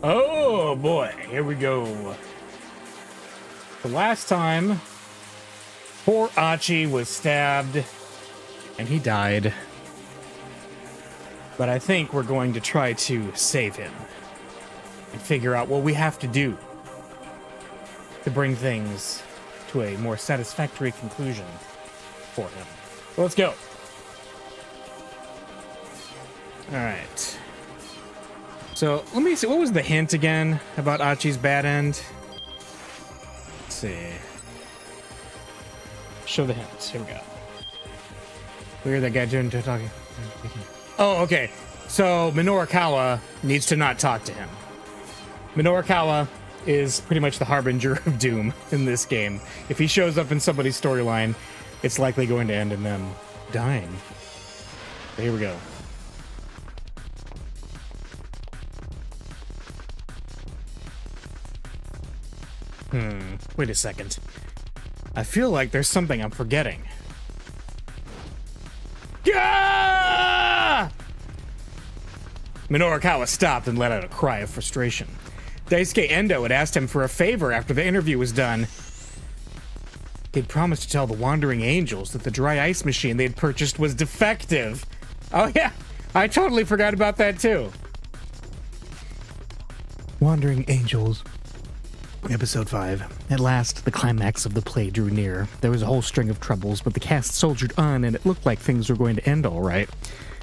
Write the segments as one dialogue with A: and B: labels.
A: Oh boy, here we go. The last time, poor Achi was stabbed and he died. But I think we're going to try to save him and figure out what we have to do to bring things to a more satisfactory conclusion for him. So let's go. All right. So let me see. What was the hint again about Achi's bad end? Let's see. Show the hints. Here we go. We hear that guy doing talking. Oh, okay. So Minorikawa needs to not talk to him. Minorikawa is pretty much the harbinger of doom in this game. If he shows up in somebody's storyline, it's likely going to end in them dying. So here we go. Wait a second. I feel like there's something I'm forgetting. Gah! Minorikawa stopped and let out a cry of frustration. Daisuke Endo had asked him for a favor after the interview was done. He'd promised to tell the Wandering Angels that the dry ice machine they had purchased was defective. Oh yeah, I totally forgot about that too. Wandering Angels. Episode 5. At last, the climax of the play drew near. There was a whole string of troubles, but the cast soldiered on, and it looked like things were going to end all right.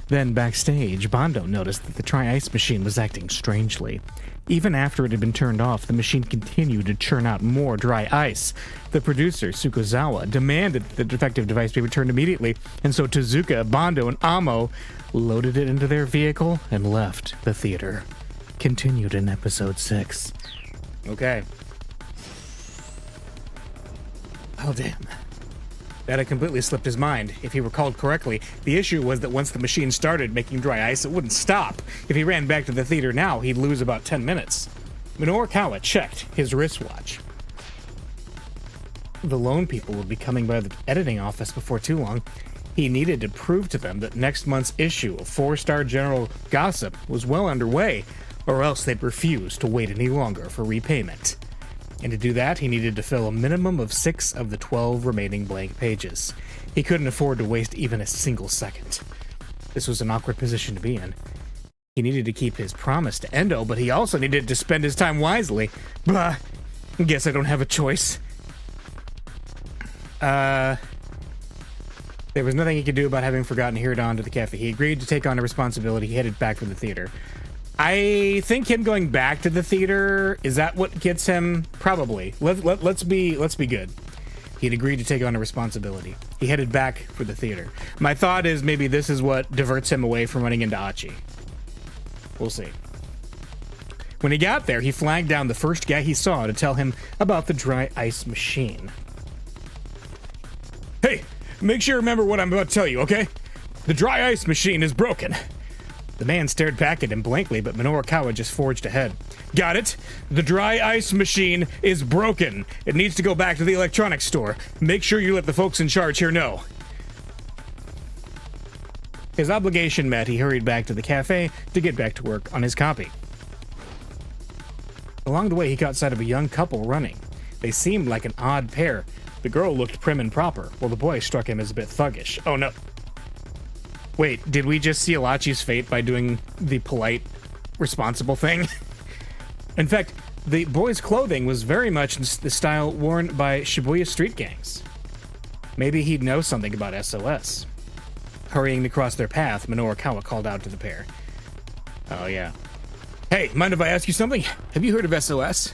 A: Then, backstage, Bondo noticed that the dry-ice machine was acting strangely. Even after it had been turned off, the machine continued to churn out more dry ice. The producer, Tsukuzawa, demanded that the defective device be returned immediately, and so Tezuka, Bondo, and Amo loaded it into their vehicle and left the theater. Continued in episode 6. Okay. Oh, damn. That had completely slipped his mind. If he recalled correctly, the issue was that once the machine started making dry ice, it wouldn't stop. If he ran back to the theater now, he'd lose about 10 minutes. Minorikawa checked his wristwatch. The loan people would be coming by the editing office before too long. He needed to prove to them that next month's issue of 4-Star General Gossip was well underway, or else they'd refuse to wait any longer for repayment. And to do that, he needed to fill a minimum of 6 of the 12 remaining blank pages. He couldn't afford to waste even a single second. This was an awkward position to be in. He needed to keep his promise to Endo, but he also needed to spend his time wisely. Bah, guess I don't have a choice. There was nothing he could do about having forgotten Hiradon to the cafe. He agreed to take on a responsibility. He headed back for the theater. I think him going back to the theater, is that what gets him? Probably. Let's be good. He'd agreed to take on a responsibility. He headed back for the theater. My thought is maybe this is what diverts him away from running into Achi. We'll see. When he got there, he flagged down the first guy he saw to tell him about the dry ice machine. Hey, make sure you remember what I'm about to tell you, okay? The dry ice machine is broken. The man stared back at him blankly, but Minorikawa just forged ahead. Got it? The dry ice machine is broken. It needs to go back to the electronics store. Make sure you let the folks in charge here know. His obligation met, he hurried back to the cafe to get back to work on his copy. Along the way, he caught sight of a young couple running. They seemed like an odd pair. The girl looked prim and proper, while the boy struck him as a bit thuggish. Oh no. Wait, did we just seal Achi's fate by doing the polite, responsible thing? In fact, the boy's clothing was very much the style worn by Shibuya street gangs. Maybe he'd know something about SOS. Hurrying across their path, Minorikawa called out to the pair. Oh yeah. Hey, mind if I ask you something? Have you heard of SOS?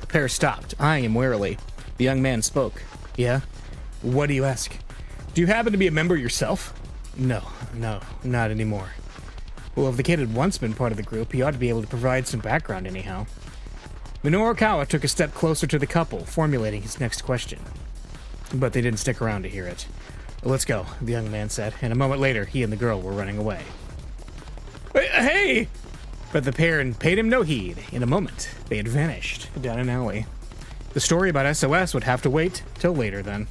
A: The pair stopped, eyeing him warily. The young man spoke. Yeah? What do you ask? Do you happen to be a member yourself? No, not anymore. Well, if the kid had once been part of the group, he ought to be able to provide some background anyhow. Minorikawa took a step closer to the couple, formulating his next question. But they didn't stick around to hear it. Let's go, the young man said, and a moment later, he and the girl were running away. Hey! But the pair paid him no heed. In a moment, they had vanished down an alley. The story about SOS would have to wait till later then.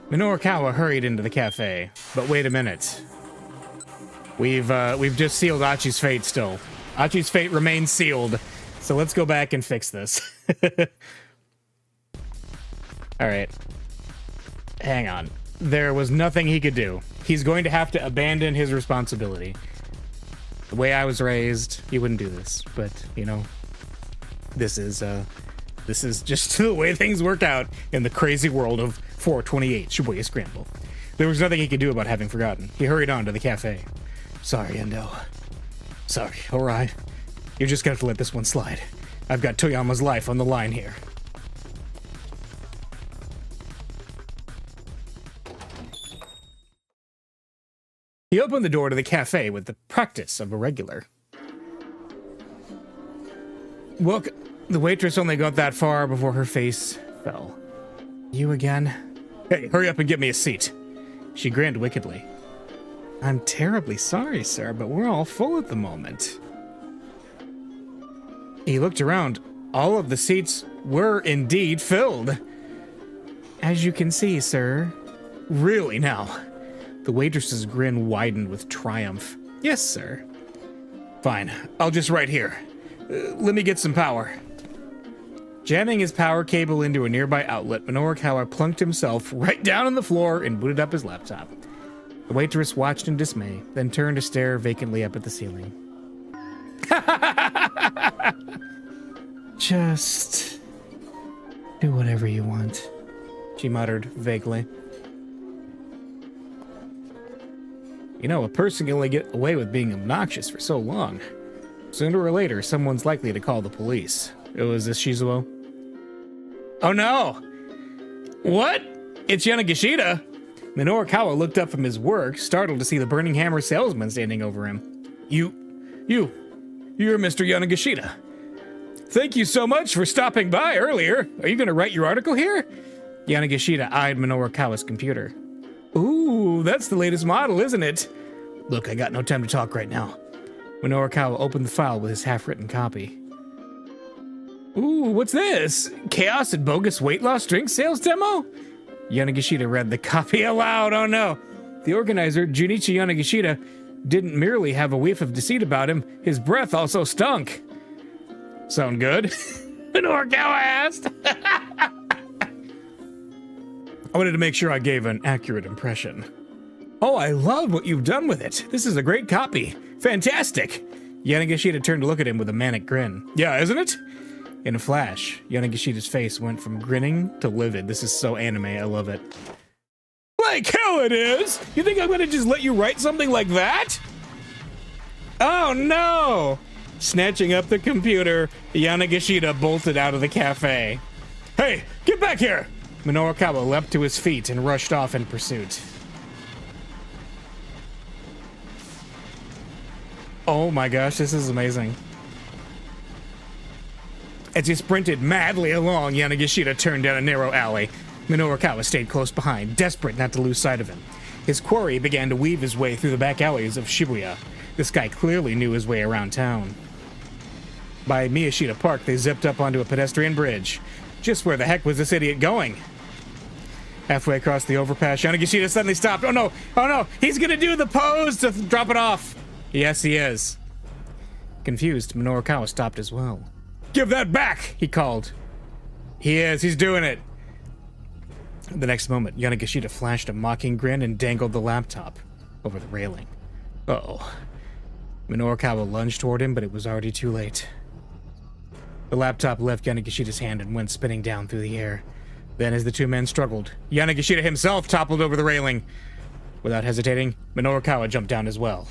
A: Minorikawa hurried into the cafe. But wait a minute. We've just sealed Achi's fate still. Achi's fate remains sealed. So let's go back and fix this. Alright. Hang on. There was nothing he could do. He's going to have to abandon his responsibility. The way I was raised, he wouldn't do this. But, you know, this is just the way things work out in the crazy world of 428 Shibuya Scramble. There was nothing he could do about having forgotten. He hurried on to the cafe. Sorry, Endo. Sorry, alright. You're just gonna have to let this one slide. I've got Toyama's life on the line here. He opened the door to the cafe with the practice of a regular. Look, the waitress only got that far before her face fell. You again? Hey, hurry up and get me a seat. She grinned wickedly. I'm terribly sorry, sir, but we're all full at the moment. He looked around. All of the seats were indeed filled. As you can see, sir. Really now? The waitress's grin widened with triumph. Yes, sir. Fine, I'll just write here. Let me get some power. Jamming his power cable into a nearby outlet, Minorikawa plunked himself right down on the floor and booted up his laptop. The waitress watched in dismay, then turned to stare vacantly up at the ceiling. Just do whatever you want, she muttered vaguely. You know, a person can only get away with being obnoxious for so long. Sooner or later, someone's likely to call the police. Oh, is this Shizuo? Oh no! What? It's Yanagishita! Minorikawa looked up from his work, startled to see the Burning Hammer salesman standing over him. You're Mr. Yanagishita. Thank you so much for stopping by earlier. Are you gonna write your article here? Yanagishita eyed Minorikawa's computer. Ooh, that's the latest model, isn't it? Look, I got no time to talk right now. Minorikawa opened the file with his half-written copy. Ooh, what's this? Chaos and bogus weight loss drink sales demo? Yanagishita read the copy aloud. Oh no. The organizer, Junichi Yanagishita, didn't merely have a whiff of deceit about him, his breath also stunk. Sound good? Minorikawa asked. I wanted to make sure I gave an accurate impression. Oh, I love what you've done with it. This is a great copy. Fantastic. Yanagishita turned to look at him with a manic grin. Yeah, isn't it? In a flash, Yanagishita's face went from grinning to livid. This is so anime, I love it. Like hell it is! You think I'm gonna just let you write something like that? Oh no! Snatching up the computer, Yanagishita bolted out of the cafe. Hey, get back here! Minorikawa leapt to his feet and rushed off in pursuit. Oh my gosh, this is amazing. As he sprinted madly along, Yanagishita turned down a narrow alley. Minorikawa stayed close behind, desperate not to lose sight of him. His quarry began to weave his way through the back alleys of Shibuya. This guy clearly knew his way around town. By Miyashita Park, they zipped up onto a pedestrian bridge. Just where the heck was this idiot going? Halfway across the overpass, Yanagishita suddenly stopped. Oh no! Oh no! He's gonna do the pose to drop it off! Yes, he is. Confused, Minorikawa stopped as well. Give that back! He called. He is. He's doing it. The next moment, Yanagishita flashed a mocking grin and dangled the laptop over the railing. Uh-oh. Minorikawa lunged toward him, but it was already too late. The laptop left Yanagishita's hand and went spinning down through the air. Then, as the two men struggled, Yanagishita himself toppled over the railing. Without hesitating, Minorikawa jumped down as well.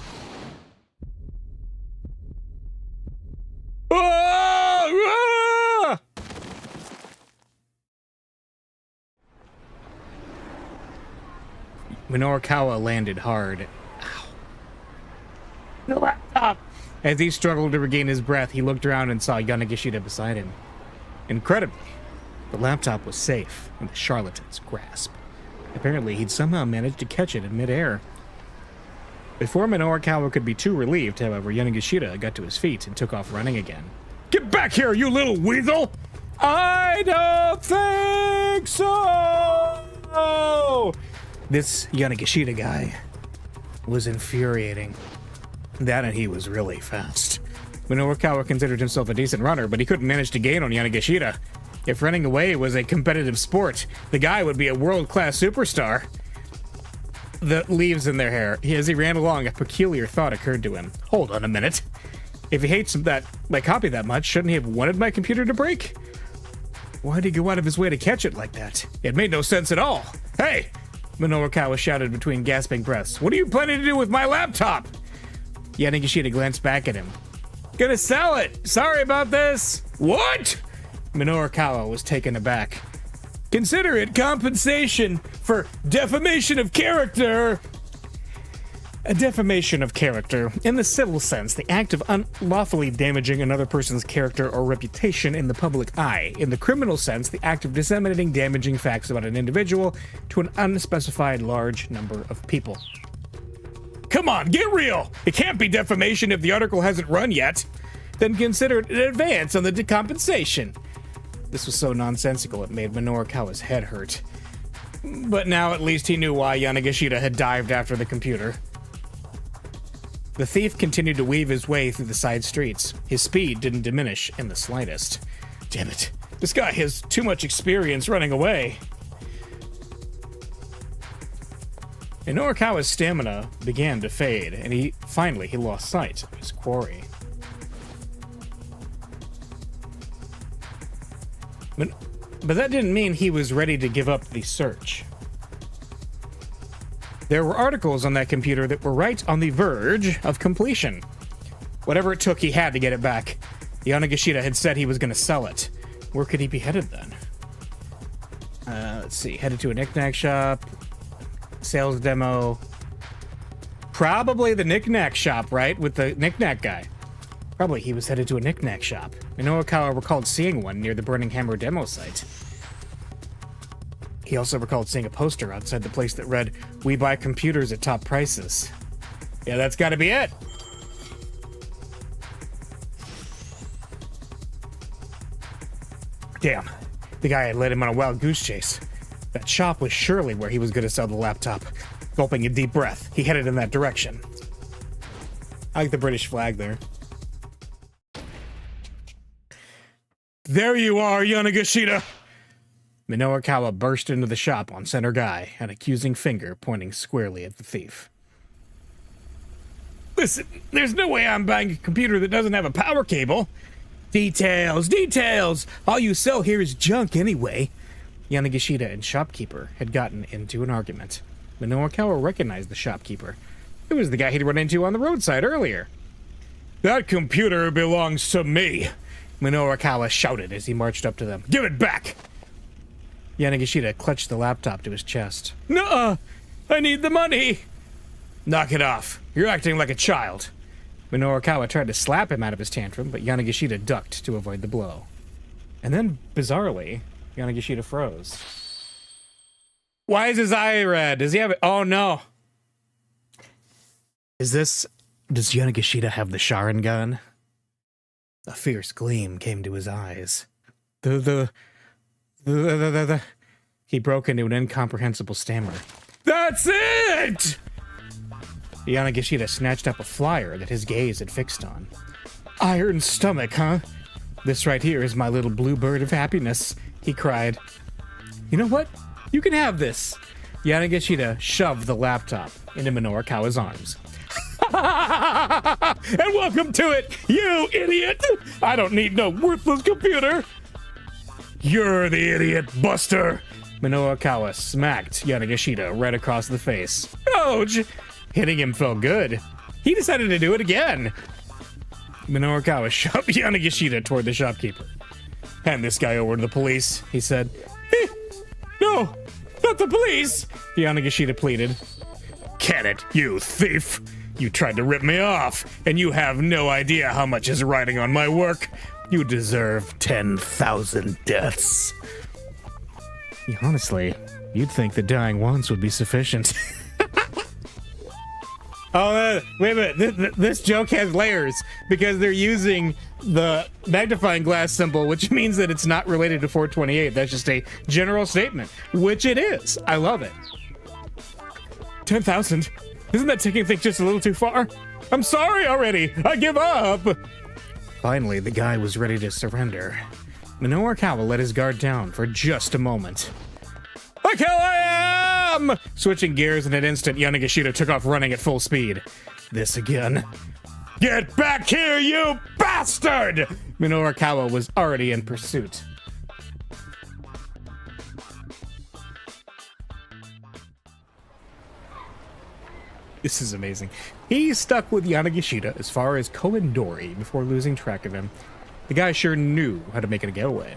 A: Minorikawa landed hard. Ow. The laptop! As he struggled to regain his breath, he looked around and saw Yanagishita beside him. Incredibly, the laptop was safe in the charlatan's grasp. Apparently, he'd somehow managed to catch it in midair. Before Minorikawa could be too relieved, however, Yanagishita got to his feet and took off running again. Get back here, you little weasel! I don't think so! This Yanagishita guy was infuriating. That and he was really fast. Minorukawa considered himself a decent runner, but he couldn't manage to gain on Yanagishita. If running away was a competitive sport, the guy would be a world-class superstar. The leaves in their hair. As he ran along, a peculiar thought occurred to him. Hold on a minute. If he hates my copy that much, shouldn't he have wanted my computer to break? Why'd he go out of his way to catch it like that? It made no sense at all. Hey! Minorukawa shouted between gasping breaths. What are you planning to do with my laptop? Yanagishita glanced back at him. Gonna sell it! Sorry about this! What? Minorukawa was taken aback. Consider it compensation for defamation of character! A defamation of character. In the civil sense, the act of unlawfully damaging another person's character or reputation in the public eye. In the criminal sense, the act of disseminating damaging facts about an individual to an unspecified large number of people. Come on, get real! It can't be defamation if the article hasn't run yet. Then consider it an advance on the compensation. This was so nonsensical it made Minorukawa's head hurt. But now at least he knew why Yanagishita had dived after the computer. The thief continued to weave his way through the side streets. His speed didn't diminish in the slightest. Damn it. This guy has too much experience running away. Minorukawa's stamina began to fade, and he lost sight of his quarry. But that didn't mean he was ready to give up the search. There were articles on that computer that were right on the verge of completion. Whatever it took, he had to get it back. Yanagishita had said he was going to sell it. Where could he be headed then? Let's see. Headed to a knick-knack shop. Sales demo. Probably the knick-knack shop, right? With the knick-knack guy. Probably he was headed to a knick-knack shop. Minorukawa recalled seeing one near the Burning Hammer demo site. He also recalled seeing a poster outside the place that read, "We buy computers at top prices." Yeah, that's gotta be it. Damn, the guy had led him on a wild goose chase. That shop was surely where he was gonna sell the laptop. Gulping a deep breath, he headed in that direction. I like the British flag there. There you are, Yanagishita! Minorukawa burst into the shop on center guy, an accusing finger pointing squarely at the thief. Listen, there's no way I'm buying a computer that doesn't have a power cable. Details, details! All you sell here is junk anyway. Yanagishita and shopkeeper had gotten into an argument. Minorukawa recognized the shopkeeper. It was the guy he'd run into on the roadside earlier. That computer belongs to me, Minorukawa shouted as he marched up to them. Give it back! Yanagishita clutched the laptop to his chest. Nuh-uh! I need the money! Knock it off. You're acting like a child. Minorukawa tried to slap him out of his tantrum, but Yanagishita ducked to avoid the blow. And then, bizarrely, Yanagishita froze. Why is his eye red? Does he have it? Oh, no. Does Yanagishita have the Sharingan? A fierce gleam came to his eyes. He broke into an incomprehensible stammer. That's it! Yanagishita snatched up a flyer that his gaze had fixed on. Iron stomach, huh? This right here is my little blue bird of happiness, he cried. You know what? You can have this. Yanagishita shoved the laptop into Minorukawa's arms. And welcome to it, you idiot! I don't need no worthless computer! You're the idiot, Buster! Minorukawa smacked Yanagishita right across the face. Ouch! Hitting him felt good. He decided to do it again. Minorukawa shoved Yanagishita toward the shopkeeper. Hand this guy over to the police, he said. No, not the police! Yanagishita pleaded. Can it, you thief! You tried to rip me off, and you have no idea how much is riding on my work. You deserve 10,000 deaths. Honestly, you'd think that dying once would be sufficient. Oh, wait a minute. This joke has layers because they're using the magnifying glass symbol, which means that it's not related to 428. That's just a general statement, which it is. I love it. 10,000? Isn't that taking things just a little too far? I'm sorry already. I give up. Finally, the guy was ready to surrender. Minoru Kawa let his guard down for just a moment. Look how I am! Switching gears in an instant, Yanagishita took off running at full speed. This again. Get back here, you bastard! Minoru Kawa was already in pursuit. This is amazing. He stuck with Yanagishita as far as Koendori before losing track of him. The guy sure knew how to make it a getaway.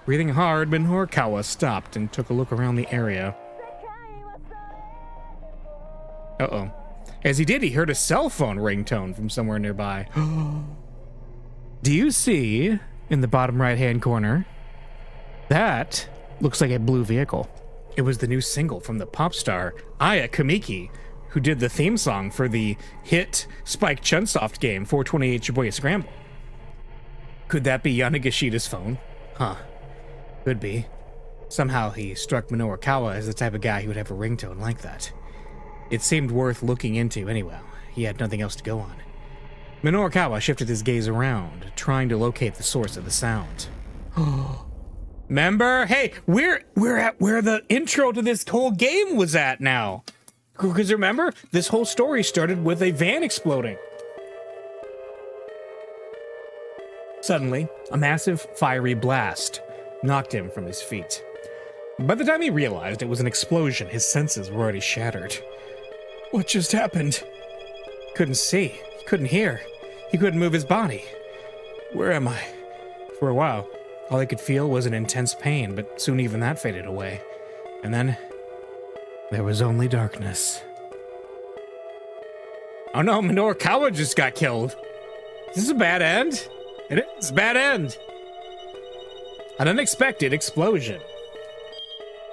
A: Breathing hard, Minoru Kawa stopped and took a look around the area. Uh-oh. As he did, he heard a cell phone ringtone from somewhere nearby. Do you see, in the bottom right-hand corner, that looks like a blue vehicle. It was the new single from the pop star Aya Kamiki, who did the theme song for the hit Spike Chunsoft game 428 Shibuya Scramble. Could that be Yanagishita's phone? Huh. Could be. Somehow he struck Minoru Kawa as the type of guy who would have a ringtone like that. It seemed worth looking into anyway. He had nothing else to go on. Minoru Kawa shifted his gaze around, trying to locate the source of the sound. Remember? Hey, we're at where the intro to this whole game was at now. Because remember, this whole story started with a van exploding. Suddenly, a massive fiery blast knocked him from his feet. By the time he realized it was an explosion, his senses were already shattered. What just happened? Couldn't see, he couldn't hear, he couldn't move his body. Where am I? For a while, all I could feel was an intense pain, but soon even that faded away. And then, there was only darkness. Oh no, Minoru Kawa just got killed. Is this a bad end? It is a bad end. An unexpected explosion.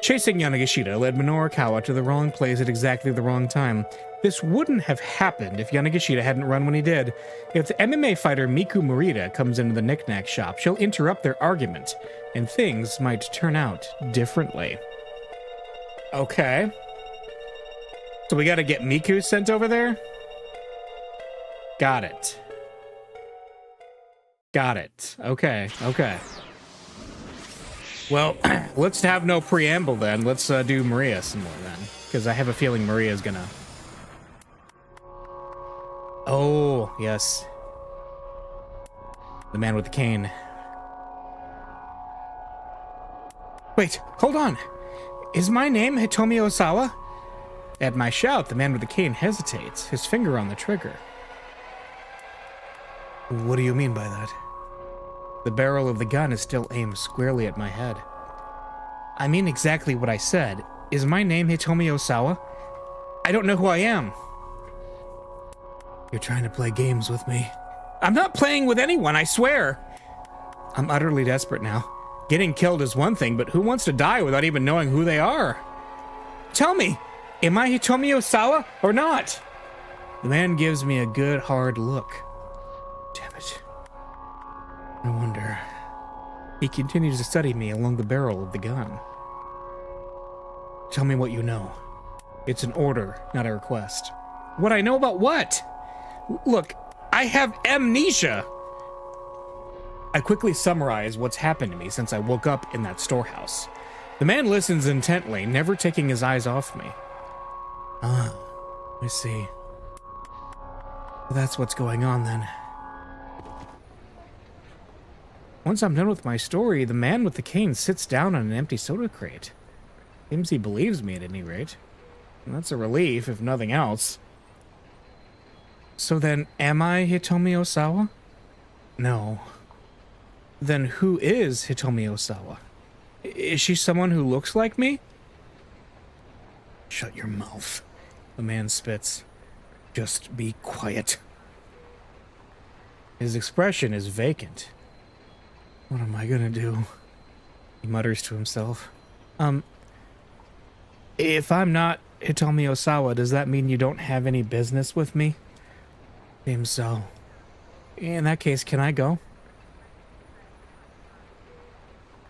A: Chasing Yanagishita led Minoru Kawa to the wrong place at exactly the wrong time. This wouldn't have happened if Yanagishita hadn't run when he did. If the MMA fighter Miku Morita comes into the knick-knack shop, she'll interrupt their argument, and things might turn out differently. Okay. So we gotta get Miku sent over there? Got it. Got it. Okay, okay. Well, let's have no preamble then. Let's do Maria some more then. Because I have a feeling Maria's gonna... Oh, yes. The man with the cane. Wait, hold on. Is my name Hitomi Osawa? At my shout, the man with the cane hesitates, his finger on the trigger. What do you mean by that? The barrel of the gun is still aimed squarely at my head. I mean exactly what I said. Is my name Hitomi Osawa? I don't know who I am. You're trying to play games with me. I'm not playing with anyone, I swear. I'm utterly desperate now. Getting killed is one thing, but who wants to die without even knowing who they are? Tell me, am I Hitomi Osawa or not? The man gives me a good hard look. Damn it. No wonder. He continues to study me along the barrel of the gun. Tell me what you know. It's an order, not a request. What I know about what? Look, I have amnesia. I quickly summarize what's happened to me since I woke up in that storehouse. The man listens intently, never taking his eyes off me. Ah, I see. Well, that's what's going on then. Once I'm done with my story, the man with the cane sits down on an empty soda crate. Seems he believes me at any rate. And that's a relief, if nothing else. So then, am I Hitomi Osawa? No. Then who is Hitomi Osawa? Is she someone who looks like me? Shut your mouth. The man spits. Just be quiet. His expression is vacant. What am I gonna do? He mutters to himself. If I'm not Hitomi Osawa, does that mean you don't have any business with me? Seems so. In that case, can I go?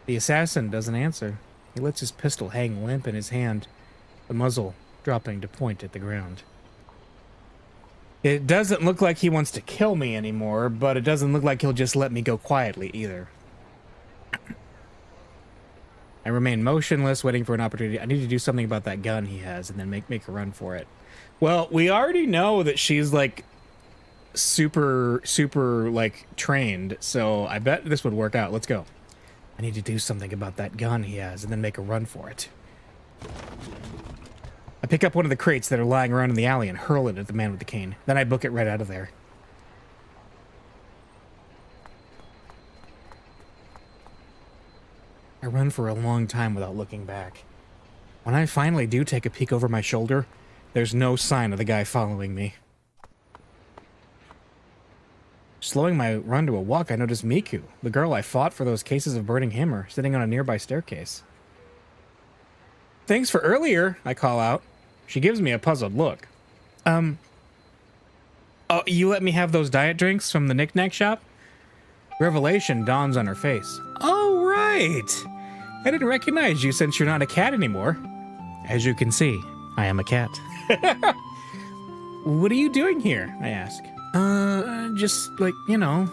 A: The assassin doesn't answer. He lets his pistol hang limp in his hand, the muzzle dropping to point at the ground. It doesn't look like he wants to kill me anymore, but it doesn't look like he'll just let me go quietly either. I remain motionless, waiting for an opportunity. I need to do something about that gun he has and then make a run for it. Well, we already know that she's like super like trained, so I bet this would work out. Let's go. I need to do something about that gun he has and then make a run for it. I pick up one of the crates that are lying around in the alley and hurl it at the man with the cane. Then I book it right out of there. I run for a long time without looking back. When I finally do take a peek over my shoulder, there's no sign of the guy following me. Slowing my run to a walk, I notice Miku, the girl I fought for those cases of burning hammer, sitting on a nearby staircase. Thanks for earlier, I call out. She gives me a puzzled look. Oh, you let me have those diet drinks from the knick-knack shop? Revelation dawns on her face. Oh, right! I didn't recognize you since you're not a cat anymore. As you can see, I am a cat. What are you doing here? I ask. Just like, you know.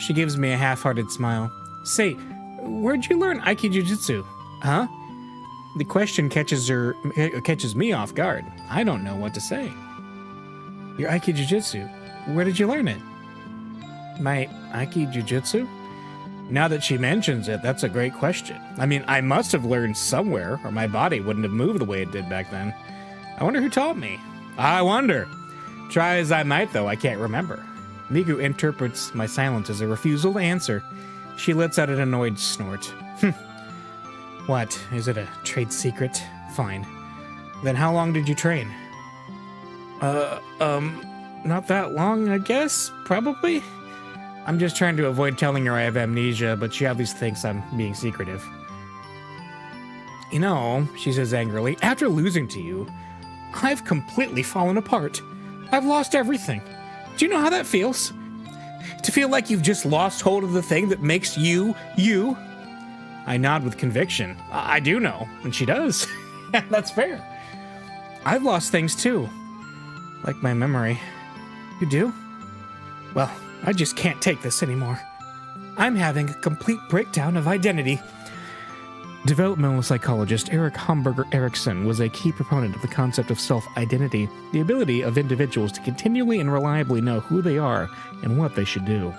A: She gives me a half-hearted smile. Say, where'd you learn Aikijujutsu? Huh? The question catches me off guard. I don't know what to say. Your Aikijujutsu, where did you learn it? My Aikijujutsu? Now that she mentions it, that's a great question. I mean, I must have learned somewhere, or my body wouldn't have moved the way it did back then. I wonder who taught me. I wonder. Try as I might, though, I can't remember. Miku interprets my silence as a refusal to answer. She lets out an annoyed snort. What? Is it a trade secret? Fine. Then how long did you train? Not that long, I guess? Probably? I'm just trying to avoid telling her I have amnesia, but she obviously thinks I'm being secretive. You know, she says angrily, after losing to you, I've completely fallen apart. I've lost everything. Do you know how that feels? To feel like you've just lost hold of the thing that makes you, you? I nod with conviction. I do know, and she does. That's fair. I've lost things too. Like my memory. You do? Well, I just can't take this anymore. I'm having a complete breakdown of identity. Developmental psychologist Eric Hamburger Erickson was a key proponent of the concept of self-identity, the ability of individuals to continually and reliably know who they are and what they should do.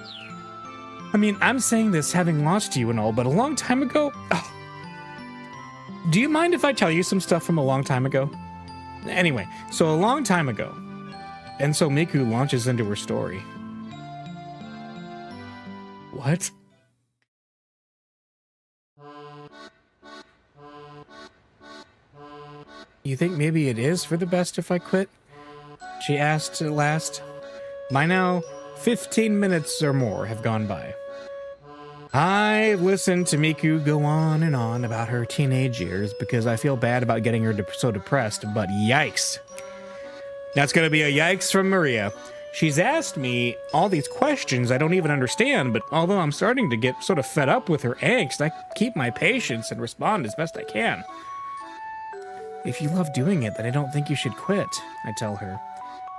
A: I mean, I'm saying this having lost you and all, but a long time ago... Oh. Do you mind if I tell you some stuff from a long time ago? Anyway, so a long time ago. And so Miku launches into her story. What? You think maybe it is for the best if I quit? She asked at last. By now, 15 minutes or more have gone by. I've listened to Miku go on and on about her teenage years because I feel bad about getting her so depressed, but yikes. That's going to be a yikes from Maria. She's asked me all these questions I don't even understand, but although I'm starting to get sort of fed up with her angst, I keep my patience and respond as best I can. If you love doing it, then I don't think you should quit, I tell her.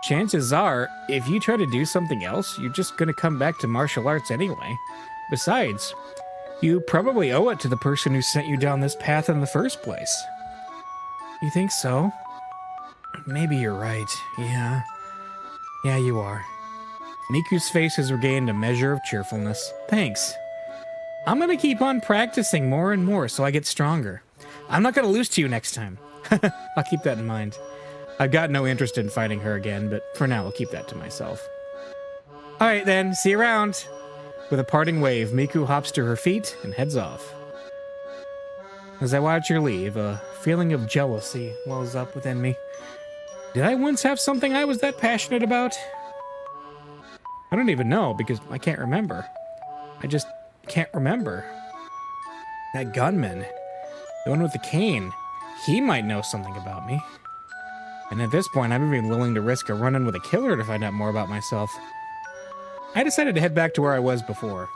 A: Chances are, if you try to do something else, you're just going to come back to martial arts anyway. Besides, you probably owe it to the person who sent you down this path in the first place. You think so? Maybe you're right, yeah. Yeah, you are. Miku's face has regained a measure of cheerfulness. Thanks. I'm gonna keep on practicing more and more so I get stronger. I'm not gonna lose to you next time. I'll keep that in mind. I've got no interest in fighting her again, but for now I'll keep that to myself. Alright then, see you around. With a parting wave, Miku hops to her feet and heads off. As I watch her leave, a feeling of jealousy wells up within me. Did I once have something I was that passionate about? I don't even know, because I can't remember. I just can't remember. That gunman, the one with the cane, he might know something about me. And at this point, I'm even willing to risk a run-in with a killer to find out more about myself. I decided to head back to where I was before.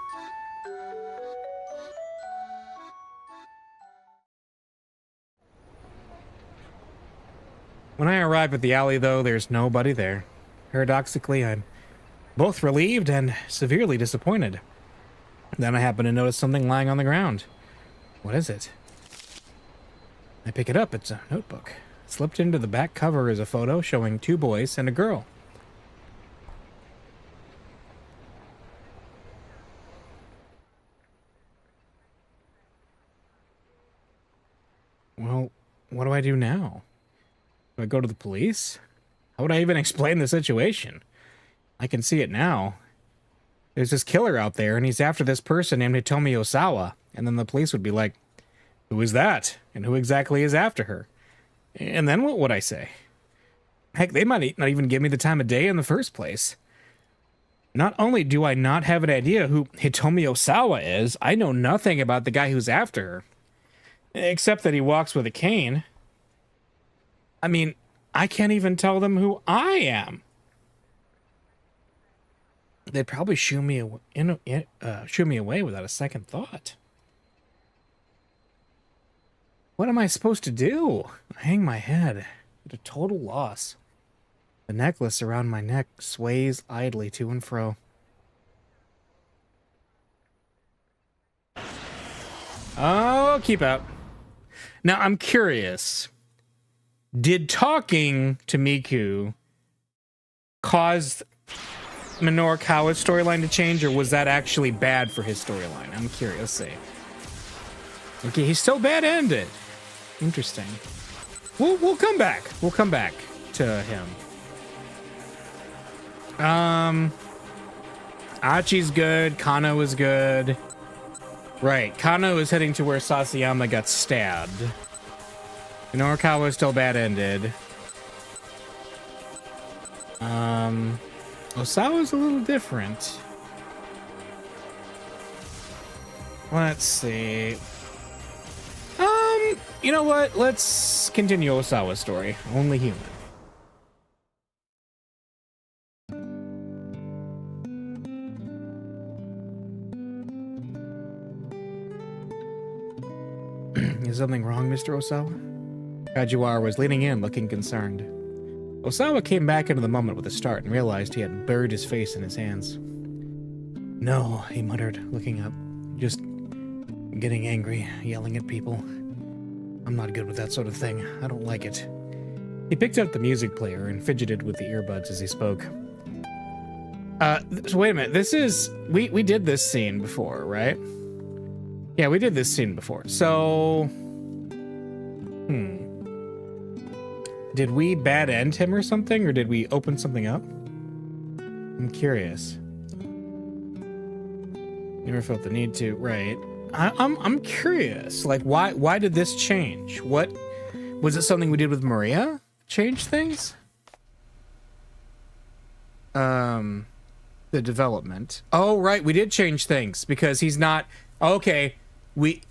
A: When I arrive at the alley, though, there's nobody there. Paradoxically, I'm both relieved and severely disappointed. Then I happen to notice something lying on the ground. What is it? I pick it up. It's a notebook. Slipped into the back cover is a photo showing 2 boys and a girl. Well, what do I do now? Do I go to the police? How would I even explain the situation? I can see it now. There's this killer out there, and he's after this person named Hitomi Osawa. And then the police would be like, who is that? And who exactly is after her? And then what would I say? Heck, they might not even give me the time of day in the first place. Not only do I not have an idea who Hitomi Osawa is, I know nothing about the guy who's after her. Except that he walks with a cane. I mean, I can't even tell them who I am. They'd probably shoo me away without a second thought. What am I supposed to do? I hang my head at a total loss. The necklace around my neck sways idly to and fro. Oh, keep out. Now, I'm curious. Did talking to Miku cause Minoru Kawa's storyline to change, or was that actually bad for his storyline? I'm curious. Let's see. Okay, he's still bad-ended. Interesting. We'll come back. We'll come back to him. Achi's good. Kano is good. Right, Kano is heading to where Sasayama got stabbed. Minoru Kawa is still bad-ended. Osawa's a little different. Let's see. You know what? Let's continue Osawa's story. Only human. Is something wrong, Mr. Osawa? Kajiwara was leaning in, looking concerned. Osawa came back into the moment with a start and realized he had buried his face in his hands. No, he muttered, looking up. Just getting angry, yelling at people. I'm not good with that sort of thing. I don't like it. He picked up the music player and fidgeted with the earbuds as he spoke. So wait a minute. This is... We did this scene before, right? Yeah, we did this scene before. So... Did we bad end him or something? Or did we open something up? I'm curious. Never felt the need to... Right. I'm curious. Like, why did this change? What... Was it something we did with Maria? Change things? The development. Oh, right. We did change things because he's not... Okay.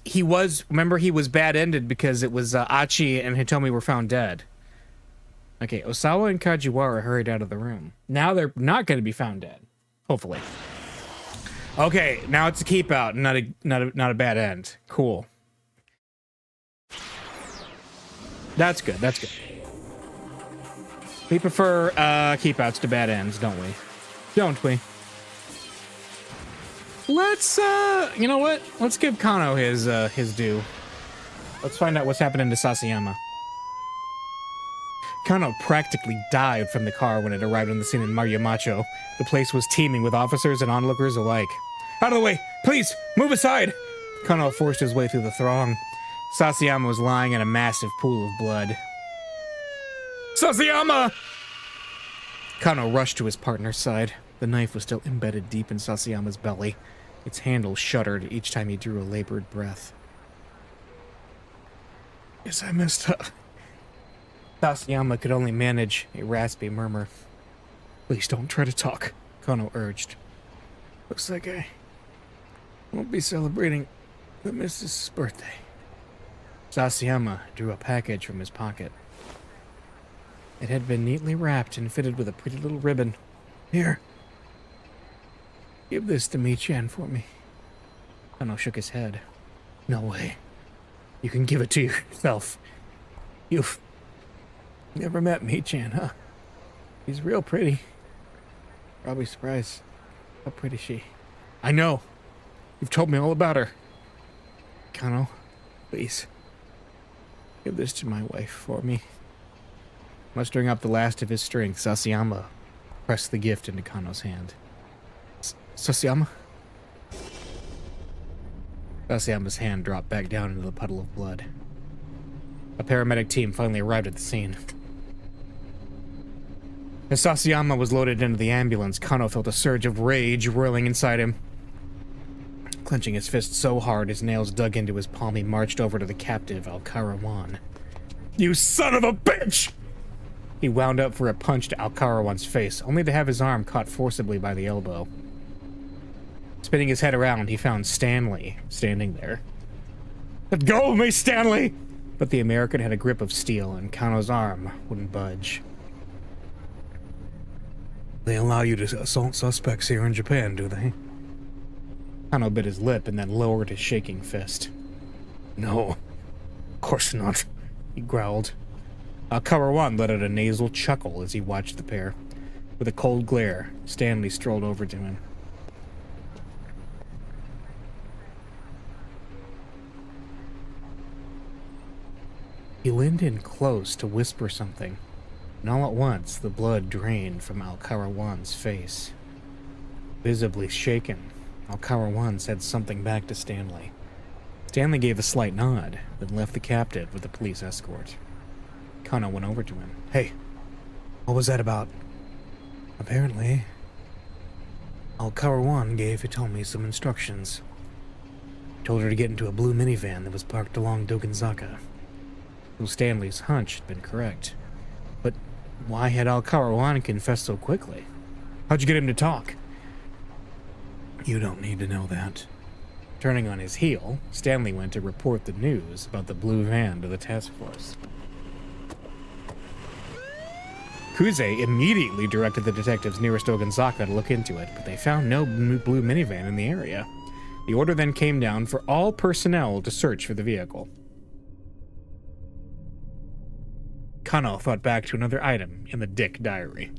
A: He was... Remember, he was bad-ended because it was Achi and Hitomi were found dead. Okay, Osawa and Kajiwara hurried out of the room. Now they're not going to be found dead. Hopefully. Okay, now it's a keep out, not a bad end. Cool. That's good. That's good. We prefer keep outs to bad ends, don't we? Don't we? Let's you know what? Let's give Kano his due. Let's find out what's happening to Sasayama. Kano practically dived from the car when it arrived on the scene in Mariamacho. The place was teeming with officers and onlookers alike. Out of the way! Please! Move aside! Kano forced his way through the throng. Sasayama was lying in a massive pool of blood. Sasayama! Kano rushed to his partner's side. The knife was still embedded deep in Sasayama's belly. Its handle shuddered each time he drew a labored breath. Yes, I messed up. Sasayama could only manage a raspy murmur. Please don't try to talk, Kano urged. Looks like I won't be celebrating the missus' birthday. Sasayama drew a package from his pocket. It had been neatly wrapped and fitted with a pretty little ribbon. Here. Give this to Mi-chan for me. Kano shook his head. No way. You can give it to yourself. Never met Mi-chan, huh? She's real pretty. Probably surprised how pretty she. I know. You've told me all about her. Kano, please. Give this to my wife for me. Mustering up the last of his strength, Sasayama pressed the gift into Kano's hand. Sasayama? Sasayama's hand dropped back down into the puddle of blood. A paramedic team finally arrived at the scene. As Sasayama was loaded into the ambulance, Kano felt a surge of rage roiling inside him. Clenching his fist so hard his nails dug into his palm, he marched over to the captive, Al-Karawan. You son of a bitch! He wound up for a punch to Al-Karawan's face, only to have his arm caught forcibly by the elbow. Spinning his head around, he found Stanley standing there. Let go of me, Stanley! But the American had a grip of steel, and Kano's arm wouldn't budge. They allow you to assault suspects here in Japan, do they? Kano bit his lip and then lowered his shaking fist. No, of course not, he growled. Karawan let out a nasal chuckle as he watched the pair. With a cold glare, Stanley strolled over to him. He leaned in close to whisper something, and all at once the blood drained from Al-Karawan's face. Visibly shaken, Al-Karawan said something back to Stanley. Stanley gave a slight nod, then left the captive with the police escort. Kano went over to him. Hey, what was that about? Apparently, Al-Karawan gave Hitomi some instructions. Told her to get into a blue minivan that was parked along Dogenzaka. So Stanley's hunch had been correct. But why had Al-Karawan confessed so quickly? How'd you get him to talk? You don't need to know that. Turning on his heel, Stanley went to report the news about the blue van to the task force. Kuze immediately directed the detectives nearest Ogenzaka to look into it, but they found no blue minivan in the area. The order then came down for all personnel to search for the vehicle. Kano thought back to another item in the Dick diary.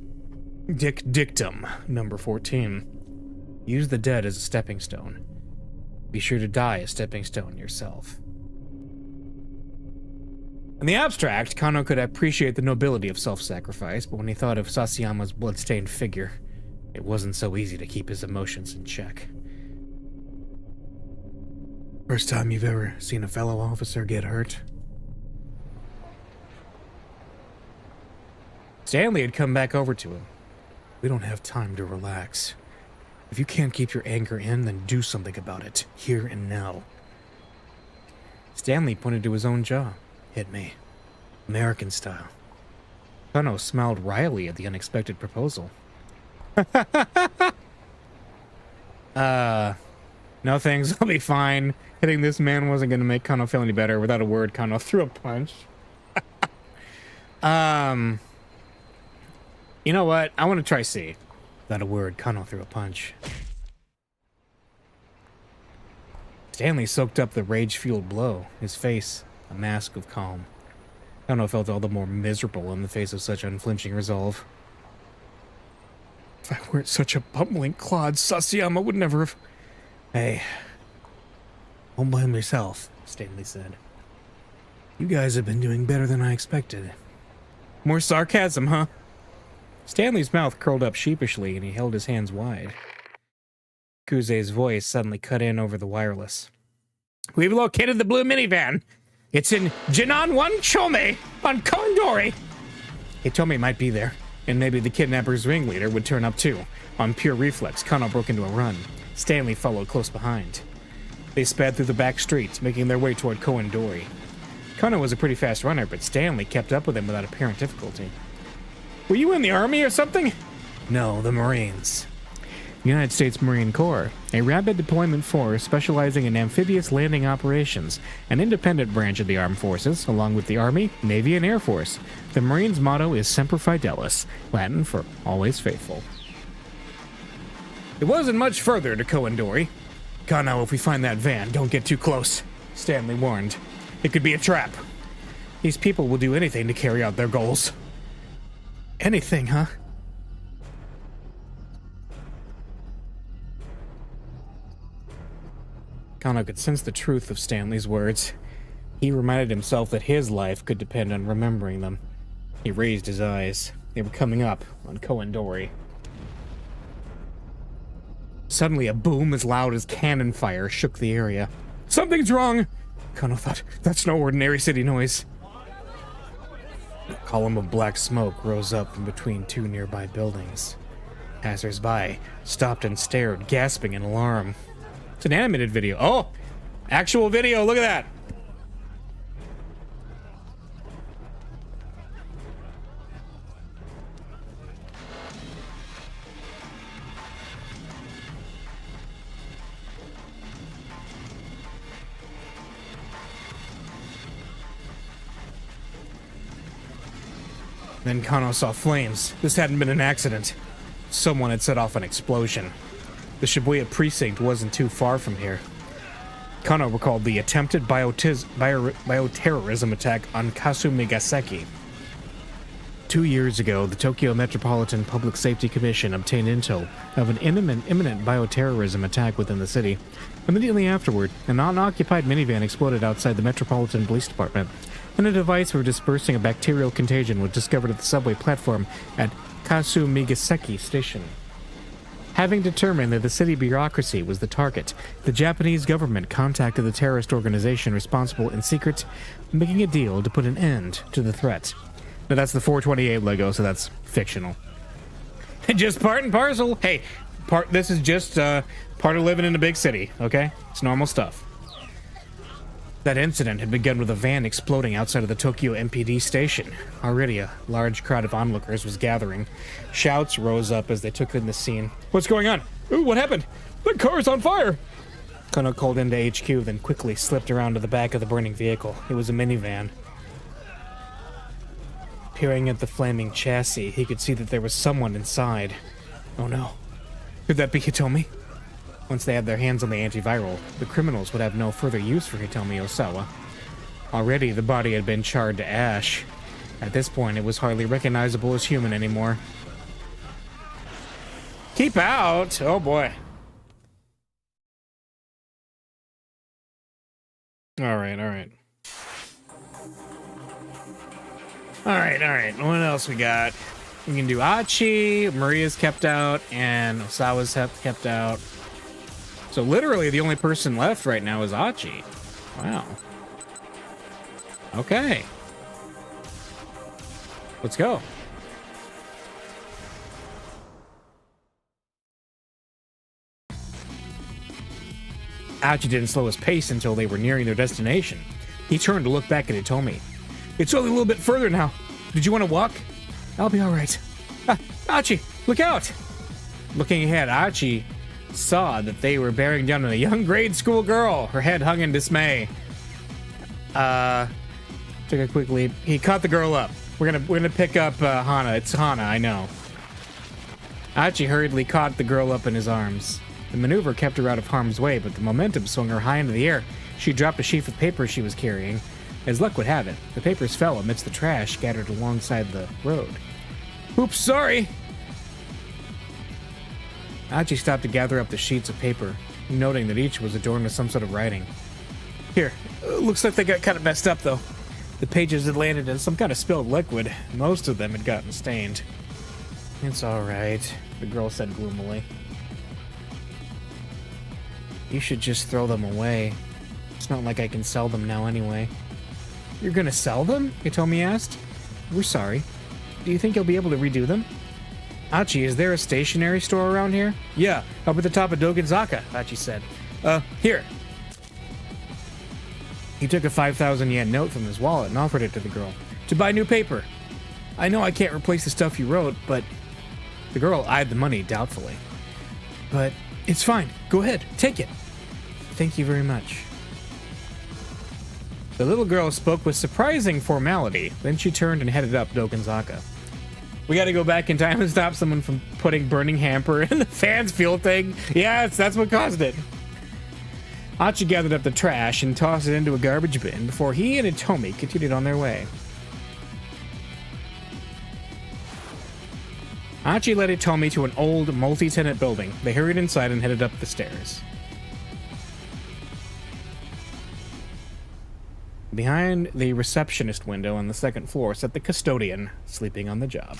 A: Dick Dictum, number 14. Use the dead as a stepping stone. Be sure to die a stepping stone yourself. In the abstract, Kano could appreciate the nobility of self-sacrifice, but when he thought of Sasayama's blood-stained figure, it wasn't so easy to keep his emotions in check. First time you've ever seen a fellow officer get hurt? Stanley had come back over to him. We don't have time to relax. If you can't keep your anger in, then do something about it, here and now. Stanley pointed to his own jaw. Hit me. American style. Kano smiled wryly at the unexpected proposal. No thanks, I'll be fine. Hitting this man wasn't going to make Kano feel any better. Without a word, Kano threw a punch. You know what? I want to try C. Without a word, Kano threw a punch. Stanley soaked up the rage-fueled blow, his face a mask of calm. Kano felt all the more miserable in the face of such unflinching resolve. If I weren't such a bumbling clod, Sasayama would never have... Hey, don't blame yourself, Stanley said. You guys have been doing better than I expected. More sarcasm, huh? Stanley's mouth curled up sheepishly, and he held his hands wide. Kuze's voice suddenly cut in over the wireless. We've located the blue minivan. It's in Jinan 1 Chome on Kondori. Hitomi might be there, and maybe the kidnapper's ringleader would turn up too. On pure reflex, Kano broke into a run. Stanley followed close behind. They sped through the back streets, making their way toward Kondori. Kano was a pretty fast runner, but Stanley kept up with him without apparent difficulty. Were you in the Army or something? No, the Marines. United States Marine Corps, a rapid deployment force specializing in amphibious landing operations, an independent branch of the armed forces, along with the Army, Navy, and Air Force. The Marines' motto is Semper Fidelis, Latin for always faithful. It wasn't much further to Kondori. Kano, if we find that van, don't get too close, Stanley warned. It could be a trap. These people will do anything to carry out their goals. Anything, huh? Kano could sense the truth of Stanley's words. He reminded himself that his life could depend on remembering them. He raised his eyes. They were coming up on Koendori. Suddenly, a boom as loud as cannon fire shook the area. Something's wrong! Kano thought, that's no ordinary city noise. A column of black smoke rose up from between two nearby buildings. Passers-by stopped and stared, gasping in alarm. It's an animated video. Oh! Actual video, look at that! Then Kano saw flames. This hadn't been an accident. Someone had set off an explosion. The Shibuya precinct wasn't too far from here. Kano recalled the attempted bioterrorism attack on Kasumigaseki. 2 years ago, the Tokyo Metropolitan Public Safety Commission obtained intel of an imminent bioterrorism attack within the city. Immediately afterward, an unoccupied minivan exploded outside the Metropolitan Police Department, and a device for dispersing a bacterial contagion was discovered at the subway platform at Kasumigaseki Station. Having determined that the city bureaucracy was the target, the Japanese government contacted the terrorist organization responsible in secret, making a deal to put an end to the threat. Now that's the 428 logo, so that's fictional. Just part and parcel. Hey, this is just part of living in a big city, okay? It's normal stuff. That incident had begun with a van exploding outside of the Tokyo MPD station. Already a large crowd of onlookers was gathering. Shouts rose up as they took in the scene. What's going on? Ooh, what happened? The car's on fire! Kano called into HQ, then quickly slipped around to the back of the burning vehicle. It was a minivan. Peering at the flaming chassis, he could see that there was someone inside. Oh no. Could that be Hitomi? Once they had their hands on the antiviral, the criminals would have no further use for Hitomi Osawa. Already, the body had been charred to ash. At this point, it was hardly recognizable as human anymore. Keep out! Oh boy. Alright. Alright. What else we got? We can do Achi, Maria's kept out, and Osawa's kept out. So literally the only person left right now is Achi. Wow. Okay. Let's go. Achi didn't slow his pace until they were nearing their destination. He turned to look back at Hitomi. It's only a little bit further now. Did you want to walk? I'll be all right. Achi, look out! Looking ahead, Achi saw that they were bearing down on a young grade school girl. Her head hung in dismay. Took a quick leap. He caught the girl up. We're gonna pick up Hana. It's Hana, I know. Achi hurriedly caught the girl up in his arms. The maneuver kept her out of harm's way, but the momentum swung her high into the air. She dropped a sheaf of paper she was carrying. As luck would have it, the papers fell amidst the trash scattered alongside the road. Oops, sorry! Achi stopped to gather up the sheets of paper, noting that each was adorned with some sort of writing. Here, looks like they got kind of messed up, though. The pages had landed in some kind of spilled liquid. Most of them had gotten stained. It's all right, the girl said gloomily. You should just throw them away. It's not like I can sell them now anyway. You're gonna sell them? Hitomi asked. We're sorry. Do you think you'll be able to redo them? Achi, is there a stationery store around here? Yeah, up at the top of Dogenzaka, Achi said. Here. He took a 5,000 yen note from his wallet and offered it to the girl. To buy new paper. I know I can't replace the stuff you wrote, but... The girl eyed the money doubtfully. But it's fine. Go ahead. Take it. Thank you very much. The little girl spoke with surprising formality. Then she turned and headed up Dogenzaka. We gotta go back in time and stop someone from putting burning hamper in the fans fuel thing. Yes, that's what caused it. Achi gathered up the trash and tossed it into a garbage bin before he and Hitomi continued on their way. Hachi led Hitomi to an old, multi-tenant building. They hurried inside and headed up the stairs. Behind the receptionist window on the second floor sat the custodian, sleeping on the job.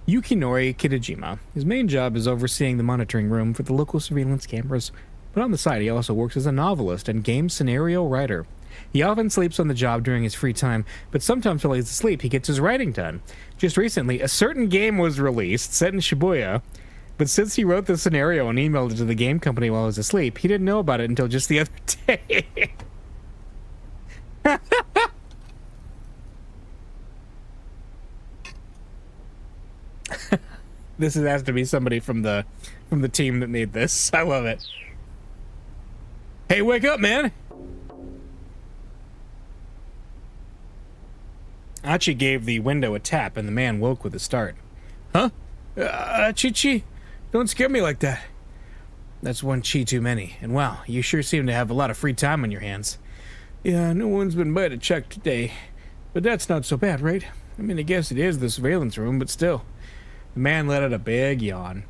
A: Yukinori Kitajima. His main job is overseeing the monitoring room for the local surveillance cameras, but on the side he also works as a novelist and game scenario writer. He often sleeps on the job during his free time, but sometimes while he's asleep he gets his writing done. Just recently, a certain game was released, set in Shibuya, but since he wrote the scenario and emailed it to the game company while he was asleep, he didn't know about it until just the other day. This has to be somebody from the team that made this. I love it. Hey, wake up, man! Achi gave the window a tap, and the man woke with a start. Huh? Chi-Chi? Don't scare me like that. That's one chi too many. And wow, you sure seem to have a lot of free time on your hands. Yeah, no one's been by to check today. But that's not so bad, right? I mean, I guess it is the surveillance room, but still. The man let out a big yawn.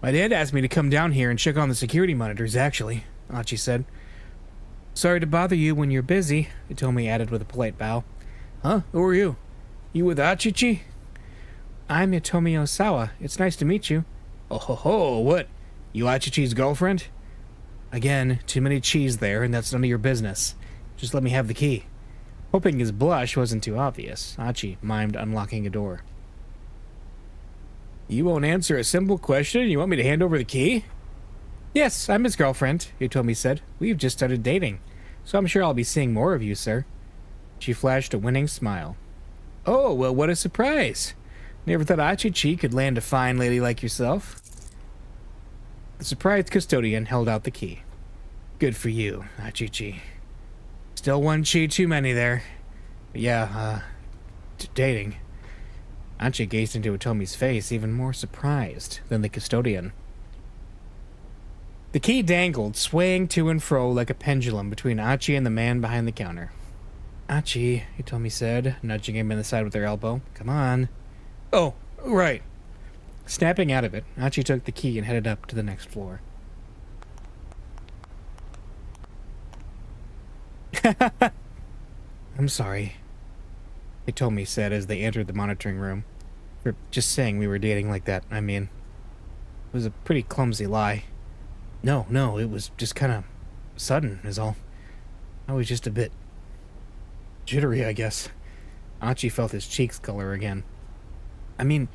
A: My dad asked me to come down here and check on the security monitors, actually, Achi said. Sorry to bother you when you're busy, Hitomi added with a polite bow. Huh? Who are you? You with Achichi? I'm Hitomi Osawa. It's nice to meet you. Oh ho ho, what? You Achichi's girlfriend? Again, too many cheese there, and that's none of your business. Just let me have the key. Hoping his blush wasn't too obvious, Achi mimed unlocking a door. You won't answer a simple question? You want me to hand over the key? Yes, I'm his girlfriend, Hitomi said. We've just started dating, so I'm sure I'll be seeing more of you, sir. She flashed a winning smile. Oh, well, what a surprise. Never thought Achichi could land a fine lady like yourself. The surprised custodian held out the key. Good for you, Achichi. Still one chi too many there. But yeah, dating. Achi gazed into Hitomi's face, even more surprised than the custodian. The key dangled, swaying to and fro like a pendulum between Achi and the man behind the counter. Achi, Hitomi said, nudging him in the side with her elbow. Come on. Oh, right. Snapping out of it, Achi took the key and headed up to the next floor. I'm sorry, Hitomi said as they entered the monitoring room. For just saying we were dating like that, I mean. It was a pretty clumsy lie. No, it was just kind of sudden, is all. I was just a bit jittery, I guess. Achi felt his cheeks color again. I mean,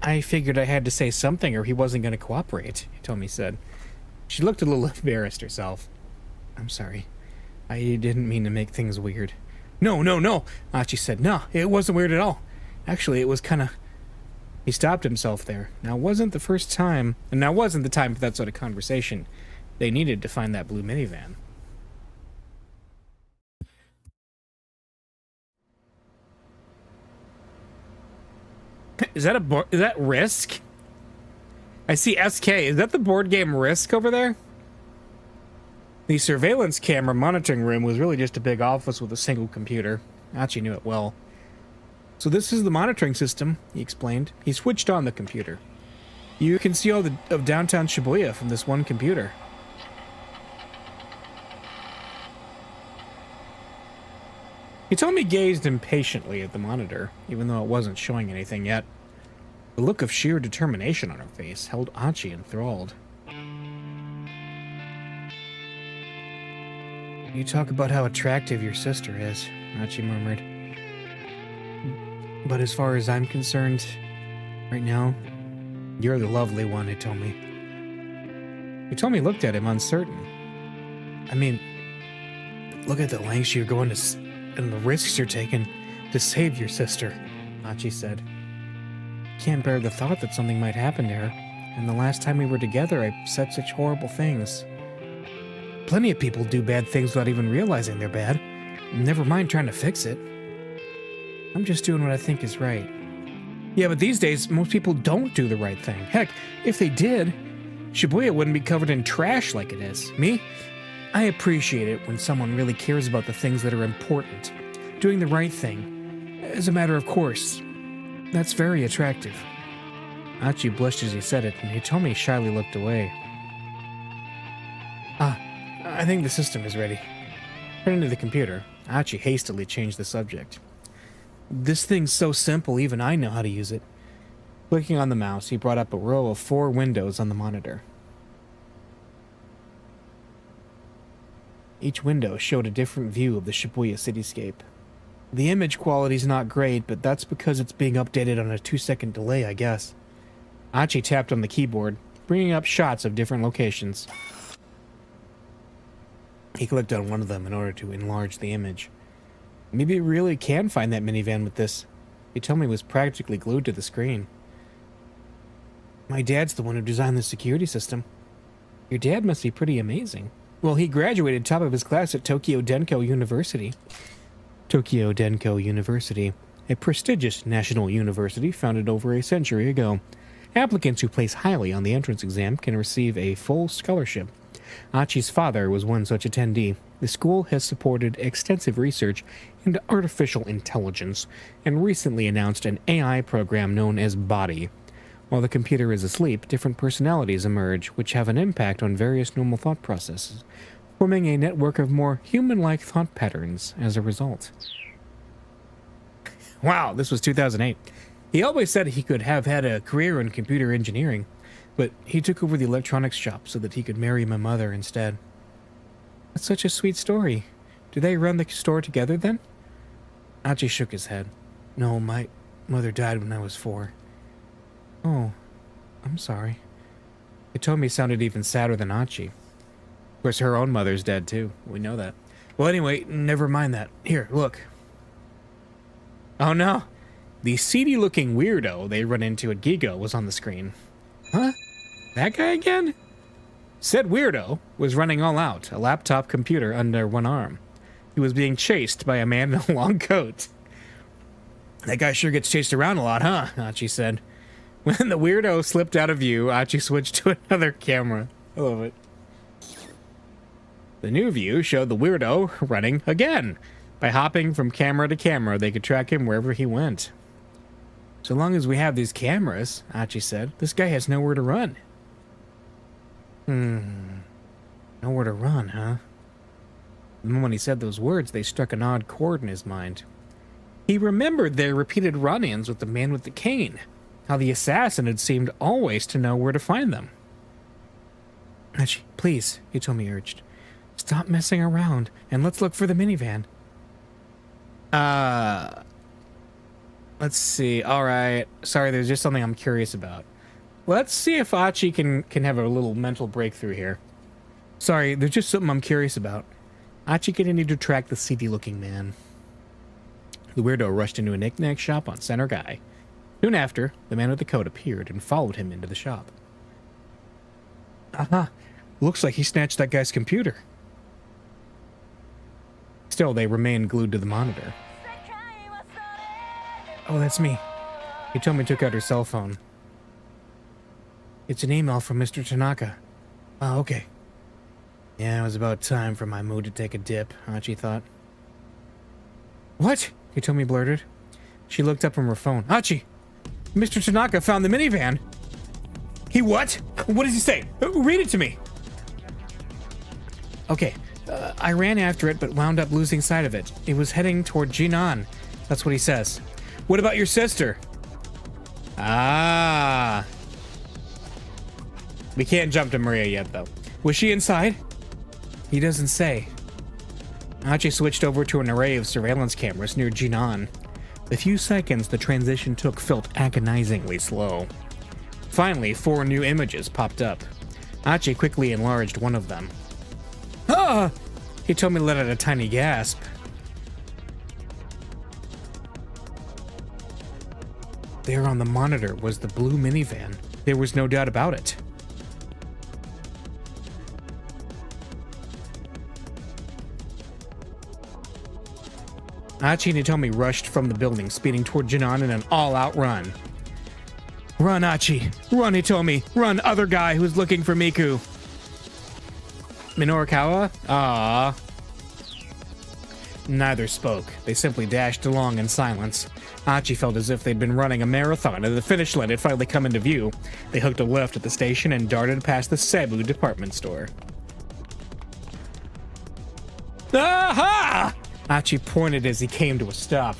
A: I figured I had to say something or he wasn't going to cooperate, Hitomi said. She looked a little embarrassed herself. I'm sorry. I didn't mean to make things weird. No, Achi said. No, it wasn't weird at all. Actually, it was kind of... He stopped himself there. Now wasn't the time for that sort of conversation. They needed to find that blue minivan. Is that Risk? I see SK. Is that the board game Risk over there? The surveillance camera monitoring room was really just a big office with a single computer. Achi knew it well. So this is the monitoring system, he explained. He switched on the computer. You can see all of downtown Shibuya from this one computer. Hitomi gazed impatiently at the monitor, even though it wasn't showing anything yet. The look of sheer determination on her face held Achi enthralled. You talk about how attractive your sister is, Achi murmured. But as far as I'm concerned, right now, you're the lovely one, Hitomi. Hitomi looked at him uncertain. I mean, look at the lengths you're going to and the risks you're taking to save your sister, Achi said. Can't bear the thought that something might happen to her, and the last time we were together I said such horrible things. Plenty of people do bad things without even realizing they're bad. Never mind trying to fix it. I'm just doing what I think is right. Yeah, but these days, most people don't do the right thing. Heck, if they did, Shibuya wouldn't be covered in trash like it is. Me? I appreciate it when someone really cares about the things that are important. Doing the right thing. As a matter of course. That's very attractive. Achi blushed as he said it, and Hitomi shyly looked away. Ah, I think the system is ready. Turning to the computer, Achi hastily changed the subject. This thing's so simple, even I know how to use it. Clicking on the mouse, he brought up a row of 4 windows on the monitor. Each window showed a different view of the Shibuya cityscape. The image quality's not great, but that's because it's being updated on a 2-second delay, I guess. Achi tapped on the keyboard, bringing up shots of different locations. He clicked on one of them in order to enlarge the image. Maybe we really can find that minivan with this. He told me it was practically glued to the screen. My dad's the one who designed the security system. Your dad must be pretty amazing. Well, he graduated top of his class at Tokyo Denko University. Tokyo Denko University, a prestigious national university founded over a century ago. Applicants who place highly on the entrance exam can receive a full scholarship. Achi's father was one such attendee. The school has supported extensive research into artificial intelligence and recently announced an AI program known as Body. While the computer is asleep, different personalities emerge, which have an impact on various normal thought processes, forming a network of more human-like thought patterns as a result. Wow, this was 2008. He always said he could have had a career in computer engineering, but he took over the electronics shop so that he could marry my mother instead. That's such a sweet story. Do they run the store together then? Achi shook his head. No, my mother died when I was 4. Oh, I'm sorry. Hitomi sounded even sadder than Achi. Of course, her own mother's dead too. We know that. Well, anyway, never mind that. Here, look. Oh no. The seedy-looking weirdo they run into at Gigo was on the screen. Huh? That guy again? Said weirdo was running all out, a laptop computer under one arm. He was being chased by a man in a long coat. That guy sure gets chased around a lot, huh? Achi said. When the weirdo slipped out of view, Achi switched to another camera. I love it. The new view showed the weirdo running again. By hopping from camera to camera, they could track him wherever he went. So long as we have these cameras, Achi said, this guy has nowhere to run. Nowhere to run, huh? The moment he said those words, they struck an odd chord in his mind. He remembered their repeated run-ins with the man with the cane. How the assassin had seemed always to know where to find them. Achi, please, Hitomi urged. Stop messing around, and let's look for the minivan. Let's see. Alright. Sorry, there's just something I'm curious about. Let's see if Achi can have a little mental breakthrough here. Sorry, there's just something I'm curious about. Achi continued to track the seedy-looking man. The weirdo rushed into a knick-knack shop on Center Guy. Soon after, the man with the coat appeared and followed him into the shop. Aha! Looks like he snatched that guy's computer. Still, they remained glued to the monitor. Oh, that's me. Hitomi took out her cell phone. It's an email from Mr. Tanaka. Oh, okay. Yeah, it was about time for my mood to take a dip, Achi thought. What? Hitomi blurted. She looked up from her phone. Achi! Mr. Tanaka found the minivan! He what? What does he say? Read it to me! Okay, I ran after it but wound up losing sight of it. It was heading toward Jinan. That's what he says. What about your sister? Ah. We can't jump to Maria yet, though. Was she inside? He doesn't say. Achi switched over to an array of surveillance cameras near Jinan. The few seconds the transition took felt agonizingly slow. Finally, 4 new images popped up. Achi quickly enlarged one of them. Ah! He told me to let out a tiny gasp. There on the monitor was the blue minivan. There was no doubt about it. Achi and Hitomi rushed from the building, speeding toward Jinan in an all-out run. Run, Achi! Run, Hitomi! Run, other guy who's looking for Miku! Minorikawa? Ah. Neither spoke. They simply dashed along in silence. Archie felt as if they'd been running a marathon, and the finish line had finally come into view. They hooked a left at the station and darted past the Cebu department store. Aha! Archie pointed as he came to a stop.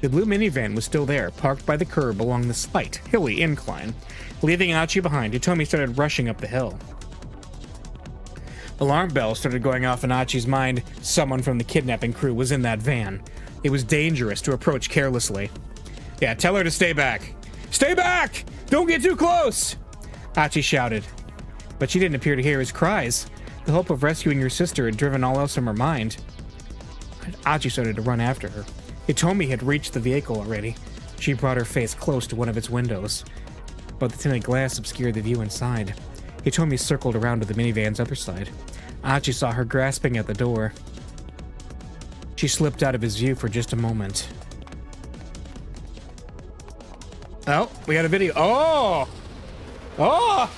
A: The blue minivan was still there, parked by the curb along the slight, hilly incline. Leaving Archie behind, Hitomi started rushing up the hill. Alarm bells started going off in Archie's mind. Someone from the kidnapping crew was in that van. It was dangerous to approach carelessly. Yeah, tell her to stay back. Stay back! Don't get too close! Archie shouted. But she didn't appear to hear his cries. The hope of rescuing her sister had driven all else from her mind. Archie started to run after her. Hitomi had reached the vehicle already. She brought her face close to one of its windows, but the tinted glass obscured the view inside. Hitomi circled around to the minivan's other side. Archie saw her grasping at the door. She slipped out of his view for just a moment. Oh, we got a video. Oh! Oh!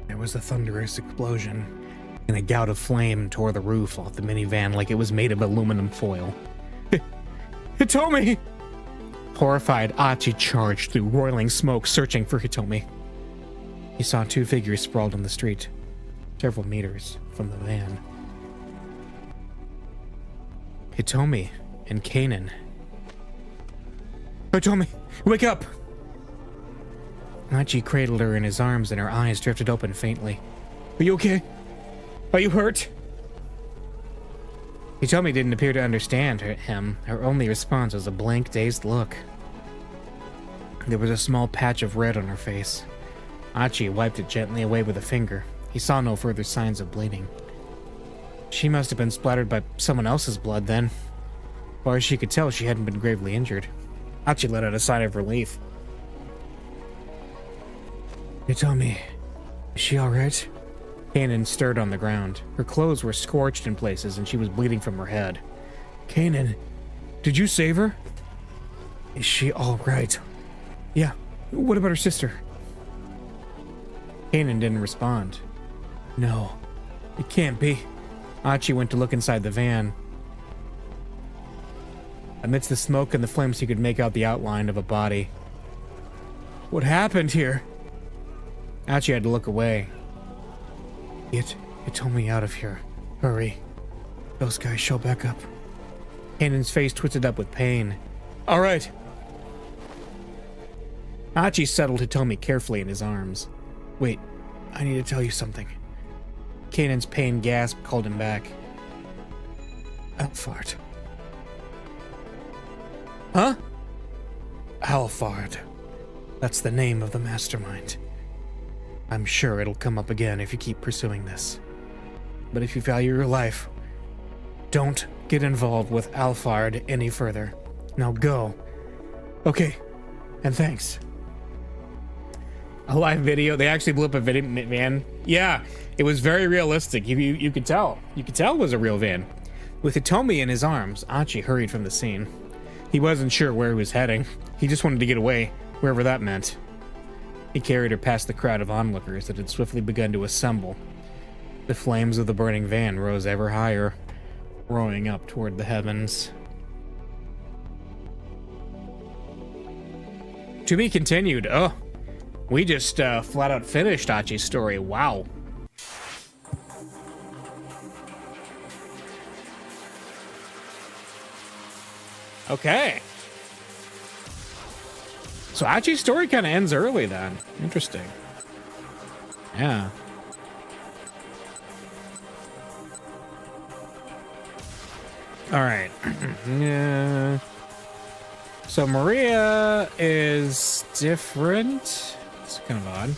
A: There was a thunderous explosion, and a gout of flame tore the roof off the minivan like it was made of aluminum foil. Hitomi! Horrified, Archie charged through roiling smoke, searching for Hitomi. He saw two figures sprawled on the street, several meters from the van. Hitomi and Kanan. Hitomi, wake up! Archie cradled her in his arms and her eyes drifted open faintly. Are you okay? Are you hurt? Hitomi didn't appear to understand him. Her only response was a blank, dazed look. There was a small patch of red on her face. Archie wiped it gently away with a finger. He saw no further signs of bleeding. She must have been splattered by someone else's blood then. As far as she could tell, she hadn't been gravely injured. Archie let out a sigh of relief. Hitomi, is she alright? Kanan stirred on the ground. Her clothes were scorched in places and she was bleeding from her head. Kanan, did you save her? Is she alright? Yeah. What about her sister? Kanan didn't respond. No, it can't be. Archie went to look inside the van. Amidst the smoke and the flames, he could make out the outline of a body. What happened here? Archie had to look away. It told me out of here. Hurry. Those guys show back up. Kanan's face twisted up with pain. All right. Archie settled Hitomi carefully in his arms. Wait, I need to tell you something. Kanan's pain gasp called him back. Alphard. Huh? Alphard. That's the name of the mastermind. I'm sure it'll come up again if you keep pursuing this. But if you value your life, don't get involved with Alphard any further. Now go. Okay, and thanks. A live video. They actually blew up a van. Yeah, it was very realistic. You could tell. You could tell it was a real van. With Hitomi in his arms, Archie hurried from the scene. He wasn't sure where he was heading. He just wanted to get away, wherever that meant. He carried her past the crowd of onlookers that had swiftly begun to assemble. The flames of the burning van rose ever higher, roaring up toward the heavens. To be continued. Oh, we just flat out finished Archie's story. Wow. Okay. So Archie's story kind of ends early then. Interesting. Yeah. All right. Yeah. So Maria is different. It's kind of odd.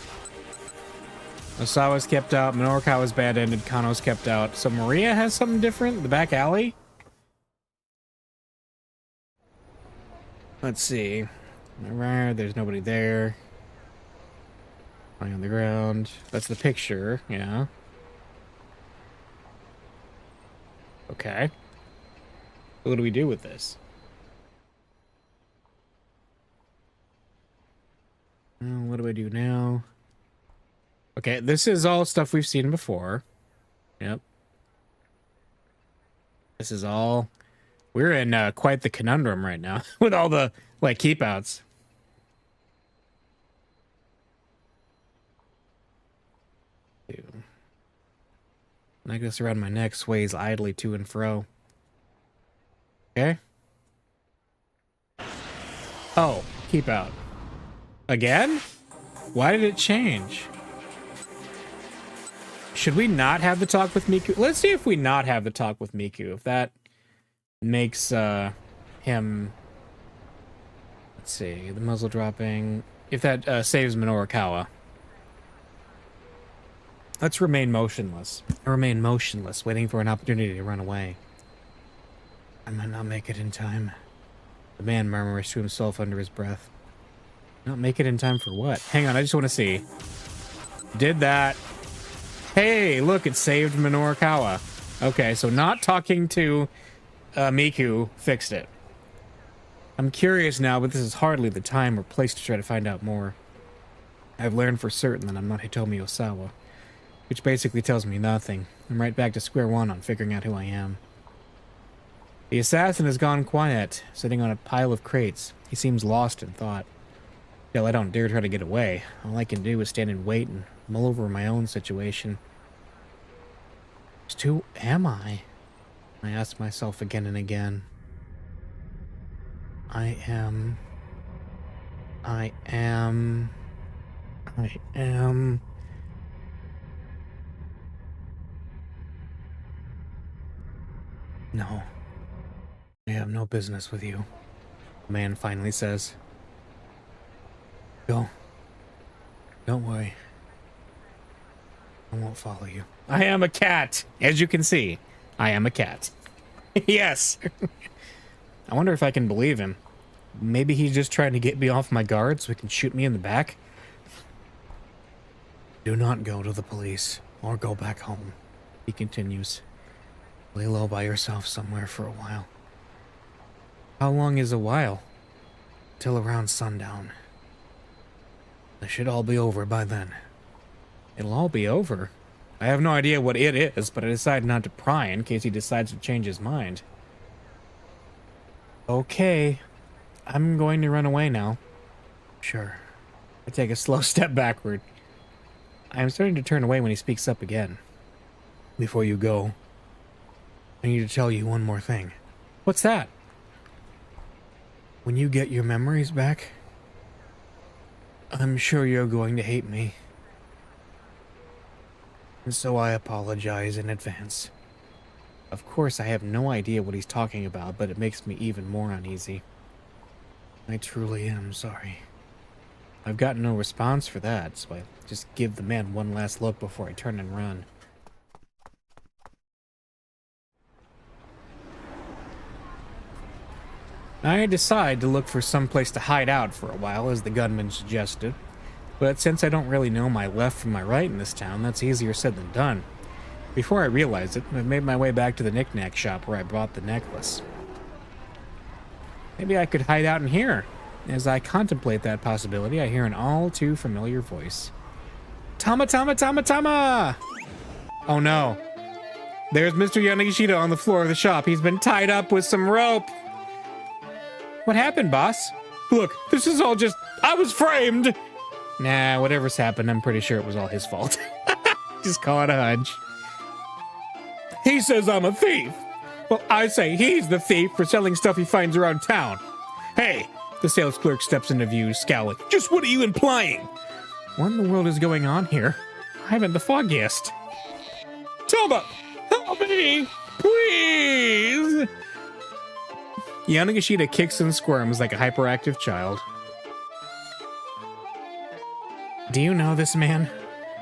A: Osawa's kept out. Minorikawa's bad ended. Kano's kept out. So Maria has something different. The back alley. Let's see. There's nobody there. Lying on the ground. That's the picture, yeah. Okay. What do we do with this? What do I do now? Okay, this is all stuff we've seen before. Yep. This is all... We're in quite the conundrum right now with all the, like, keep outs. Necklace around my neck sways idly to and fro. Okay. Oh, keep out. Again? Why did it change? Should we not have the talk with Miku? Let's see if we not have the talk with Miku. If that makes him... Let's see, the muzzle dropping. If that saves Minorikawa. Let's remain motionless. I remain motionless, waiting for an opportunity to run away. I might not make it in time. The man murmurs to himself under his breath. Not make it in time for what? Hang on, I just want to see. Did that... Hey, look, it saved Minorikawa. Okay, so not talking to Miku fixed it. I'm curious now, but this is hardly the time or place to try to find out more. I've learned for certain that I'm not Hitomi Osawa, which basically tells me nothing. I'm right back to square one on figuring out who I am. The assassin has gone quiet, sitting on a pile of crates. He seems lost in thought. Still, I don't dare try to get away. All I can do is stand and wait and mull over my own situation. Just who am I? I ask myself again and again. I am... No. I have no business with you, the man finally says. Go. Don't worry. I won't follow you. I am a cat! As you can see, I am a cat. Yes! I wonder if I can believe him. Maybe he's just trying to get me off my guard so he can shoot me in the back? Do not go to the police, or go back home, he continues. Lay low by yourself somewhere for a while. How long is a while? Till around sundown. This should all be over by then. It'll all be over? I have no idea what it is, but I decided not to pry in case he decides to change his mind. Okay. I'm going to run away now. Sure. I take a slow step backward. I am starting to turn away when he speaks up again. Before you go, I need to tell you one more thing. What's that? When you get your memories back, I'm sure you're going to hate me. And so I apologize in advance. Of course, I have no idea what he's talking about, but it makes me even more uneasy. I truly am sorry. I've gotten no response for that, so I just give the man one last look before I turn and run. I decide to look for some place to hide out for a while, as the gunman suggested. But since I don't really know my left from my right in this town, that's easier said than done. Before I realize it, I've made my way back to the knick-knack shop where I bought the necklace. Maybe I could hide out in here. As I contemplate that possibility, I hear an all too familiar voice. Tama, Tama, Tama, Tama! Oh no. There's Mr. Yanagishita on the floor of the shop. He's been tied up with some rope. What happened, boss? Look, this is all just... I was framed! Nah, whatever's happened, I'm pretty sure it was all his fault. Just call it a hunch. He says I'm a thief. Well, I say he's the thief for selling stuff he finds around town. Hey, the sales clerk steps into view, scowling. Just what are you implying? What in the world is going on here? I haven't the foggiest. Toma, help me, please! Yanagishita kicks and squirms like a hyperactive child. Do you know this man?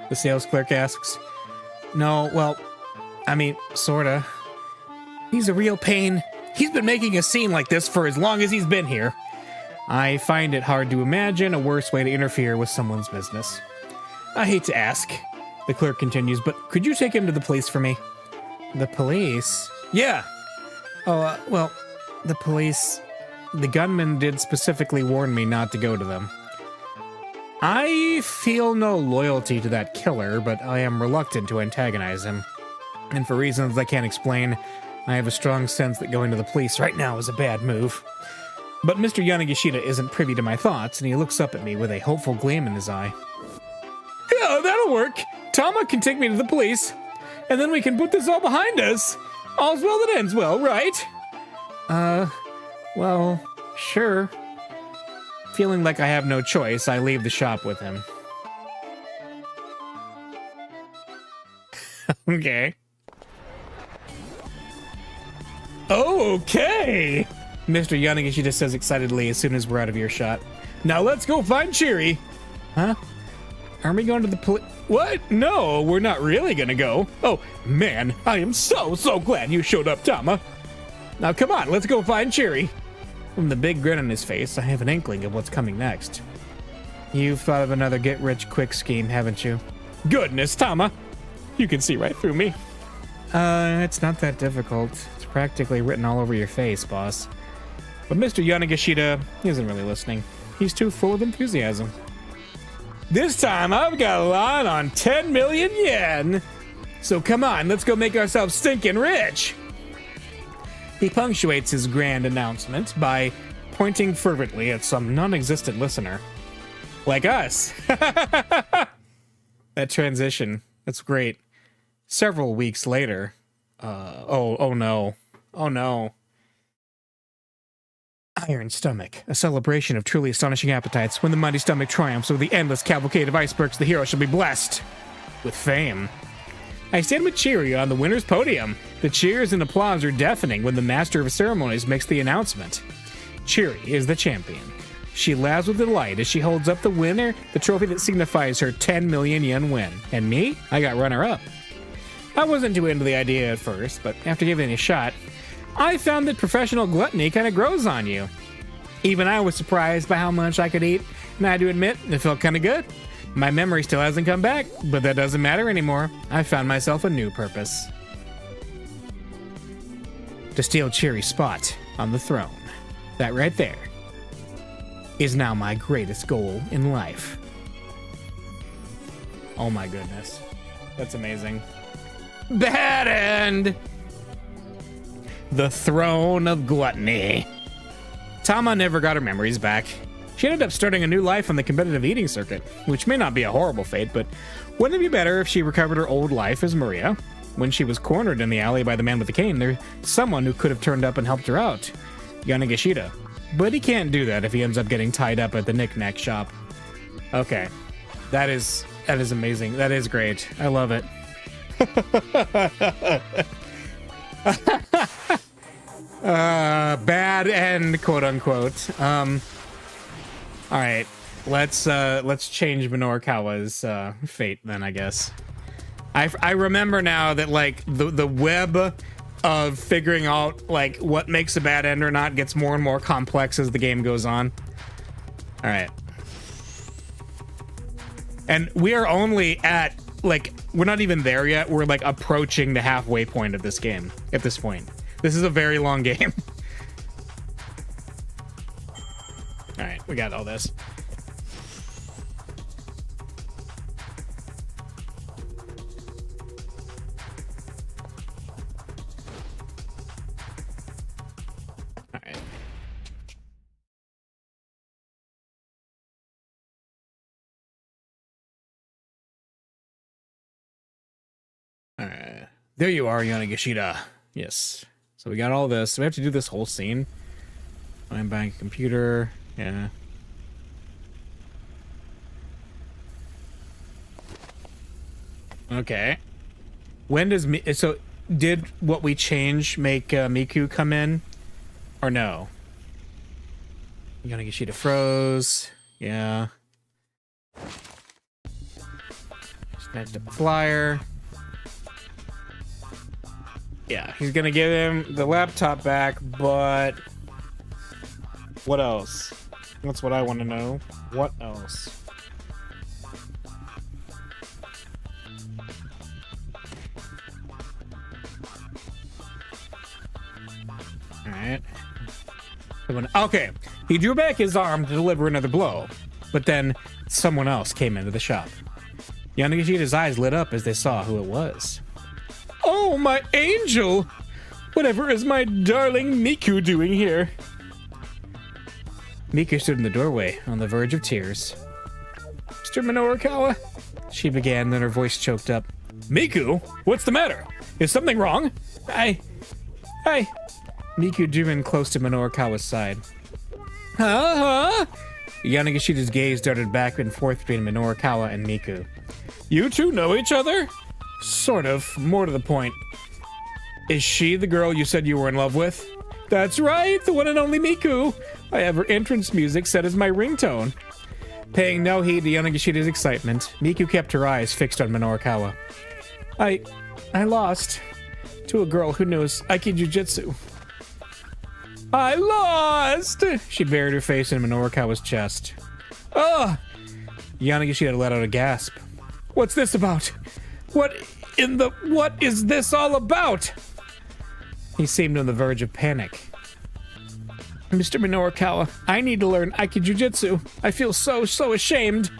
A: The sales clerk asks. No, well, I mean, sorta. He's a real pain. He's been making a scene like this for as long as he's been here. I find it hard to imagine a worse way to interfere with someone's business. I hate to ask, the clerk continues, but could you take him to the police for me? The police? Yeah. Oh, well, the police... The gunman did specifically warn me not to go to them. I feel no loyalty to that killer, but I am reluctant to antagonize him. And for reasons I can't explain, I have a strong sense that going to the police right now is a bad move. But Mr. Yanagishita isn't privy to my thoughts, and he looks up at me with a hopeful gleam in his eye. Yeah, that'll work. Tama can take me to the police, and then we can put this all behind us. All's well that ends well, right? Well, sure. Feeling like I have no choice, I leave the shop with him. Okay. Okay! Mr. Yanagishita says excitedly as soon as we're out of earshot. Now let's go find Chiri. Huh? Are we going to the police? What? No, we're not really gonna go. Oh, man, I am so glad you showed up, Tama. Now come on, let's go find Chiri. From the big grin on his face, I have an inkling of what's coming next. You've thought of another get-rich-quick scheme, haven't you? Goodness, Tama. You can see right through me. It's not that difficult. It's practically written all over your face, boss. But Mr. Yanagishita isn't really listening. He's too full of enthusiasm. This time, I've got a line on 10 million yen. So come on, let's go make ourselves stinking rich. He punctuates his grand announcement by pointing fervently at some non-existent listener. Like us. That transition. That's great. Several weeks later. Oh no. Oh no. Iron Stomach, a celebration of truly astonishing appetites. When the mighty stomach triumphs over the endless cavalcade of icebergs, the hero shall be blessed with fame. I stand with Chiri on the winner's podium. The cheers and applause are deafening when the master of ceremonies makes the announcement. Chiri is the champion. She laughs with delight as she holds up the winner, the trophy that signifies her 10 million yen win. And me? I got runner-up. I wasn't too into the idea at first, but after giving it a shot, I found that professional gluttony kind of grows on you. Even I was surprised by how much I could eat, and I had to admit, it felt kind of good. My memory still hasn't come back, but that doesn't matter anymore. I found myself a new purpose. To steal Chiri's spot on the throne. That right there is now my greatest goal in life. Oh my goodness. That's amazing. Bad end! The throne of gluttony. Tama never got her memories back. She ended up starting a new life on the competitive eating circuit, which may not be a horrible fate, but wouldn't it be better if she recovered her old life as Maria? When she was cornered in the alley by the man with the cane, there's someone who could have turned up and helped her out. Yanagishita. But he can't do that if he ends up getting tied up at the knick-knack shop. Okay. That is amazing. That is great. I love it. Bad end, quote unquote. All right, let's change Minorikawa's fate then, I guess. I remember now that like the web of figuring out like what makes a bad end or not gets more and more complex as the game goes on. All right, and we are only at like we're not even there yet. We're like approaching the halfway point of this game at this point. This is a very long game. All right, we got all this. All right. All right. There you are, Yanagishita. Yes. So we got all this. So we have to do this whole scene. I'm buying a computer. Yeah. Okay. When does so did what we change make Miku come in or no? Yanagishita froze. Yeah. Snatched up a flyer. Yeah, he's gonna give him the laptop back, but what else? That's what I want to know. What else? Alright. Okay, he drew back his arm to deliver another blow, but then someone else came into the shop. Yanagishita's eyes lit up as they saw who it was. Oh, my angel! Whatever is my darling Miku doing here? Miku stood in the doorway, on the verge of tears. Mr. Minorikawa? She began, then her voice choked up. Miku? What's the matter? Is something wrong? Hi. Miku drew in close to Minorikawa's side. Huh? Yanagishita's gaze darted back and forth between Minorikawa and Miku. You two know each other? Sort of. More to the point. Is she the girl you said you were in love with? That's right, the one and only Miku. I have her entrance music set as my ringtone. Paying no heed to Yanagishita's excitement, Miku kept her eyes fixed on Minorikawa. I lost to a girl who knows Aikijujutsu. I lost! She buried her face in Minorikawa's chest. Ugh! Yanagishita let out a gasp. What's this about? What is this all about? He seemed on the verge of panic. Mr. Minorikawa, I need to learn Aikijujutsu. I feel so ashamed.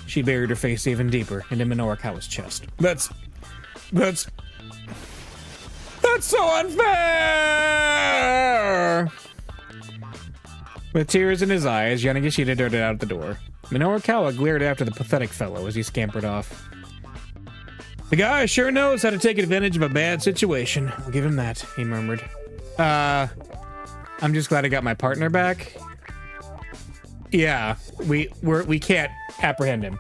A: She buried her face even deeper into Minorikawa's chest. That's so unfair! With tears in his eyes, Yanagishita darted out the door. Minorikawa glared after the pathetic fellow as he scampered off. The guy sure knows how to take advantage of a bad situation. I'll give him that, he murmured. I'm just glad I got my partner back. Yeah, we can't apprehend him.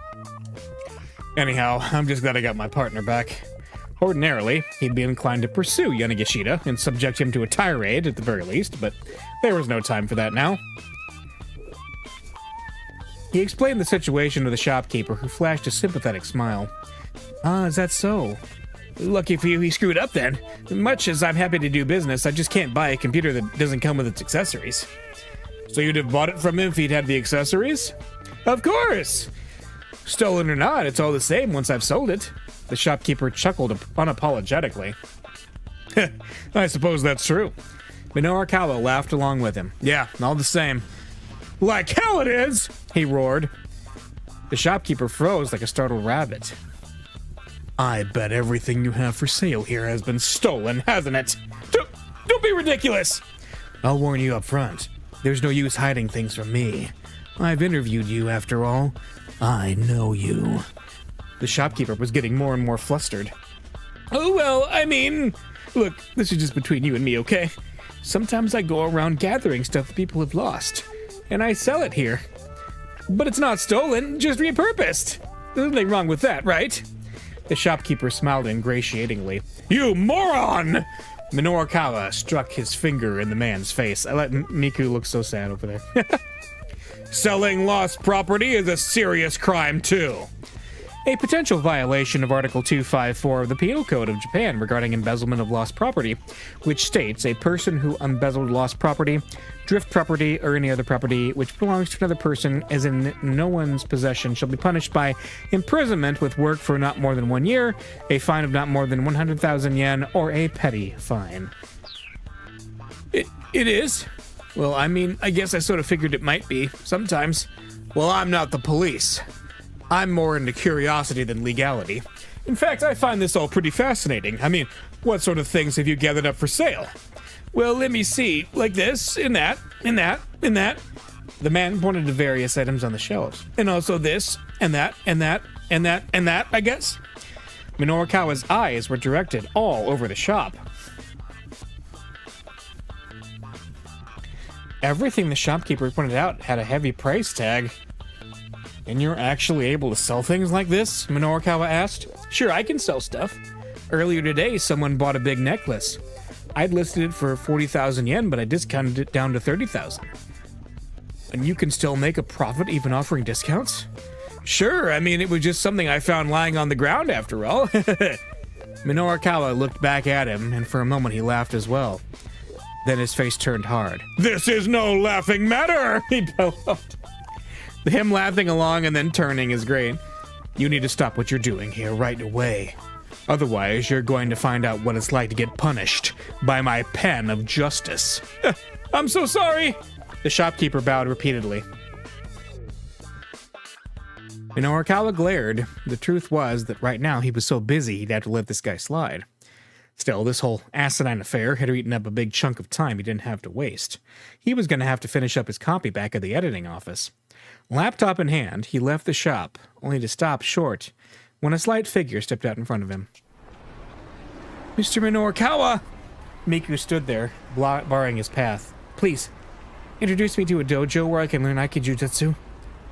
A: Anyhow, I'm just glad I got my partner back. Ordinarily, he'd be inclined to pursue Yanagishita and subject him to a tirade at the very least, but there was no time for that now. He explained the situation to the shopkeeper, who flashed a sympathetic smile. Ah, is that so? Lucky for you he screwed up then. Much as I'm happy to do business, I just can't buy a computer that doesn't come with its accessories. So you'd have bought it from him if he'd had the accessories? Of course! Stolen or not, it's all the same once I've sold it. The shopkeeper chuckled unapologetically. I suppose that's true. Minorikawa laughed along with him. Yeah, all the same. Like hell it is! He roared. The shopkeeper froze like a startled rabbit. I bet everything you have for sale here has been stolen, hasn't it? Don't be ridiculous! I'll warn you up front. There's no use hiding things from me. I've interviewed you, after all. I know you. The shopkeeper was getting more and more flustered. Oh, well, I mean... Look, this is just between you and me, okay? Sometimes I go around gathering stuff that people have lost, and I sell it here. But it's not stolen, just repurposed. There's nothing wrong with that, right? The shopkeeper smiled ingratiatingly. You moron! Minorikawa struck his finger in the man's face. I let Miku look so sad over there. Selling lost property is a serious crime, too. A potential violation of Article 254 of the Penal Code of Japan regarding embezzlement of lost property, which states a person who embezzled lost property, drift property, or any other property which belongs to another person as in no one's possession shall be punished by imprisonment with work for not more than 1 year, a fine of not more than 100,000 yen, or a petty fine. It is? Well, I mean, I guess I sort of figured it might be, sometimes. Well, I'm not the police. I'm more into curiosity than legality. In fact, I find this all pretty fascinating. I mean, what sort of things have you gathered up for sale? Well, let me see. Like this, and that, and that, and that. The man pointed to various items on the shelves. And also this, and that, and that, and that, and that, I guess. Minorikawa's eyes were directed all over the shop. Everything the shopkeeper pointed out had a heavy price tag. And you're actually able to sell things like this? Minorikawa asked. Sure, I can sell stuff. Earlier today, someone bought a big necklace. I'd listed it for 40,000 yen, but I discounted it down to 30,000. And you can still make a profit even offering discounts? Sure, I mean, it was just something I found lying on the ground after all. Minorikawa looked back at him, and for a moment he laughed as well. Then his face turned hard. This is no laughing matter, he bellowed. Him laughing along and then turning is great. You need to stop what you're doing here right away. Otherwise, you're going to find out what it's like to get punished by my pen of justice. I'm so sorry! The shopkeeper bowed repeatedly. Arakawa glared. The truth was that right now he was so busy he'd have to let this guy slide. Still, this whole asinine affair had eaten up a big chunk of time he didn't have to waste. He was going to have to finish up his copy back at the editing office. Laptop in hand, he left the shop, only to stop short when a slight figure stepped out in front of him. Mr. Arakawa! Miku stood there, barring his path. Please, introduce me to a dojo where I can learn Aikijutsu.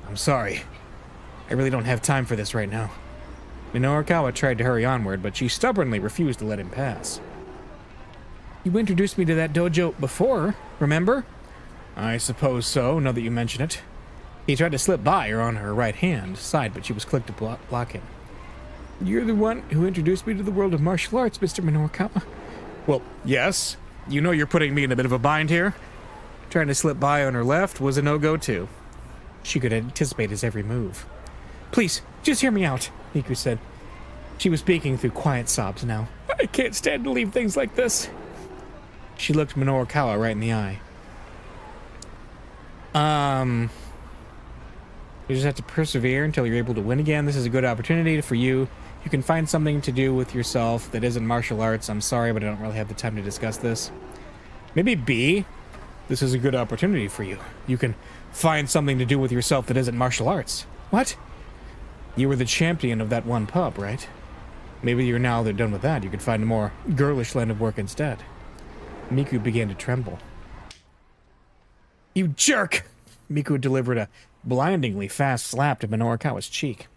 A: I'm sorry. I really don't have time for this right now. Arakawa tried to hurry onward, but she stubbornly refused to let him pass. You introduced me to that dojo before, remember? I suppose so, now that you mention it. He tried to slip by her on her right hand side, but she was quick to block him. You're the one who introduced me to the world of martial arts, Mr. Arakawa. Well, yes. You know you're putting me in a bit of a bind here. Trying to slip by on her left was a no-go, too. She could anticipate his every move. Please, just hear me out, Miku said. She was speaking through quiet sobs now. I can't stand to leave things like this. She looked Arakawa right in the eye. You just have to persevere until you're able to win again. This is a good opportunity for you. You can find something to do with yourself that isn't martial arts. I'm sorry, but I don't really have the time to discuss this. Maybe B. This is a good opportunity for you. You can find something to do with yourself that isn't martial arts. What? You were the champion of that one pub, right? Maybe you're now they're done with that. You could find a more girlish line of work instead. Miku began to tremble. You jerk! Miku delivered a blindingly fast slap to Arakawa's cheek.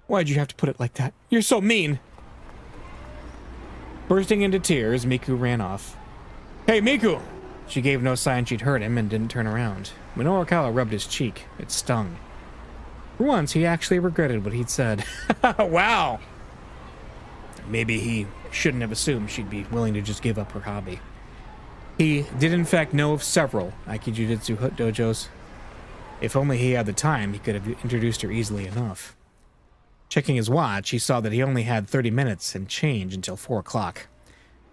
A: Why'd you have to put it like that? You're so mean! Bursting into tears, Miku ran off. Hey, Miku! She gave no sign she'd heard him and didn't turn around. When Arakawa rubbed his cheek, it stung. For once, he actually regretted what he'd said. Wow! Maybe he shouldn't have assumed she'd be willing to just give up her hobby. He did in fact know of several Aikijutsu dojos. If only he had the time, he could have introduced her easily enough. Checking his watch, he saw that he only had 30 minutes and change until 4 o'clock.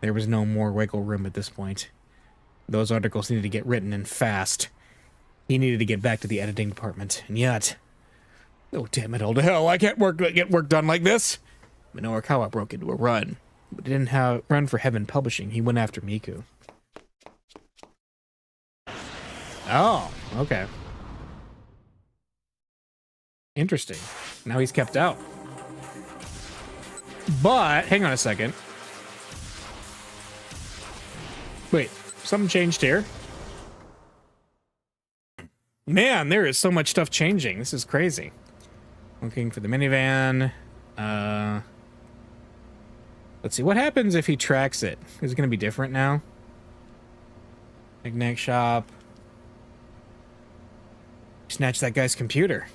A: There was no more wiggle room at this point. Those articles needed to get written and fast. He needed to get back to the editing department, and yet... Oh, damn it all to hell, I can't get work done like this! Arakawa broke into a run, but didn't run for Heaven Publishing. He went after Miku. Oh, okay. Interesting. Now he's kept out. But, hang on a second. Wait, something changed here? Man, there is so much stuff changing. This is crazy. Looking for the minivan. Let's see, what happens if he tracks it? Is it going to be different now? Knick-knack shop. Snatch that guy's computer.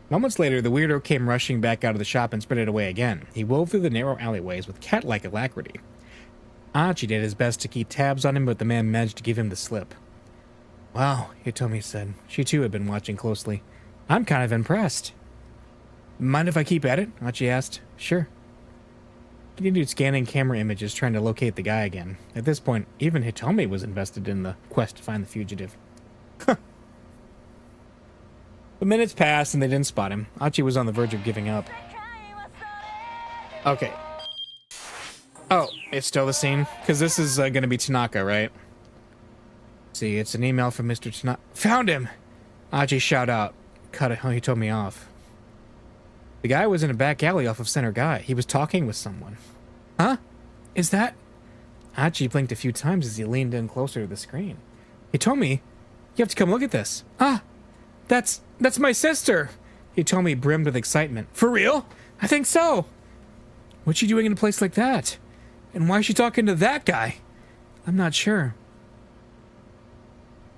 A: Moments later, the weirdo came rushing back out of the shop and sprinted away again. He wove through the narrow alleyways with cat-like alacrity. Achi did his best to keep tabs on him, but the man managed to give him the slip. Wow, Hitomi said. She too had been watching closely. I'm kind of impressed. Mind if I keep at it? Achi asked. Sure. He continued scanning camera images, trying to locate the guy again. At this point, even Hitomi was invested in the quest to find the fugitive. The minutes passed and they didn't spot him. Achi was on the verge of giving up. Okay. Oh, it's still the scene? Because this is going to be Tanaka, right? Let's see, it's an email from Mr. Tanaka. Found him! Achi shouted out. He told me off. The guy was in a back alley off of Center Guy. He was talking with someone. Huh? Is that... Achi blinked a few times as he leaned in closer to the screen. He told me, you have to come look at this. Ah! That's my sister! He told me, brimmed with excitement. For real? I think so! What's she doing in a place like that? And why is she talking to that guy? I'm not sure.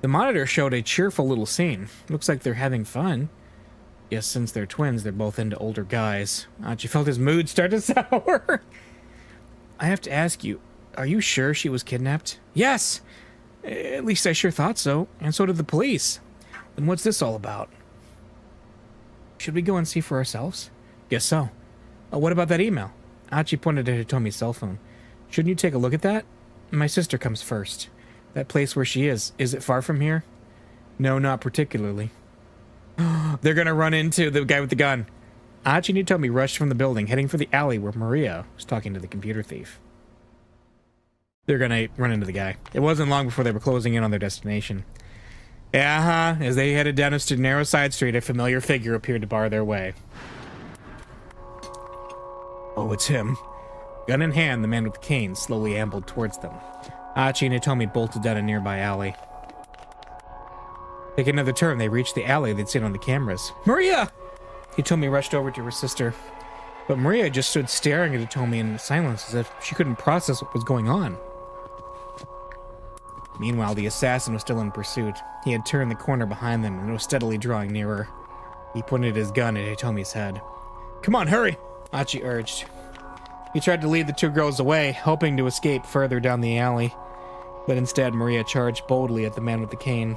A: The monitor showed a cheerful little scene. Looks like they're having fun. Yes, since they're twins, they're both into older guys. Achi felt his mood start to sour. I have to ask you, are you sure she was kidnapped? Yes! At least I sure thought so, and so did the police. Then what's this all about? Should we go and see for ourselves? Guess so. What about that email? Achi pointed to Hitomi's cell phone. Shouldn't you take a look at that? My sister comes first. That place where she is it far from here? No, not particularly. They're gonna run into the guy with the gun. Achi and Hitomi rushed from the building, heading for the alley where Maria was talking to the computer thief. They're gonna run into the guy. It wasn't long before they were closing in on their destination. As they headed down a narrow side street, a familiar figure appeared to bar their way. Oh, it's him. Gun in hand, the man with the cane slowly ambled towards them. Achi and Hitomi bolted down a nearby alley. Taking another turn, they reached the alley they'd seen on the cameras. Maria! Hitomi rushed over to her sister, but Maria just stood staring at Hitomi in silence as if she couldn't process what was going on. Meanwhile, the assassin was still in pursuit. He had turned the corner behind them and was steadily drawing nearer. He pointed his gun at Hitomi's head. Come on, hurry! Achi urged. He tried to lead the two girls away, hoping to escape further down the alley, but instead Maria charged boldly at the man with the cane.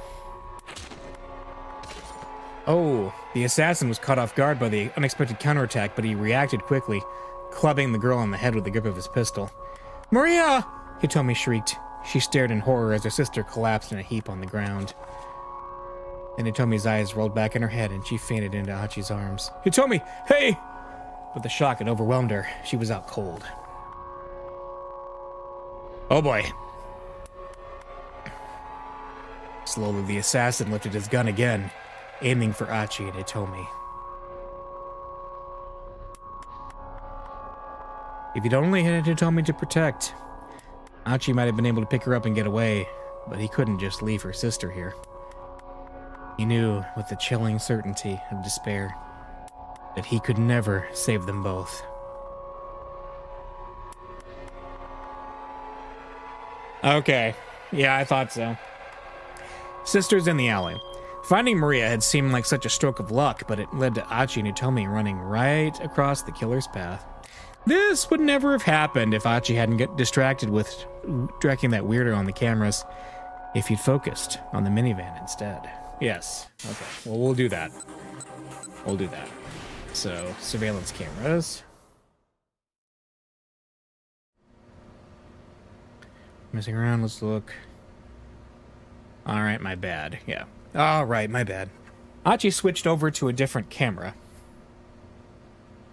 A: Oh, the assassin was caught off guard by the unexpected counterattack, but he reacted quickly, clubbing the girl on the head with the grip of his pistol. Maria! Hitomi shrieked. She stared in horror as her sister collapsed in a heap on the ground. Then Hitomi's eyes rolled back in her head and she fainted into Achi's arms. Hitomi, hey! But the shock had overwhelmed her. She was out cold. Oh boy. Slowly, the assassin lifted his gun again, aiming for Achi and Hitomi. If he'd only had Hitomi to protect, Achi might have been able to pick her up and get away, but he couldn't just leave her sister here. He knew with the chilling certainty of despair that he could never save them both. Okay, yeah, I thought so. Sisters in the alley. Finding Maria had seemed like such a stroke of luck, but it led to Achi and Hitomi running right across the killer's path. This would never have happened if Achi hadn't got distracted with tracking that weirdo on the cameras, if he'd focused on the minivan instead. Yes, okay, well, we'll do that. We'll do that. So, surveillance cameras. Messing around, let's look. Alright, my bad, yeah. Alright, my bad. Achi switched over to a different camera.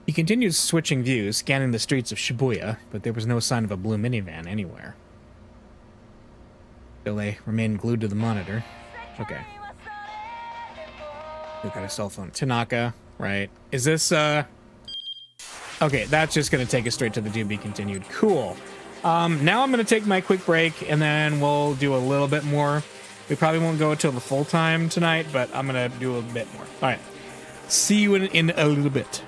A: He continued switching views, scanning the streets of Shibuya, but there was no sign of a blue minivan anywhere. Still, they remained glued to the monitor. Okay. We got a cell phone. Tanaka, right. Is this, okay, that's just gonna take us straight to the to be continued. Cool. Now I'm gonna take my quick break, and then we'll do a little bit more. We probably won't go until the full time tonight, but I'm gonna do a bit more. All right. See you in a little bit.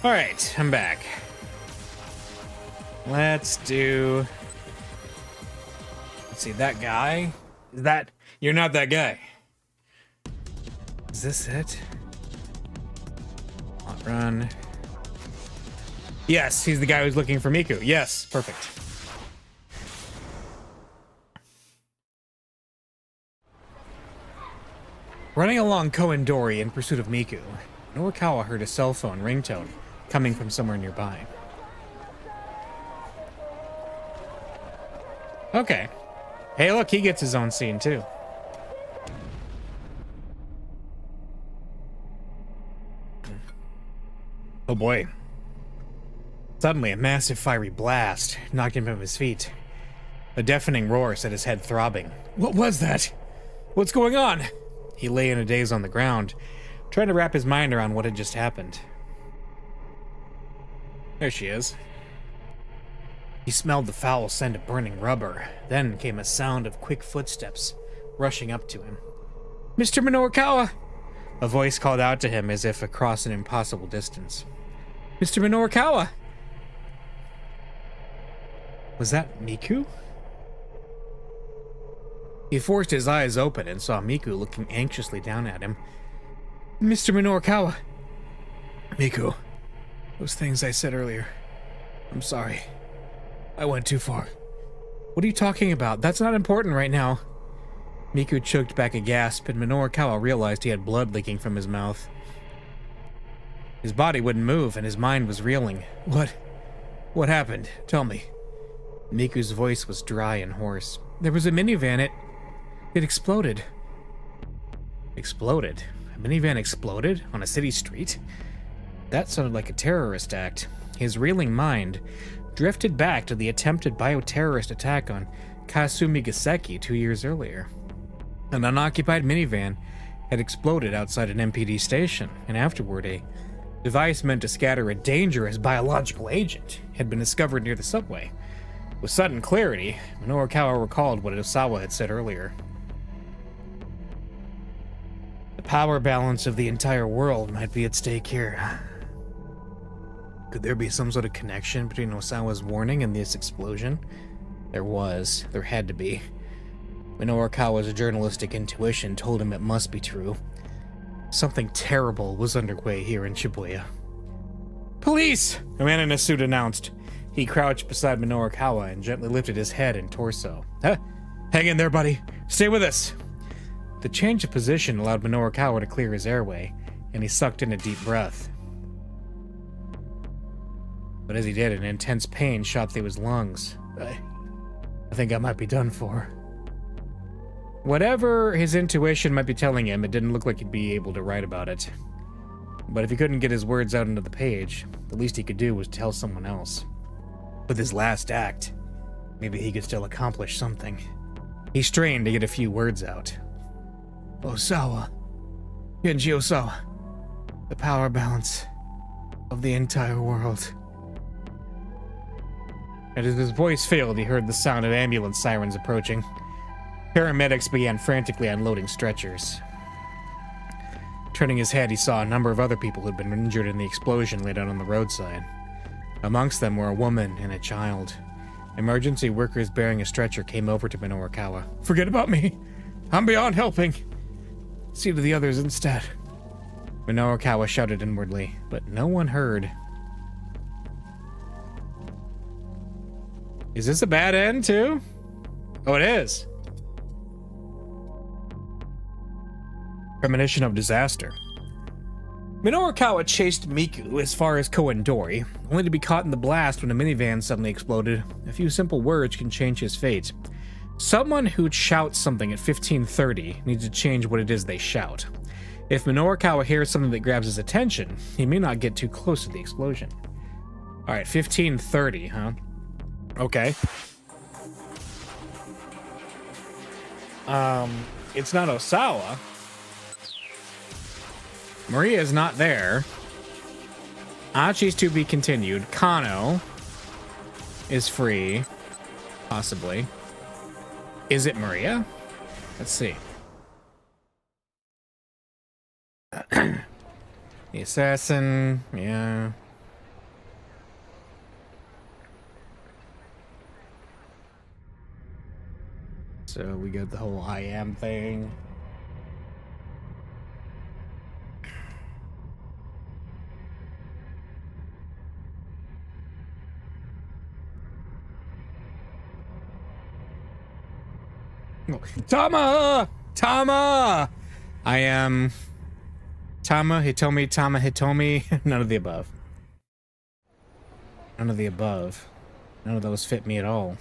A: All right, I'm back. Let's see, that guy? Is that... You're not that guy. Is this it? Run. Yes, he's the guy who's looking for Miku. Yes, perfect. Running along Koendori in pursuit of Miku, Norikawa heard a cell phone ringtone coming from somewhere nearby. Okay. Hey, look, he gets his own scene, too. Oh, boy. Suddenly, a massive fiery blast knocked him from his feet. A deafening roar set his head throbbing. What was that? What's going on? He lay in a daze on the ground, trying to wrap his mind around what had just happened. There she is. He smelled the foul scent of burning rubber. Then came a sound of quick footsteps rushing up to him. Mr. Minorikawa! A voice called out to him as if across an impossible distance. Mr. Minorikawa! Was that Miku? He forced his eyes open and saw Miku looking anxiously down at him. Mr. Minorikawa! Miku, those things I said earlier. I'm sorry. I went too far. What are you talking about? That's not important right now. Miku choked back a gasp, and Minorikawa realized he had blood leaking from his mouth. His body wouldn't move, and his mind was reeling. What happened? Tell me. Miku's voice was dry and hoarse. There was a minivan. It exploded. Exploded? A minivan exploded? On a city street? That sounded like a terrorist act. His reeling mind drifted back to the attempted bioterrorist attack on Kasumigaseki 2 years earlier. An unoccupied minivan had exploded outside an MPD station, and afterward a device meant to scatter a dangerous biological agent had been discovered near the subway. With sudden clarity, Minorikawa recalled what Osawa had said earlier. The power balance of the entire world might be at stake here. Could there be some sort of connection between Osawa's warning and this explosion? There was. There had to be. Minorikawa's journalistic intuition told him it must be true. Something terrible was underway here in Shibuya. Police! A man in a suit announced. He crouched beside Minorikawa and gently lifted his head and torso. Hang in there, buddy. Stay with us. The change of position allowed Minorikawa to clear his airway, and he sucked in a deep breath. But as he did, an intense pain shot through his lungs. I think I might be done for. Whatever his intuition might be telling him, it didn't look like he'd be able to write about it. But if he couldn't get his words out into the page, the least he could do was tell someone else. With his last act, maybe he could still accomplish something. He strained to get a few words out. Osawa. Genji Osawa. The power balance of the entire world. And as his voice failed, he heard the sound of ambulance sirens approaching. Paramedics began frantically unloading stretchers. Turning his head, he saw a number of other people who'd been injured in the explosion laid out on the roadside. Amongst them were a woman and a child. Emergency workers bearing a stretcher came over to Minorikawa. Forget about me. I'm beyond helping. See to the others instead. Minorikawa shouted inwardly, but no one heard. Is this a bad end, too? Oh, it is. Premonition of disaster. Minorikawa chased Miku as far as Koendori, only to be caught in the blast when a minivan suddenly exploded. A few simple words can change his fate. Someone who shouts something at 15:30 needs to change what it is they shout. If Minorikawa hears something that grabs his attention, he may not get too close to the explosion. Alright, 15:30, huh? Okay. It's not Osawa. Maria is not there. Achi's to be continued. Kano is free. Possibly. Is it Maria? Let's see. The assassin, yeah. So we got the whole I am thing. Tama! Tama! I am Tama Hitomi, Tama Hitomi. None of the above. None of the above. None of those fit me at all.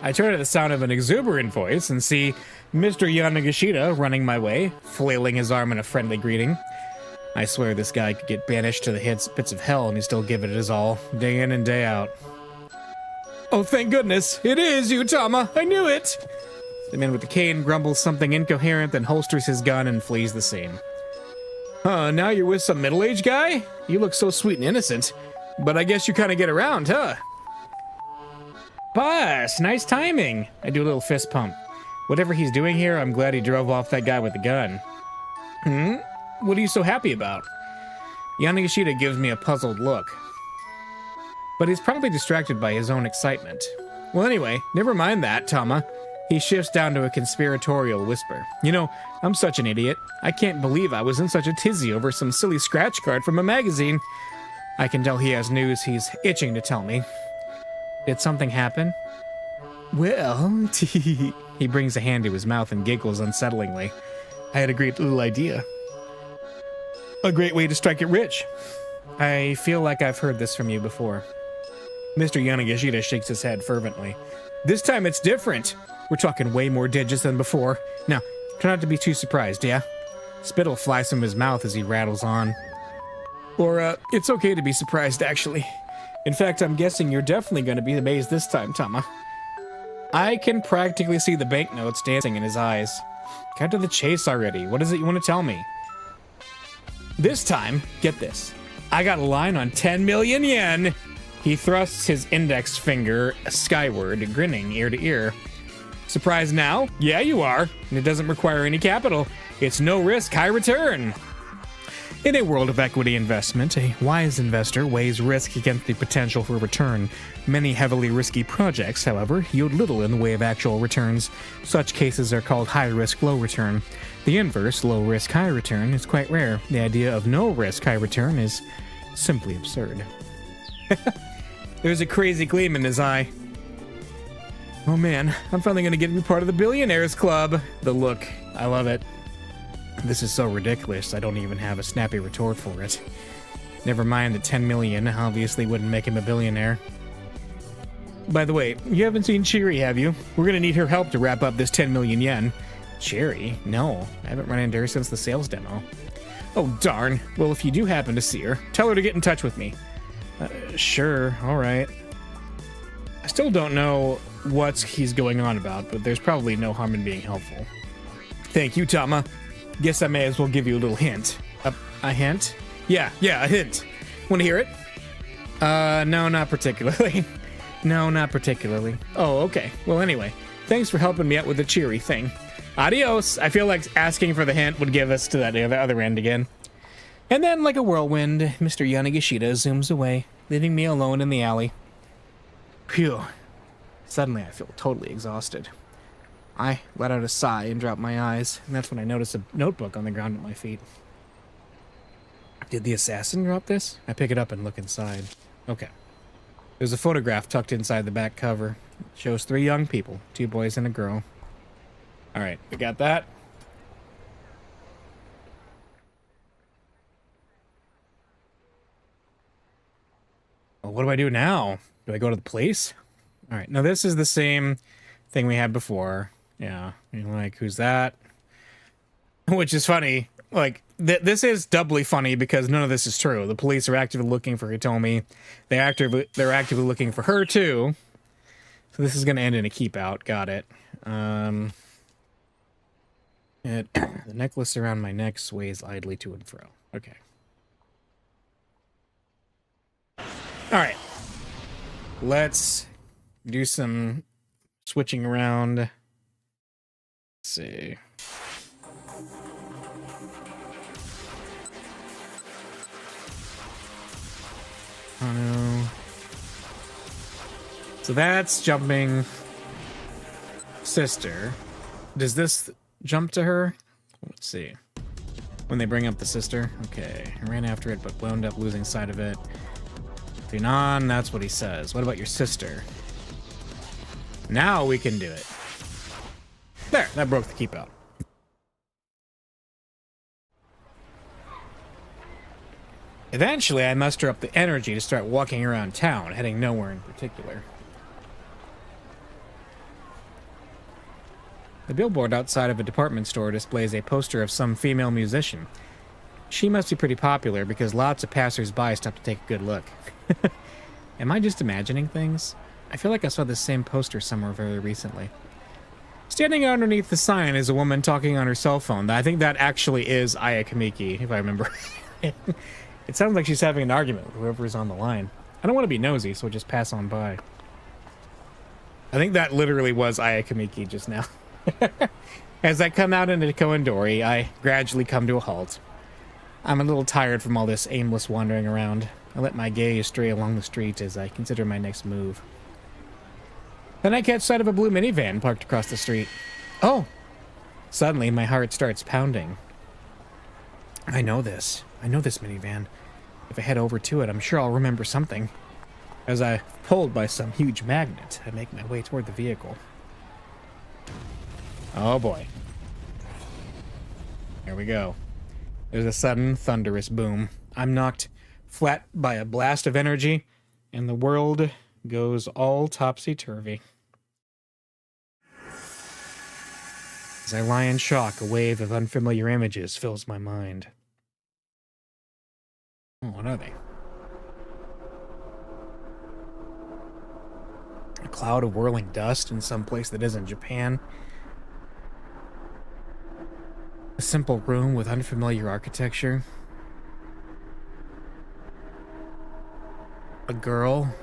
A: I turn to the sound of an exuberant voice and see Mr. Yanagashita running my way, flailing his arm in a friendly greeting. I swear this guy could get banished to the pits of hell and he'd still give it his all, day in and day out. Oh, thank goodness! It is you, Tama! I knew it! The man with the cane grumbles something incoherent, then holsters his gun and flees the scene. Now you're with some middle-aged guy? You look so sweet and innocent. But I guess you kind of get around, huh? Boss, nice timing. I do a little fist pump. Whatever he's doing here, I'm glad he drove off that guy with the gun. What are you so happy about? Yanagashita gives me a puzzled look. But he's probably distracted by his own excitement. Well, anyway, never mind that, Tama. He shifts down to a conspiratorial whisper. You know, I'm such an idiot. I can't believe I was in such a tizzy over some silly scratch card from a magazine. I can tell he has news he's itching to tell me. Did something happen? Well, he brings a hand to his mouth and giggles unsettlingly. I had a great little idea. A great way to strike it rich. I feel like I've heard this from you before. Mr. Yanagashita shakes his head fervently. This time it's different. We're talking way more digits than before. Now, try not to be too surprised, yeah? Spittle flies from his mouth as he rattles on. Or, it's okay to be surprised, actually. In fact, I'm guessing you're definitely going to be amazed this time, Tama. I can practically see the banknotes dancing in his eyes. Cut to the chase already. What is it you want to tell me? This time, get this. I got a line on 10 million yen. He thrusts his index finger skyward, grinning ear to ear. Surprised now? Yeah, you are. And it doesn't require any capital. It's no risk, high return. In a world of equity investment, a wise investor weighs risk against the potential for return. Many heavily risky projects, however, yield little in the way of actual returns. Such cases are called high risk, low return. The inverse, low risk, high return, is quite rare. The idea of no risk, high return is simply absurd. There's a crazy gleam in his eye. Oh man, I'm finally gonna get to be part of the Billionaires Club. The look, I love it. This is so ridiculous, I don't even have a snappy retort for it. Never mind that 10 million obviously wouldn't make him a billionaire. By the way, you haven't seen Cherry, have you? We're gonna need her help to wrap up this 10 million yen. Cherry? No, I haven't run into her since the sales demo. Oh darn. Well, if you do happen to see her, tell her to get in touch with me. Sure, alright. I still don't know what he's going on about, but there's probably no harm in being helpful. Thank you, Tama. Guess I may as well give you a little hint. A hint? Yeah, a hint. Want to hear it? No, not particularly. No, not particularly. Oh, okay. Well, anyway, thanks for helping me out with the Cheery thing. Adios. I feel like asking for the hint would give us to that other end again. And then, like a whirlwind, Mr. Yanagashita zooms away, leaving me alone in the alley. Phew. Suddenly, I feel totally exhausted. I let out a sigh and dropped my eyes, and that's when I noticed a notebook on the ground at my feet. Did the assassin drop this? I pick it up and look inside. Okay. There's a photograph tucked inside the back cover. It shows 3 young people, 2 boys and a girl. Alright, we got that. Well, what do I do now? Do I go to the police? Alright, now this is the same thing we had before. Yeah, you're like, who's that? Which is funny. Like, this is doubly funny because none of this is true. The police are actively looking for Hitomi. They're actively looking for her, too. So this is going to end in a keep out. Got it. The necklace around my neck sways idly to and fro. Okay. Alright. Let's do some switching around. Let's see. Oh no. So that's jumping sister. Does this jump to her? Let's see. When they bring up the sister. Okay. I ran after it, but wound up losing sight of it. Funan, that's what he says. What about your sister? Now we can do it. There, that broke the keep out. Eventually, I muster up the energy to start walking around town, heading nowhere in particular. The billboard outside of a department store displays a poster of some female musician. She must be pretty popular because lots of passers-by stop to take a good look. Am I just imagining things? I feel like I saw this same poster somewhere very recently. Standing underneath the sign is a woman talking on her cell phone. I think that actually is Aya Kamiki, if I remember. It sounds like she's having an argument with whoever's on the line. I don't want to be nosy, so we'll just pass on by. I think that literally was Aya Kamiki just now. As I come out into Koendori, I gradually come to a halt. I'm a little tired from all this aimless wandering around. I let my gaze stray along the street as I consider my next move. Then I catch sight of a blue minivan parked across the street. Oh! Suddenly, my heart starts pounding. I know this minivan. If I head over to it, I'm sure I'll remember something. As I'm pulled by some huge magnet, I make my way toward the vehicle. Oh boy. Here we go. There's a sudden, thunderous boom. I'm knocked flat by a blast of energy, and the world goes all topsy-turvy. As I lie in shock, a wave of unfamiliar images fills my mind. Oh, what are they? A cloud of whirling dust in some place that isn't Japan. A simple room with unfamiliar architecture. A girl.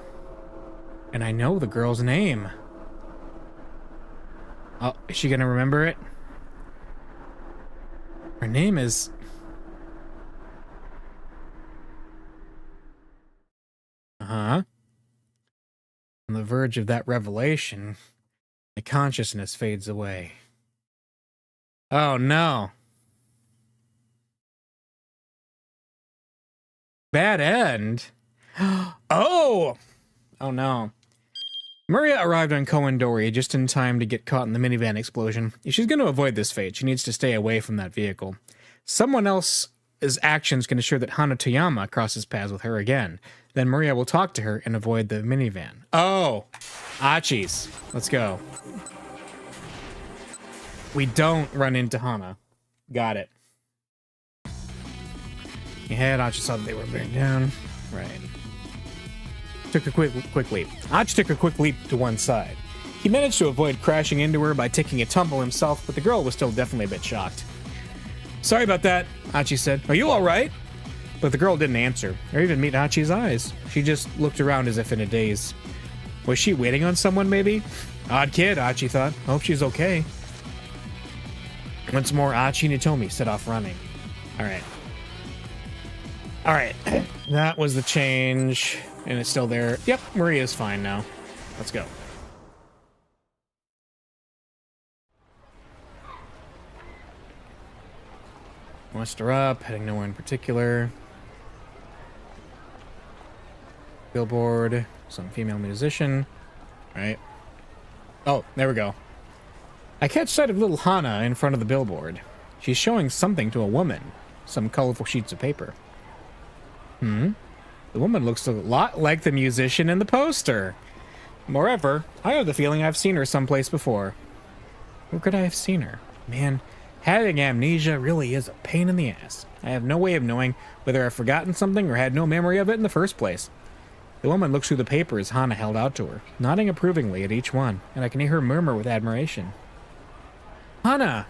A: And I know the girl's name. Oh, is she gonna remember it? Her name is... Uh-huh. On the verge of that revelation, my consciousness fades away. Oh, no. Bad end? Oh! Oh, no. Maria arrived on Koendori just in time to get caught in the minivan explosion. If she's going to avoid this fate, she needs to stay away from that vehicle. Someone else's actions can ensure that Hana Toyama crosses paths with her again. Then Maria will talk to her and avoid the minivan. Oh! Achis. Let's go. We don't run into Hana. Got it. Yeah, Achi saw that they were bearing down. Right. Took a quick leap. Ach took a quick leap to one side. He managed to avoid crashing into her by taking a tumble himself, but the girl was still definitely a bit shocked. Sorry about that, Achi said. Are you alright? But the girl didn't answer, or even meet Achi's eyes. She just looked around as if in a daze. Was she waiting on someone, maybe? Odd kid, Achi thought. Hope she's okay. Once more, Achi and Hitomi set off running. Alright. Alright. That was the change. And it's still there. Yep, Maria's fine now. Let's go. Muster up, heading nowhere in particular. Billboard, some female musician. Right. Oh, there we go. I catch sight of little Hana in front of the billboard. She's showing something to a woman. Some colorful sheets of paper. The woman looks a lot like the musician in the poster. Moreover, I have the feeling I've seen her someplace before. Where could I have seen her? Man, having amnesia really is a pain in the ass. I have no way of knowing whether I've forgotten something or had no memory of it in the first place. The woman looks through the papers Hana held out to her, nodding approvingly at each one, and I can hear her murmur with admiration. Hana!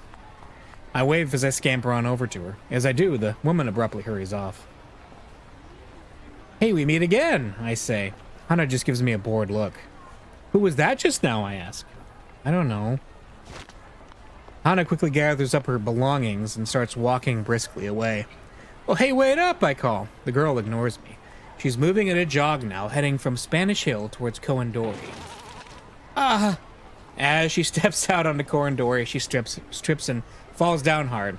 A: I wave as I scamper on over to her. As I do, the woman abruptly hurries off. Hey, we meet again, I say. Hana just gives me a bored look. Who was that just now, I ask. I don't know. Hana quickly gathers up her belongings and starts walking briskly away. Well, hey, wait up, I call. The girl ignores me. She's moving at a jog now, heading from Spanish Hill towards Koendori. Ah! As she steps out on the corridor, she trips and falls down hard.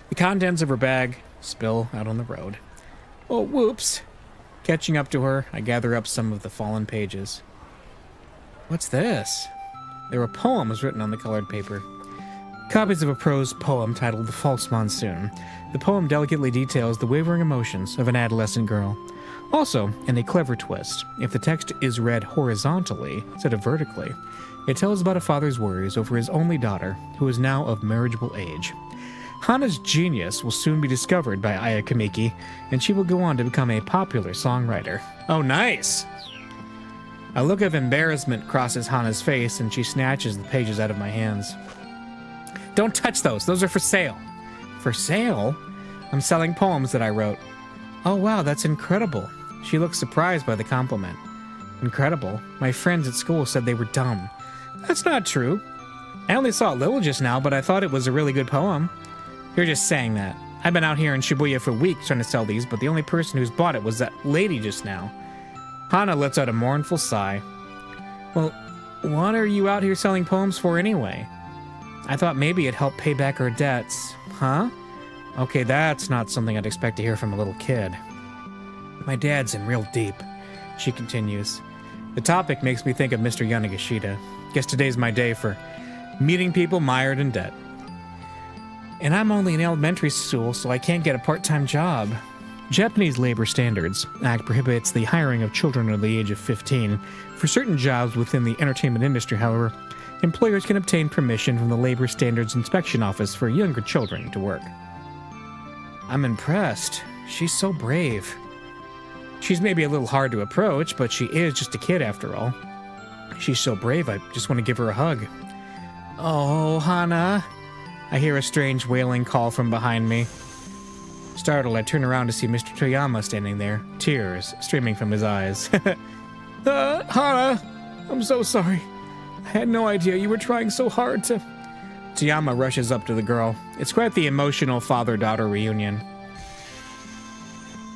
A: The contents of her bag spill out on the road. Oh, whoops. Catching up to her, I gather up some of the fallen pages. What's this? There were poems written on the colored paper. Copies of a prose poem titled The False Monsoon. The poem delicately details the wavering emotions of an adolescent girl. Also, in a clever twist, if the text is read horizontally instead of vertically, it tells about a father's worries over his only daughter, who is now of marriageable age. Hana's genius will soon be discovered by Aya Kamiki, and she will go on to become a popular songwriter. Oh, nice! A look of embarrassment crosses Hana's face, and she snatches the pages out of my hands. Don't touch those. Those are for sale. For sale? I'm selling poems that I wrote. Oh, wow, that's incredible. She looks surprised by the compliment. Incredible. My friends at school said they were dumb. That's not true. I only saw a little just now, but I thought it was a really good poem. You're just saying that. I've been out here in Shibuya for weeks trying to sell these, but the only person who's bought it was that lady just now. Hana lets out a mournful sigh. Well, what are you out here selling poems for anyway? I thought maybe it'd help pay back our debts. Huh? Okay, that's not something I'd expect to hear from a little kid. My dad's in real deep, she continues. The topic makes me think of Mr. Yanagashita. Guess today's my day for meeting people mired in debt. And I'm only in elementary school, so I can't get a part-time job. Japanese Labor Standards Act prohibits the hiring of children under the age of 15. For certain jobs within the entertainment industry, however, employers can obtain permission from the Labor Standards Inspection Office for younger children to work. I'm impressed. She's so brave. She's maybe a little hard to approach, but she is just a kid after all. She's so brave, I just want to give her a hug. Oh, Hana. I hear a strange wailing call from behind me. Startled, I turn around to see Mr. Toyama standing there, tears streaming from his eyes. Hana, I'm so sorry. I had no idea you were trying so hard to... Toyama rushes up to the girl. It's quite the emotional father-daughter reunion.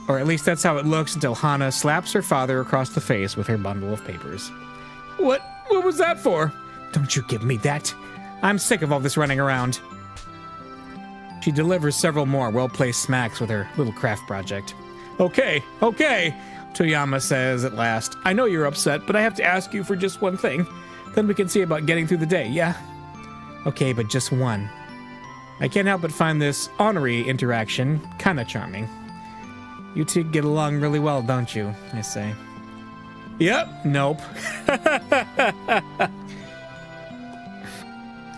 A: Or at least that's how it looks until Hana slaps her father across the face with her bundle of papers. What was that for? Don't you give me that. I'm sick of all this running around. She delivers several more well-placed smacks with her little craft project. Okay, Toyama says at last. I know you're upset, but I have to ask you for just one thing. Then we can see about getting through the day, yeah? Okay, but just one. I can't help but find this honorary interaction kinda charming. You two get along really well, don't you? I say. Yep, nope.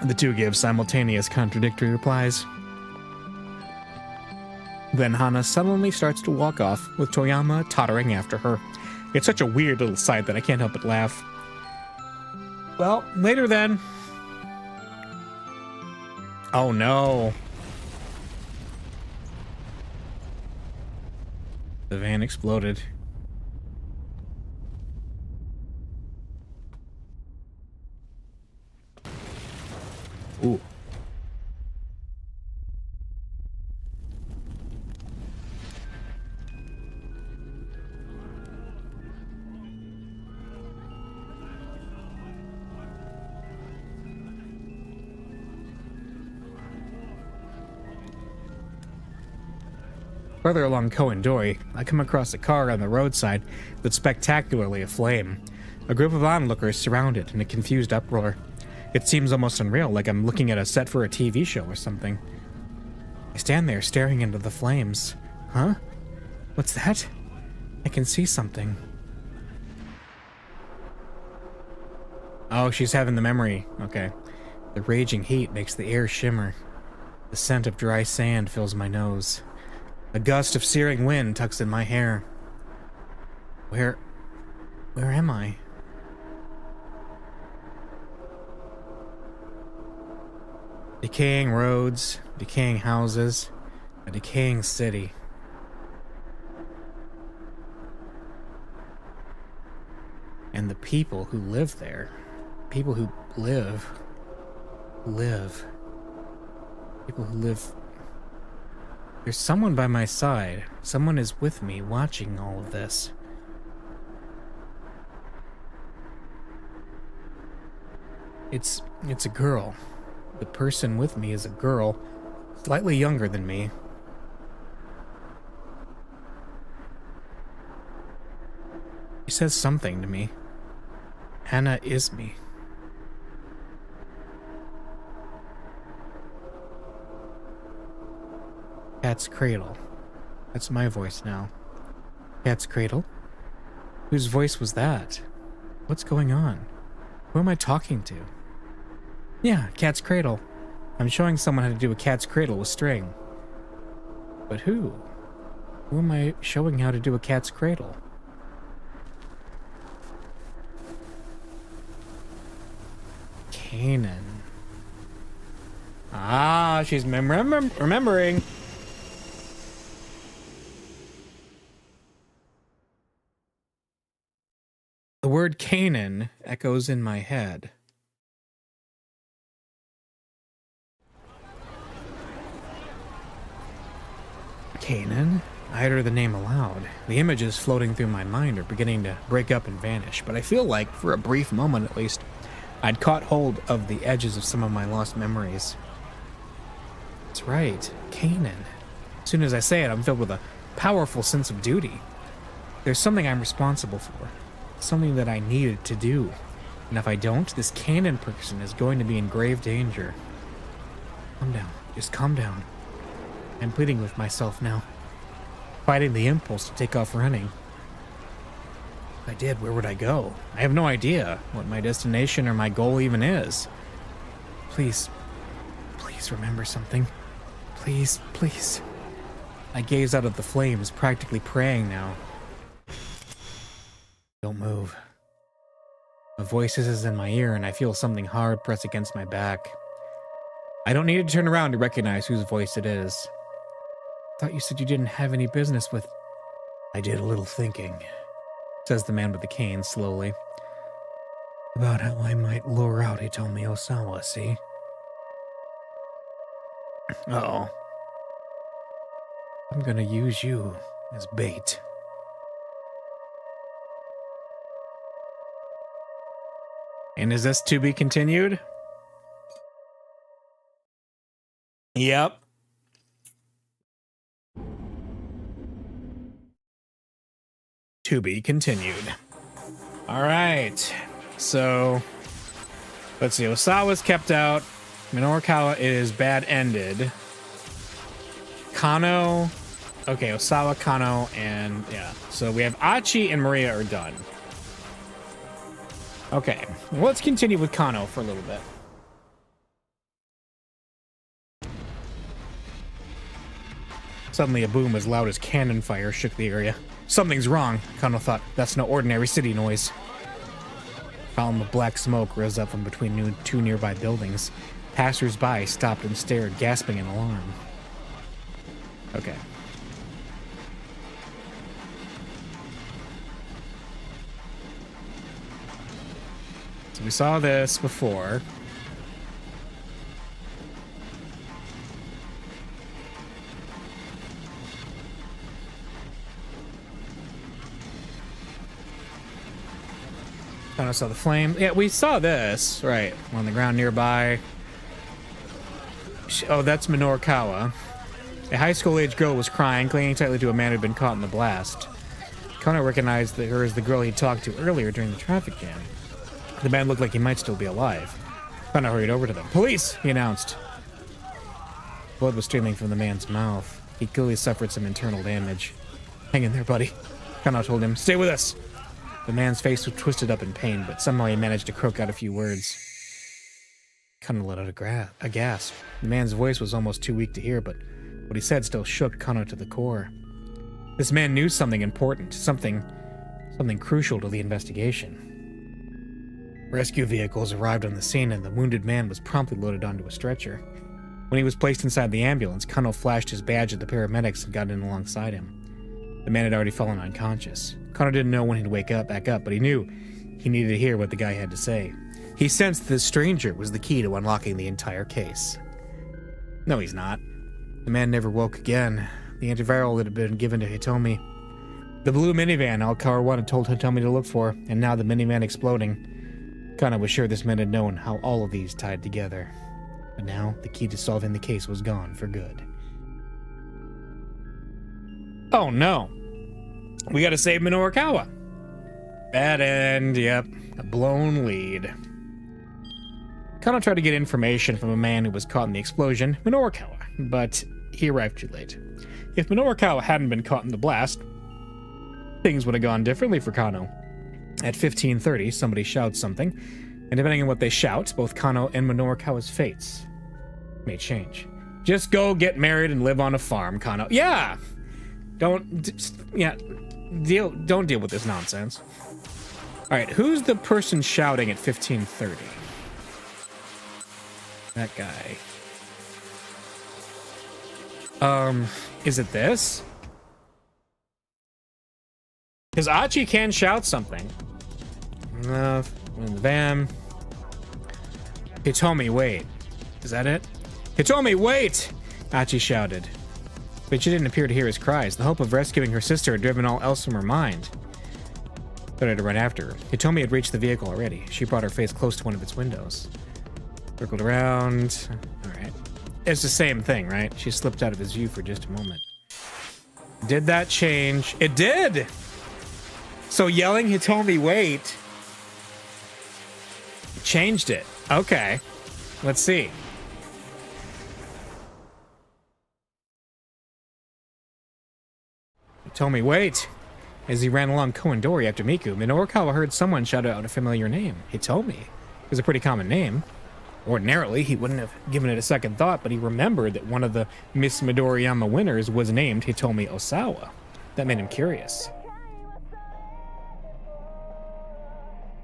A: The two give simultaneous contradictory replies. Then Hana suddenly starts to walk off, with Toyama tottering after her. It's such a weird little sight that I can't help but laugh. Well, later then. Oh no. The van exploded. Ooh. Further along Koendori, I come across a car on the roadside that's spectacularly aflame. A group of onlookers surround it in a confused uproar. It seems almost unreal, like I'm looking at a set for a TV show or something. I stand there staring into the flames. Huh? What's that? I can see something. Oh, she's having the memory. Okay. The raging heat makes the air shimmer. The scent of dry sand fills my nose. A gust of searing wind tugs in my hair. Where am I? Decaying roads, decaying houses, a decaying city. And the people who live there. People who live. People who live... There's someone by my side. Someone is with me watching all of this. It's a girl. The person with me is a girl, slightly younger than me. She says something to me. Hannah is me. Cat's Cradle. That's my voice now. Cat's Cradle? Whose voice was that? What's going on? Who am I talking to? Yeah, Cat's Cradle. I'm showing someone how to do a cat's cradle with string. But who? Who am I showing how to do a cat's cradle? Kanan. Ah, she's remembering. The word Kanan echoes in my head. Kanan? I utter the name aloud. The images floating through my mind are beginning to break up and vanish, but I feel like, for a brief moment at least, I'd caught hold of the edges of some of my lost memories. That's right, Kanan. As soon as I say it, I'm filled with a powerful sense of duty. There's something I'm responsible for, something that I needed to do, and if I don't, this Kanan person is going to be in grave danger. Calm down, just calm down. I'm pleading with myself now, fighting the impulse to take off running. If I did, where would I go? I have no idea what my destination or my goal even is. Please, please remember something. Please, please. I gaze out at the flames, practically praying now. Don't move. A voice is in my ear and I feel something hard press against my back. I don't need to turn around to recognize whose voice it is. Thought you said you didn't have any business with... I did a little thinking, says the man with the cane slowly. About how I might lure out Hitomi Osawa, see? Uh-oh. I'm gonna use you as bait. And is this to be continued? Yep. To be continued. All right. So, let's see. Osawa's kept out. Minorikawa is bad-ended. Kano. Okay, Osawa, Kano, and yeah. So we have Achi and Maria are done. Okay. Well, let's continue with Kano for a little bit. Suddenly, a boom as loud as cannon fire shook the area. Something's wrong, Kano thought. That's no ordinary city noise. A column of black smoke rose up from between two nearby buildings. Passers-by stopped and stared, gasping in alarm. Okay. So we saw this before. I saw the flame. Yeah, we saw this. Right. On the ground nearby. Oh, that's Minorikawa. A high school-age girl was crying, clinging tightly to a man who'd been caught in the blast. Kano recognized her as the girl he talked to earlier during the traffic jam. The man looked like he might still be alive. Kano hurried over to them. Police! He announced. Blood was streaming from the man's mouth. He clearly suffered some internal damage. Hang in there, buddy. Kano told him. Stay with us! The man's face was twisted up in pain, but somehow he managed to croak out a few words. Kano let out a gasp. The man's voice was almost too weak to hear, but what he said still shook Kano to the core. This man knew something important, something crucial to the investigation. Rescue vehicles arrived on the scene, and the wounded man was promptly loaded onto a stretcher. When he was placed inside the ambulance, Kano flashed his badge at the paramedics and got in alongside him. The man had already fallen unconscious. Kano didn't know when he'd wake up, back up, but he knew he needed to hear what the guy had to say. He sensed this stranger was the key to unlocking the entire case. No, he's not. The man never woke again. The antiviral that had been given to Hitomi. The blue minivan Al Kawawa had told Hitomi to look for, and now the minivan exploding. Kana was sure this man had known how all of these tied together. But now, the key to solving the case was gone for good. Oh no! We gotta save Minorikawa! Bad end, yep. A blown lead. Kana tried to get information from a man who was caught in the explosion, Minorikawa, but he arrived too late. If Minorikawa hadn't been caught in the blast, things would have gone differently for Kano. At 15:30, somebody shouts something, and depending on what they shout, both Kano and Minorikawa's fates may change. Just go get married and live on a farm, Kano. Yeah! Don't deal with this nonsense. Alright, who's the person shouting at 15:30? That guy. Is it this? Because Achi can shout something. In the van. Hitomi, wait. Is that it? Hitomi, wait! Achi shouted. But she didn't appear to hear his cries. The hope of rescuing her sister had driven all else from her mind. Started to run after her. Hitomi had reached the vehicle already. She brought her face close to one of its windows. Circled around. Alright. It's the same thing, right? She slipped out of his view for just a moment. Did that change? It did! So yelling Hitomi, wait, changed it. Okay. Let's see. Hitomi, wait. As he ran along Koendori after Miku, Minorikawa heard someone shout out a familiar name. Hitomi. It was a pretty common name. Ordinarily, he wouldn't have given it a second thought, but he remembered that one of the Miss Midoriyama winners was named Hitomi Osawa. That made him curious.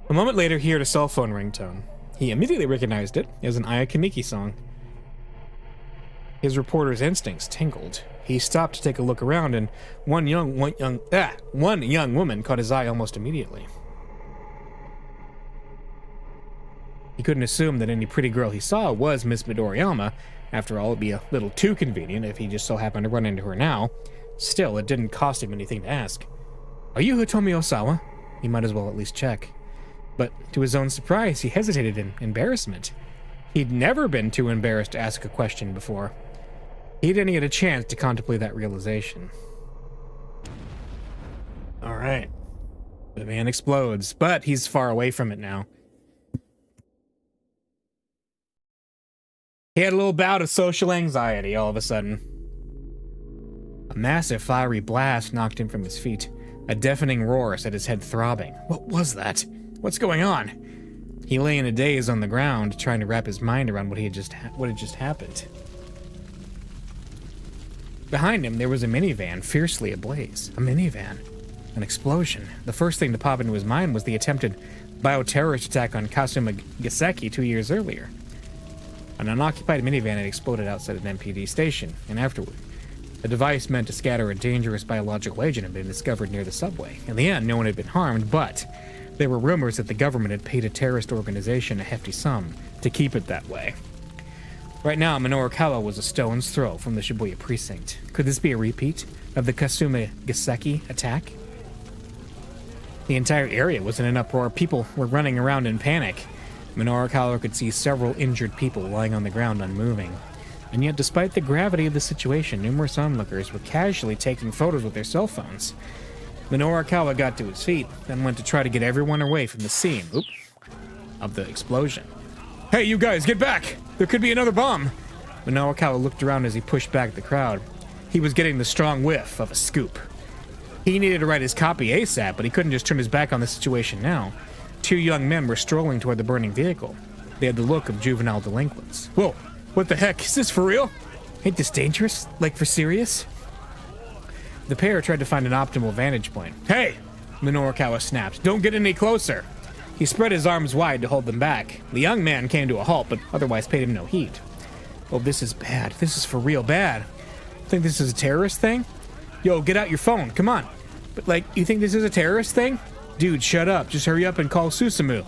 A: A moment later, he heard a cell phone ringtone. He immediately recognized it as an Ayakamiki song. His reporter's instincts tingled. He stopped to take a look around, and one young woman caught his eye almost immediately. He couldn't assume that any pretty girl he saw was Miss Midoriyama. After all, it'd be a little too convenient if he just so happened to run into her now. Still, it didn't cost him anything to ask. Are you Hitomi Osawa? He might as well at least check. But to his own surprise, he hesitated in embarrassment. He'd never been too embarrassed to ask a question before. He didn't get a chance to contemplate that realization. Alright. The van explodes, but he's far away from it now. He had a little bout of social anxiety all of a sudden. A massive fiery blast knocked him from his feet. A deafening roar set his head throbbing. What was that? What's going on? He lay in a daze on the ground, trying to wrap his mind around what had just happened. Behind him, there was a minivan, fiercely ablaze. A minivan. An explosion. The first thing to pop into his mind was the attempted bioterrorist attack on Kasuma Giseki 2 years earlier. An unoccupied minivan had exploded outside an MPD station, and afterward, a device meant to scatter a dangerous biological agent had been discovered near the subway. In the end, no one had been harmed, but there were rumors that the government had paid a terrorist organization a hefty sum to keep it that way. Right now, Minorikawa was a stone's throw from the Shibuya precinct. Could this be a repeat of the Kasuma Giseki attack? The entire area was in an uproar. People were running around in panic. Minorikawa could see several injured people lying on the ground unmoving. And yet, despite the gravity of the situation, numerous onlookers were casually taking photos with their cell phones. Minorikawa got to his feet, then went to try to get everyone away from the scene of the explosion. Hey, you guys, get back! There could be another bomb! Minorikawa looked around as he pushed back the crowd. He was getting the strong whiff of a scoop. He needed to write his copy ASAP, but he couldn't just turn his back on the situation now. 2 young men were strolling toward the burning vehicle. They had the look of juvenile delinquents. Whoa, what the heck? Is this for real? Ain't this dangerous? Like for serious? The pair tried to find an optimal vantage point. Hey! Minorikawa snapped. Don't get any closer! He spread his arms wide to hold them back. The young man came to a halt, but otherwise paid him no heed. Oh, this is bad. This is for real bad. Think this is a terrorist thing? Yo, get out your phone. Come on. But, like, you think this is a terrorist thing? Dude, shut up. Just hurry up and call Susumu.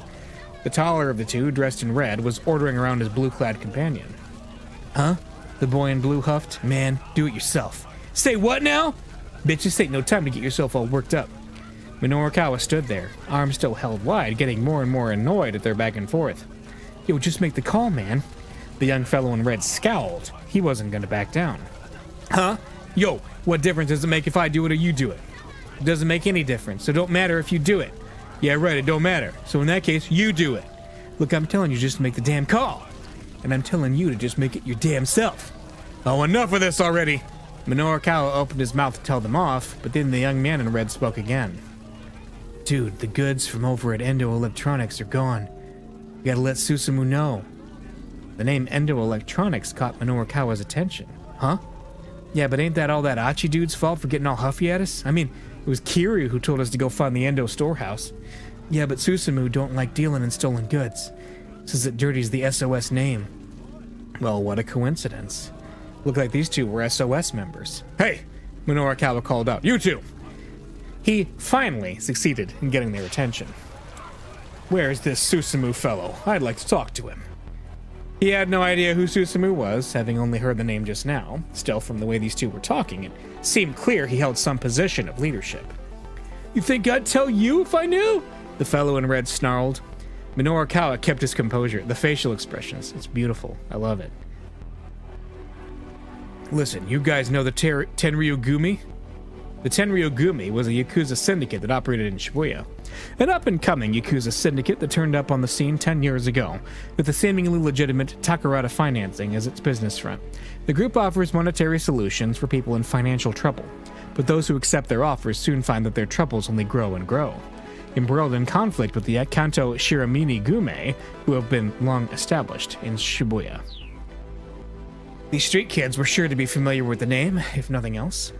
A: The taller of the two, dressed in red, was ordering around his blue-clad companion. Huh? The boy in blue huffed. Man, do it yourself. Say what now? Bitch, this ain't no time to get yourself all worked up. Minorikawa stood there, arms still held wide, getting more and more annoyed at their back and forth. Yo, just make the call, man. The young fellow in red scowled. He wasn't going to back down. Huh? Yo, what difference does it make if I do it or you do it? It doesn't make any difference, so don't matter if you do it. Yeah, right, it don't matter. So in that case, you do it. Look, I'm telling you just to make the damn call. And I'm telling you to just make it your damn self. Oh, enough of this already. Minorikawa opened his mouth to tell them off, but then the young man in red spoke again. Dude, the goods from over at Endo Electronics are gone. You gotta let Susumu know. The name Endo Electronics caught Minorikawa's attention. Huh? Yeah, but ain't that all that Achi dude's fault for getting all huffy at us? I mean, it was Kiryu who told us to go find the Endo storehouse. Yeah, but Susumu don't like dealing in stolen goods. Says it dirties the SOS name. Well, what a coincidence. Looked like these two were SOS members. Hey! Minorikawa called out. You two! He finally succeeded in getting their attention. Where's this Susumu fellow? I'd like to talk to him. He had no idea who Susumu was, having only heard the name just now. Still, from the way these two were talking, it seemed clear he held some position of leadership. You think I'd tell you if I knew? The fellow in red snarled. Minorikawa kept his composure. The facial expressions. It's beautiful. I love it. Listen, you guys know the Tenryugumi? The Tenryugumi was a Yakuza syndicate that operated in Shibuya. An up-and-coming Yakuza syndicate that turned up on the scene 10 years ago, with the seemingly legitimate Takarada financing as its business front. The group offers monetary solutions for people in financial trouble, but those who accept their offers soon find that their troubles only grow and grow. Embroiled in conflict with the Kanto Shiramini Gume, who have been long established in Shibuya. These street kids were sure to be familiar with the name, if nothing else.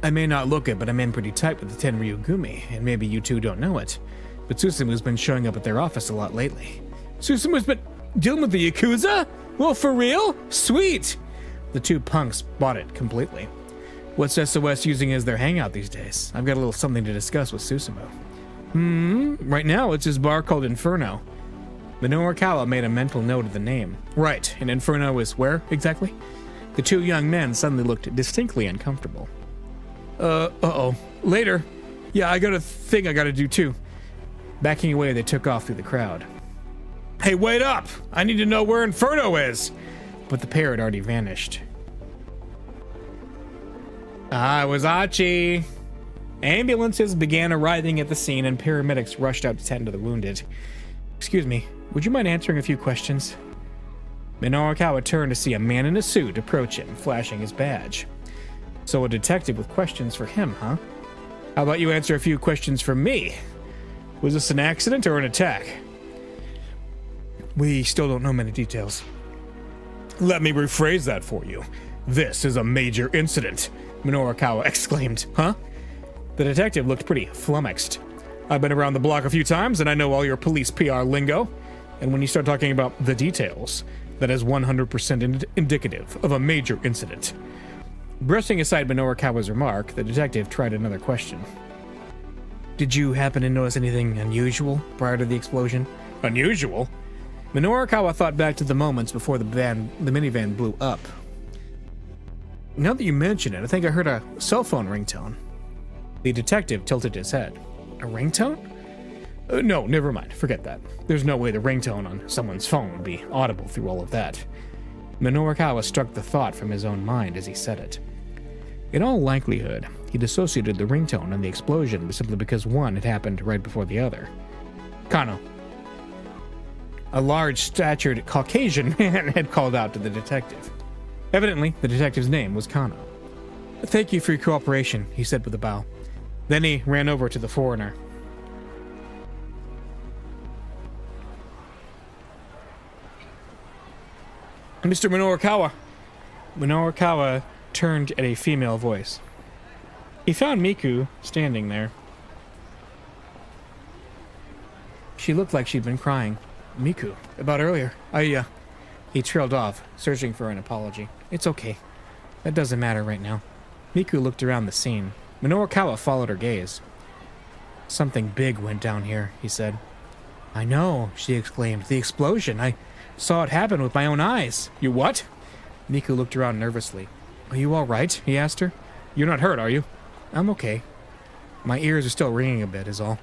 A: I may not look it, but I'm in pretty tight with the Tenryugumi, and maybe you two don't know it, but Susumu's been showing up at their office a lot lately. Susumu's been dealing with the Yakuza? Well, for real? Sweet! The two punks bought it completely. What's SOS using as their hangout these days? I've got a little something to discuss with Susumu. Right now it's his bar called Inferno. Minorikawa made a mental note of the name. Right, and Inferno is where, exactly? The two young men suddenly looked distinctly uncomfortable. Uh-oh. Later. Yeah, I got a thing I gotta do too. Backing away, they took off through the crowd. Hey, wait up! I need to know where Inferno is! But the pair had already vanished. Ah, it was Achi! Ambulances began arriving at the scene and paramedics rushed out to tend to the wounded. Excuse me, would you mind answering a few questions? Minorikawa turned to see a man in a suit approach him, flashing his badge. So a detective with questions for him, huh? How about you answer a few questions for me? Was this an accident or an attack? We still don't know many details. Let me rephrase that for you. This is a major incident, Minorikawa exclaimed. Huh? The detective looked pretty flummoxed. I've been around the block a few times and I know all your police PR lingo. And when you start talking about the details, that is 100% indicative of a major incident. Brushing aside Minorikawa's remark, the detective tried another question. Did you happen to notice anything unusual prior to the explosion? Unusual? Minorikawa thought back to the moments before the minivan blew up. Now that you mention it, I think I heard a cell phone ringtone. The detective tilted his head. A ringtone? No, never mind. Forget that. There's no way the ringtone on someone's phone would be audible through all of that. Minorikawa struck the thought from his own mind as he said it. In all likelihood, he dissociated the ringtone and the explosion simply because one had happened right before the other. Kano. A large-statured Caucasian man had called out to the detective. Evidently, the detective's name was Kano. Thank you for your cooperation, he said with a bow. Then he ran over to the foreigner. Mr. Minorikawa. Minorikawa turned at a female voice. He found Miku standing there. She looked like she'd been crying. Miku, about earlier. He trailed off, searching for an apology. It's okay. That doesn't matter right now. Miku looked around the scene. Minorikawa followed her gaze. Something big went down here, he said. I know, she exclaimed. The explosion. I saw it happen with my own eyes. You what? Miku looked around nervously. Are you all right? He asked her. You're not hurt, are you? I'm okay. My ears are still ringing a bit, is all.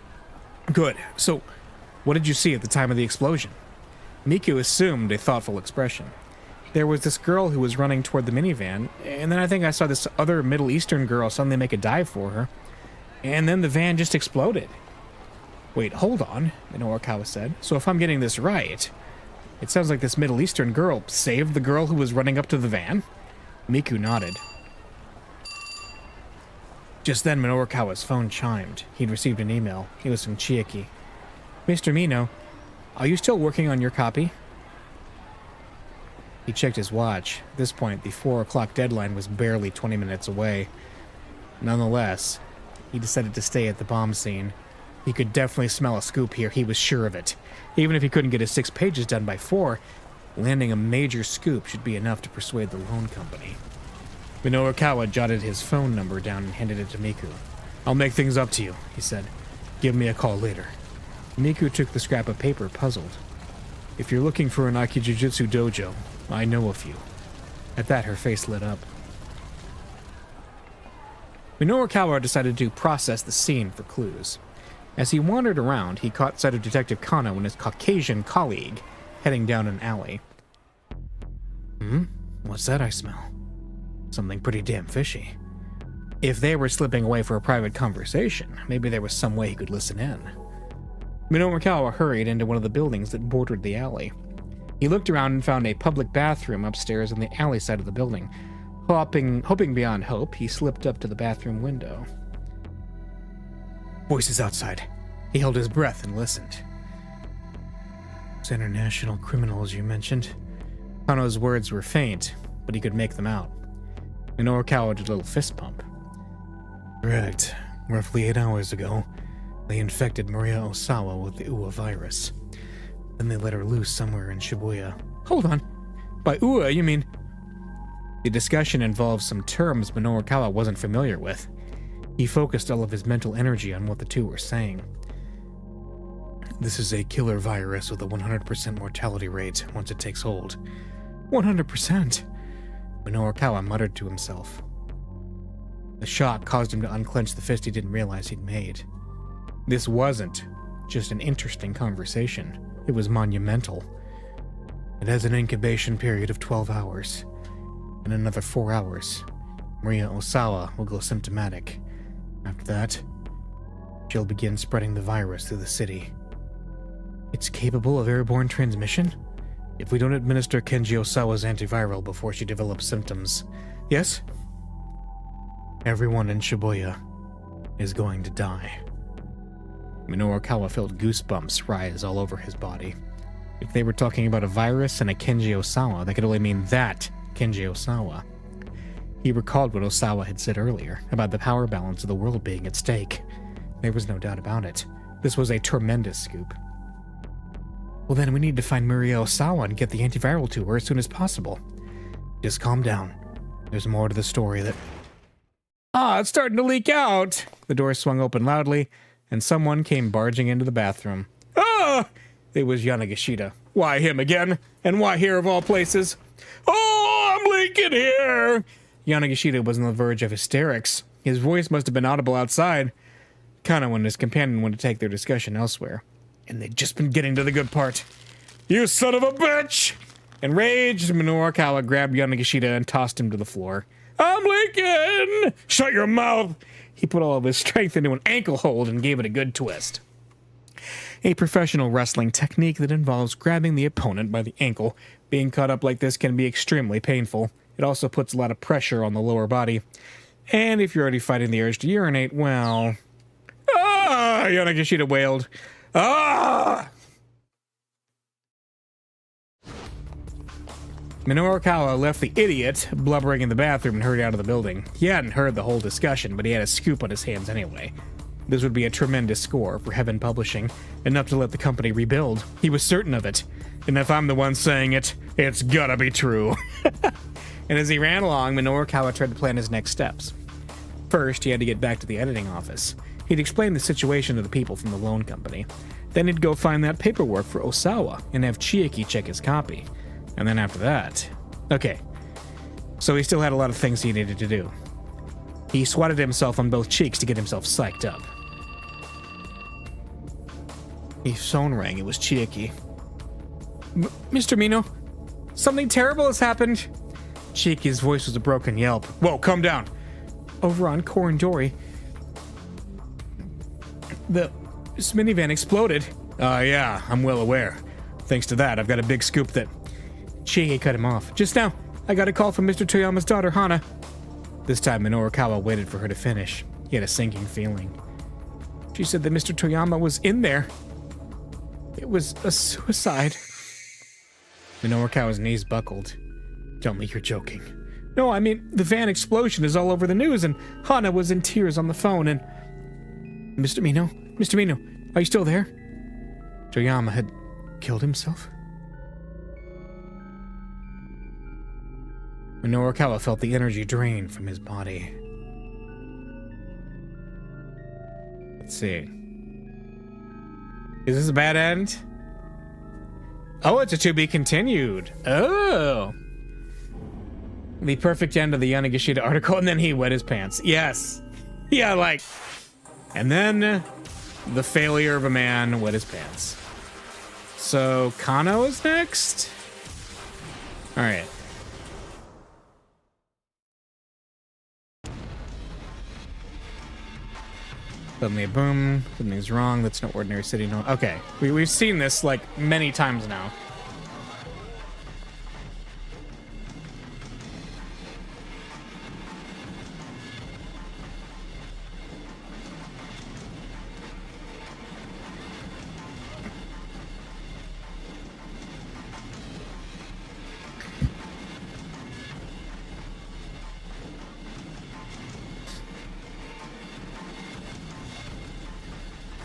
A: Good. So, what did you see at the time of the explosion? Miku assumed a thoughtful expression. There was this girl who was running toward the minivan, and then I think I saw this other Middle Eastern girl suddenly make a dive for her, and then the van just exploded. Wait, hold on, Minorukawa said. So if I'm getting this right, it sounds like this Middle Eastern girl saved the girl who was running up to the van? Miku nodded. Just then, Minorukawa's phone chimed. He'd received an email. It was from Chiaki. Mr. Mino, are you still working on your copy? He checked his watch. At this point, the 4 o'clock deadline was barely 20 minutes away. Nonetheless, he decided to stay at the bomb scene. He could definitely smell a scoop here, he was sure of it. Even if he couldn't get his 6 pages done by 4, landing a major scoop should be enough to persuade the loan company. Minorukawa jotted his phone number down and handed it to Miku. I'll make things up to you, he said. Give me a call later. Miku took the scrap of paper, puzzled. If you're looking for an Aikijujutsu dojo, I know a few. At that, her face lit up. Minorukawa decided to process the scene for clues. As he wandered around, he caught sight of Detective Kano and his Caucasian colleague heading down an alley. What's that I smell? Something pretty damn fishy. If they were slipping away for a private conversation, maybe there was some way he could listen in. Minorukawa hurried into one of the buildings that bordered the alley. He looked around and found a public bathroom upstairs on the alley side of the building. Hoping beyond hope, he slipped up to the bathroom window. Voices outside. He held his breath and listened. It's international criminals you mentioned. Kano's words were faint, but he could make them out. Minorukawa did a little fist pump. Correct. Roughly 8 hours ago, they infected Maria Osawa with the Uwa virus. Then they let her loose somewhere in Shibuya. Hold on. By Uwa, you mean... The discussion involved some terms Minorukawa wasn't familiar with. He focused all of his mental energy on what the two were saying. This is a killer virus with a 100% mortality rate once it takes hold. 100%? Minorukawa muttered to himself. The shock caused him to unclench the fist he didn't realize he'd made. This wasn't just an interesting conversation. It was monumental. It has an incubation period of 12 hours. In another 4 hours, Maria Osawa will go symptomatic. After that, she'll begin spreading the virus through the city. It's capable of airborne transmission? If we don't administer Kenji Osawa's antiviral before she develops symptoms. Yes? Everyone in Shibuya is going to die. Minorukawa felt goosebumps rise all over his body. If they were talking about a virus and a Kenji Osawa, that could only mean that Kenji Osawa. He recalled what Osawa had said earlier about the power balance of the world being at stake. There was no doubt about it. This was a tremendous scoop. Well, then we need to find Maria Osawa and get the antiviral to her as soon as possible. Just calm down. There's more to the story that... it's starting to leak out! The door swung open loudly, and someone came barging into the bathroom. It was Yanagishita. Why him again? And why here of all places? Oh, I'm leaking here! Yanagishita was on the verge of hysterics. His voice must have been audible outside. Kano and his companion went to take their discussion elsewhere. And they'd just been getting to the good part. You son of a bitch! Enraged, Minorukawa grabbed Yanagishita and tossed him to the floor. I'm leaking! Shut your mouth! He put all of his strength into an ankle hold and gave it a good twist. A professional wrestling technique that involves grabbing the opponent by the ankle. Being caught up like this can be extremely painful. It also puts a lot of pressure on the lower body. And if you're already fighting the urge to urinate, well... Yanagishita wailed. Minorukawa left the idiot blubbering in the bathroom and hurried out of the building. He hadn't heard the whole discussion, but he had a scoop on his hands anyway. This would be a tremendous score for Heaven Publishing, enough to let the company rebuild. He was certain of it. And if I'm the one saying it, it's gotta be true. And as he ran along, Minorukawa tried to plan his next steps. First, he had to get back to the editing office. He'd explain the situation to the people from the loan company. Then he'd go find that paperwork for Osawa and have Chiaki check his copy. And then after that... Okay, so he still had a lot of things he needed to do. He swatted himself on both cheeks to get himself psyched up. His phone rang. It was Chiaki. Mr. Mino, something terrible has happened. Chiaki's voice was a broken yelp. Whoa, calm down. Over on Korondori, this minivan exploded. Yeah, I'm well aware. Thanks to that, I've got a big scoop that... Chiaki cut him off. Just now, I got a call from Mr. Toyama's daughter, Hana. This time, Minorukawa waited for her to finish. He had a sinking feeling. She said that Mr. Toyama was in there. It was a suicide. Minorukawa's knees buckled. Tell me you're joking. No, I mean, the van explosion is all over the news, and Hana was in tears on the phone, and... Mr. Mino, are you still there? Toyama had killed himself? Minorukawa felt the energy drain from his body. Let's see. Is this a bad end? Oh, it's a to be continued. Oh. The perfect end of the Yanagishita article, and then he wet his pants. Yes. Yeah, like... And then the failure of a man wet his pants. So, Kano is next? Alright. Suddenly, boom. Something's wrong. That's no ordinary city. No. Okay. We've seen this, like, many times now.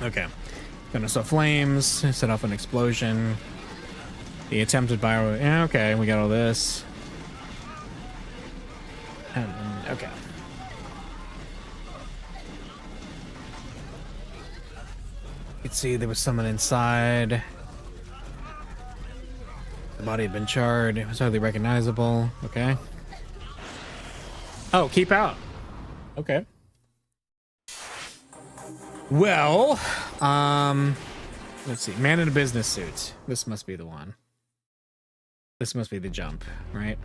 A: Okay. Gonna saw flames, set off an explosion. The attempted bio... Yeah, okay, we got all this. Okay. You could see there was someone inside. The body had been charred. It was hardly recognizable. Okay. Oh, keep out. Okay. Well, let's see. Man in a business suit. This must be the one. This must be the jump, right?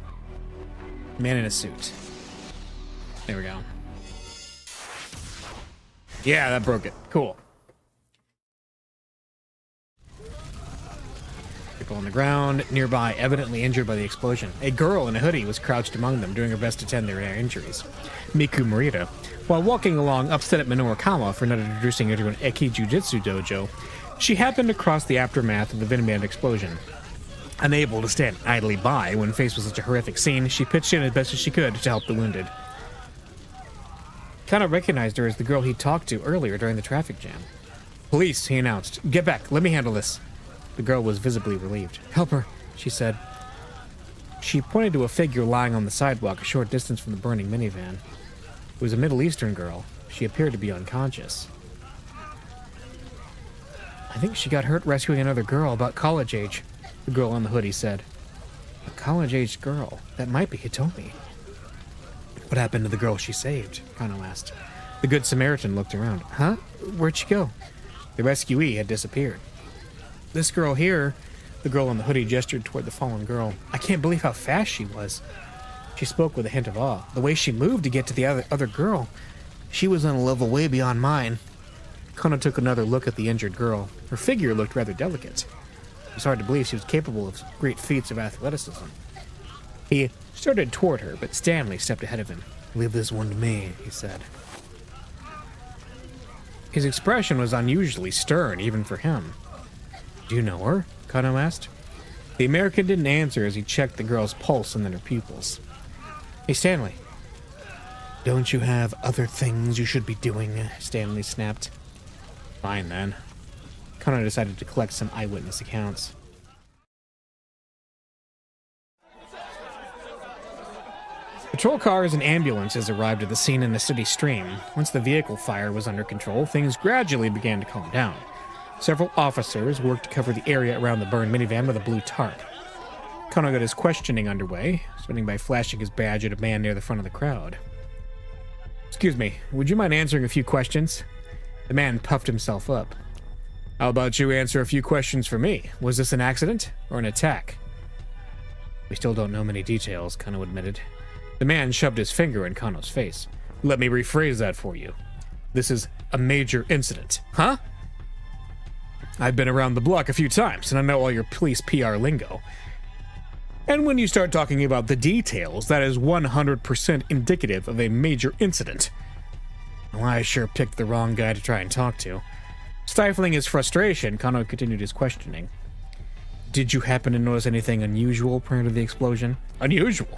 A: Man in a suit. There we go. Yeah, that broke it. Cool. People on the ground, nearby, evidently injured by the explosion. A girl in a hoodie was crouched among them, doing her best to tend their injuries. Miku Morita, while walking along, upset at Minorukawa for not introducing her to an Eki Jujitsu dojo, she happened to cross the aftermath of the Vinman explosion. Unable to stand idly by when faced with such a horrific scene, she pitched in as best as she could to help the wounded. Kana recognized her as the girl he talked to earlier during the traffic jam. Police, he announced. Get back, let me handle this. The girl was visibly relieved. Help her, she said. She pointed to a figure lying on the sidewalk a short distance from the burning minivan. It was a Middle Eastern girl. She appeared to be unconscious. I think she got hurt rescuing another girl about college age, the girl on the hoodie said. A college-aged girl? That might be Hitomi. What happened to the girl she saved? Kano asked. The Good Samaritan looked around. Huh? Where'd she go? The rescuee had disappeared. This girl here, the girl on the hoodie gestured toward the fallen girl. I can't believe how fast she was. She spoke with a hint of awe. The way she moved to get to the other girl, she was on a level way beyond mine. Kono took another look at the injured girl. Her figure looked rather delicate. It was hard to believe she was capable of great feats of athleticism. He started toward her, but Stanley stepped ahead of him. Leave this one to me, he said. His expression was unusually stern, even for him. Do you know her? Kano asked. The American didn't answer as he checked the girl's pulse and then her pupils. Hey, Stanley. Don't you have other things you should be doing? Stanley snapped. Fine, then. Kano decided to collect some eyewitness accounts. Patrol cars and ambulances arrived at the scene in the city stream. Once the vehicle fire was under control, things gradually began to calm down. Several officers worked to cover the area around the burned minivan with a blue tarp. Kano got his questioning underway, starting by flashing his badge at a man near the front of the crowd. Excuse me, would you mind answering a few questions? The man puffed himself up. How about you answer a few questions for me? Was this an accident or an attack? We still don't know many details, Kano admitted. The man shoved his finger in Kano's face. Let me rephrase that for you. This is a major incident. Huh? I've been around the block a few times, and I know all your police PR lingo. And when you start talking about the details, that is 100% indicative of a major incident. Well, I sure picked the wrong guy to try and talk to. Stifling his frustration, Kano continued his questioning. Did you happen to notice anything unusual prior to the explosion? Unusual?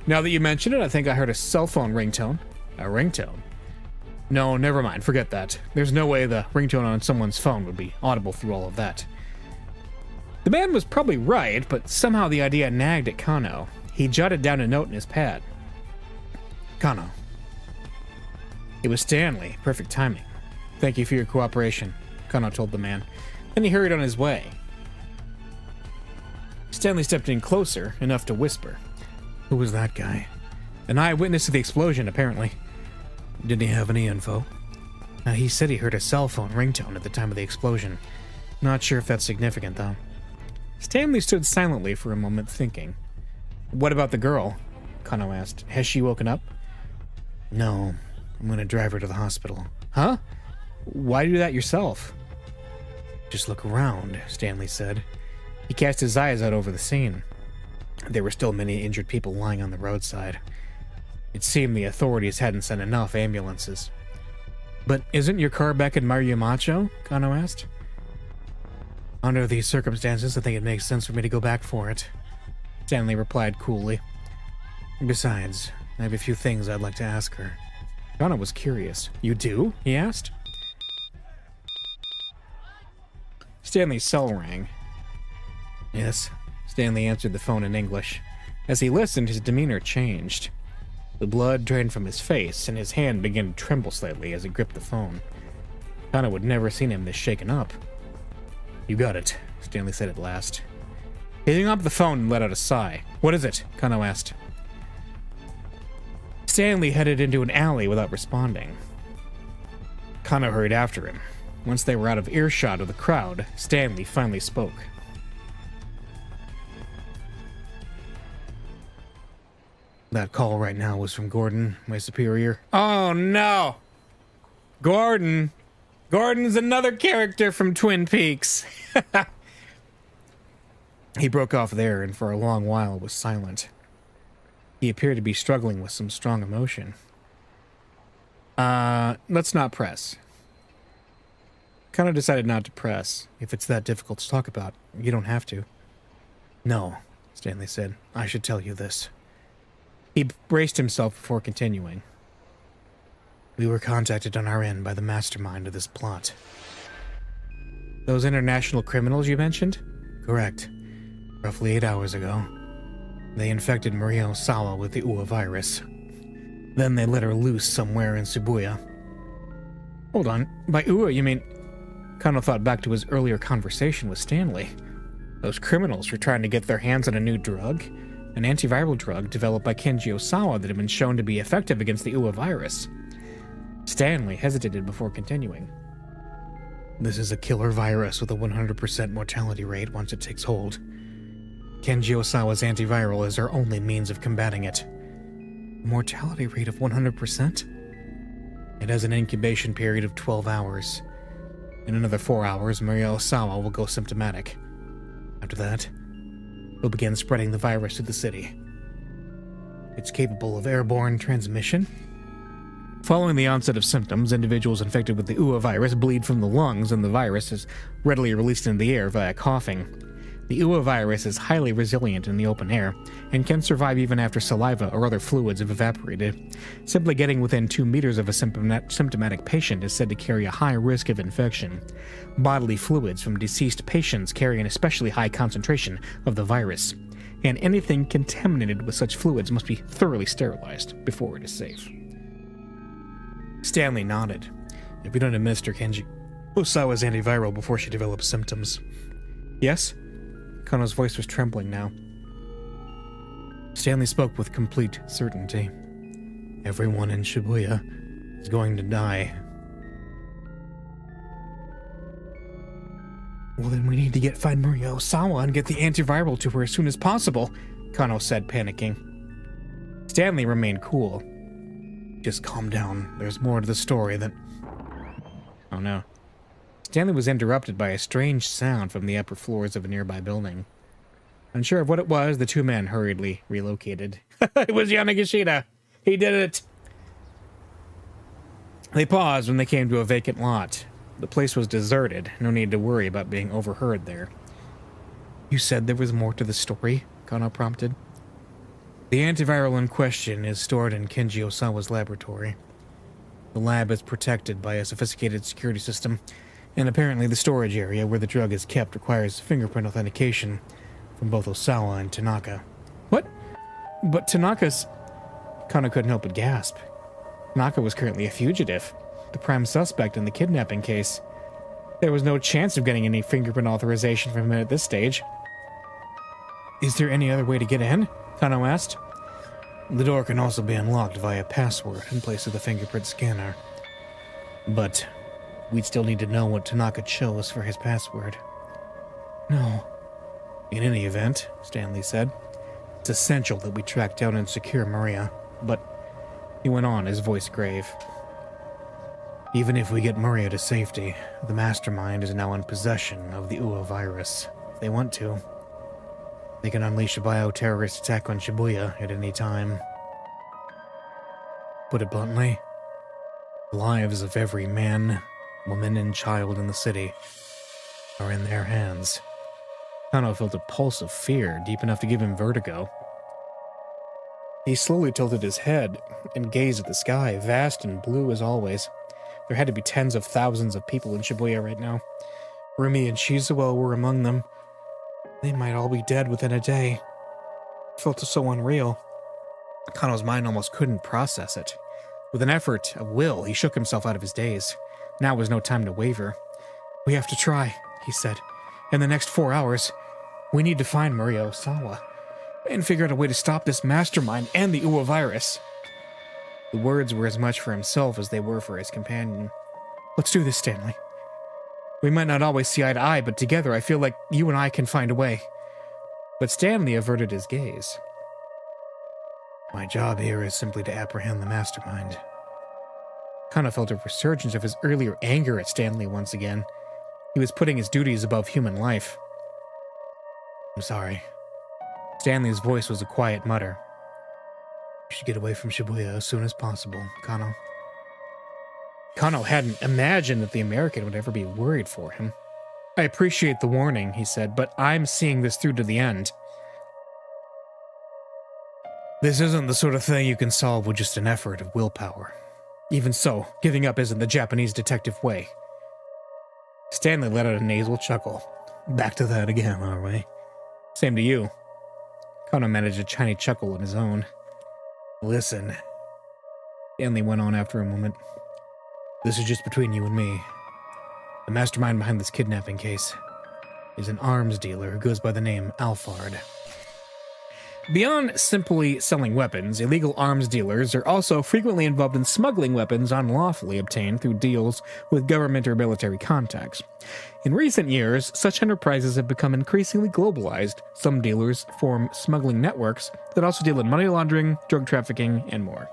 A: Now that you mention it, I think I heard a cell phone ringtone. A ringtone? No, never mind, forget that. There's no way the ringtone on someone's phone would be audible through all of that. The man was probably right, but somehow the idea nagged at Kano. He jotted down a note in his pad. Kano. It was Stanley. Perfect timing. Thank you for your cooperation, Kano told the man. Then he hurried on his way. Stanley stepped in closer, enough to whisper. Who was that guy? An eyewitness to the explosion, apparently. Did he have any info? He said he heard a cell phone ringtone at the time of the explosion. Not sure if that's significant, though. Stanley stood silently for a moment, thinking. What about the girl? Kano asked. Has she woken up? No. I'm going to drive her to the hospital. Huh? Why do that yourself? Just look around, Stanley said. He cast his eyes out over the scene. There were still many injured people lying on the roadside. It seemed the authorities hadn't sent enough ambulances. But isn't your car back in Mariamacho? Kano asked. Under these circumstances, I think it makes sense for me to go back for it, Stanley replied coolly. Besides, I have a few things I'd like to ask her. Kano was curious. You do? He asked. Stanley's cell rang. Yes, Stanley answered the phone in English. As he listened, his demeanor changed. The blood drained from his face, and his hand began to tremble slightly as he gripped the phone. Kano had never seen him this shaken up. You got it, Stanley said at last. He hung up the phone and let out a sigh. What is it? Kano asked. Stanley headed into an alley without responding. Kano hurried after him. Once they were out of earshot of the crowd, Stanley finally spoke. That call right now was from Gordon, my superior. Oh no! Gordon! Gordon's another character from Twin Peaks! He broke off there and for a long while was silent. He appeared to be struggling with some strong emotion. Let's not press. Kind of decided not to press. If it's that difficult to talk about, you don't have to. No, Stanley said. I should tell you this. He braced himself before continuing. We were contacted on our end by the mastermind of this plot. Those international criminals you mentioned? Correct. Roughly 8 hours ago. They infected Maria Osawa with the Uwa virus. Then they let her loose somewhere in Shibuya. Hold on, by Uwa you mean... Kano thought back to his earlier conversation with Stanley. Those criminals were trying to get their hands on a new drug? An antiviral drug developed by Kenji Osawa that had been shown to be effective against the Uwa virus. Stanley hesitated before continuing. This is a killer virus with a 100% mortality rate once it takes hold. Kenji Osawa's antiviral is our only means of combating it. A mortality rate of 100%? It has an incubation period of 12 hours. In another 4 hours, Maria Osawa will go symptomatic. After that, we'll begin spreading the virus to the city. It's capable of airborne transmission. Following the onset of symptoms, individuals infected with the Uwa virus bleed from the lungs, and the virus is readily released into the air via coughing. The Uwa virus is highly resilient in the open air and can survive even after saliva or other fluids have evaporated. Simply getting within 2 meters of a symptomatic patient is said to carry a high risk of infection. Bodily fluids from deceased patients carry an especially high concentration of the virus, and anything contaminated with such fluids must be thoroughly sterilized before it is safe. Stanley nodded. If you don't administer Kenji Osawa's antiviral before she develops symptoms. Yes? Kano's voice was trembling now. Stanley spoke with complete certainty. Everyone in Shibuya He's going to die. Well, then we need to find Maria Osawa and get the antiviral to her as soon as possible, Kano said, panicking. Stanley remained cool. Just calm down. There's more to the story than... Oh no. Stanley was interrupted by a strange sound from the upper floors of a nearby building. Unsure of what it was, the two men hurriedly relocated. It was Yanagishita. He did it. They paused when they came to a vacant lot. The place was deserted. No need to worry about being overheard there. You said there was more to the story? Kano prompted. The antiviral in question is stored in Kenji Osawa's laboratory. The lab is protected by a sophisticated security system, and apparently the storage area where the drug is kept requires fingerprint authentication from both Osawa and Tanaka. What? But Tanaka's... Kano couldn't help but gasp. Tanaka was currently a fugitive, the prime suspect in the kidnapping case. There was no chance of getting any fingerprint authorization from him at this stage. Is there any other way to get in? Kano asked. The door can also be unlocked via password in place of the fingerprint scanner. But we'd still need to know what Tanaka chose for his password. No. In any event, Stanley said, it's essential that we track down and secure Maria. But, he went on, his voice grave. Even if we get Maria to safety, the mastermind is now in possession of the UA virus. If they want to, they can unleash a bioterrorist attack on Shibuya at any time. Put it bluntly, the lives of every man, woman, and child in the city are in their hands. Kano felt a pulse of fear deep enough to give him vertigo. He slowly tilted his head and gazed at the sky, vast and blue as always. There had to be tens of thousands of people in Shibuya right now. Rumi and Shizuo were among them. They might all be dead within a day. It felt so unreal. Kano's mind almost couldn't process it. With an effort of will, he shook himself out of his daze. Now was no time to waver. We have to try, he said. In the next 4 hours, we need to find Maria Osawa and figure out a way to stop this mastermind and the UA virus. The words were as much for himself as they were for his companion. Let's do this, Stanley. We might not always see eye to eye, but together I feel like you and I can find a way. But Stanley averted his gaze. My job here is simply to apprehend the mastermind. Kano felt a resurgence of his earlier anger at Stanley once again. He was putting his duties above human life. I'm sorry. Stanley's voice was a quiet mutter. We should get away from Shibuya as soon as possible, Kano. Kano hadn't imagined that the American would ever be worried for him. I appreciate the warning, he said, but I'm seeing this through to the end. This isn't the sort of thing you can solve with just an effort of willpower. Even so, giving up isn't the Japanese detective way. Stanley let out a nasal chuckle. Back to that again, are we? Same to you. Kano managed a tiny chuckle on his own. Listen, Stanley went on after a moment. This is just between you and me. The mastermind behind this kidnapping case is an arms dealer who goes by the name Alphard. Beyond simply selling weapons, illegal arms dealers are also frequently involved in smuggling weapons unlawfully obtained through deals with government or military contacts. In recent years, such enterprises have become increasingly globalized. Some dealers form smuggling networks that also deal in money laundering, drug trafficking, and more.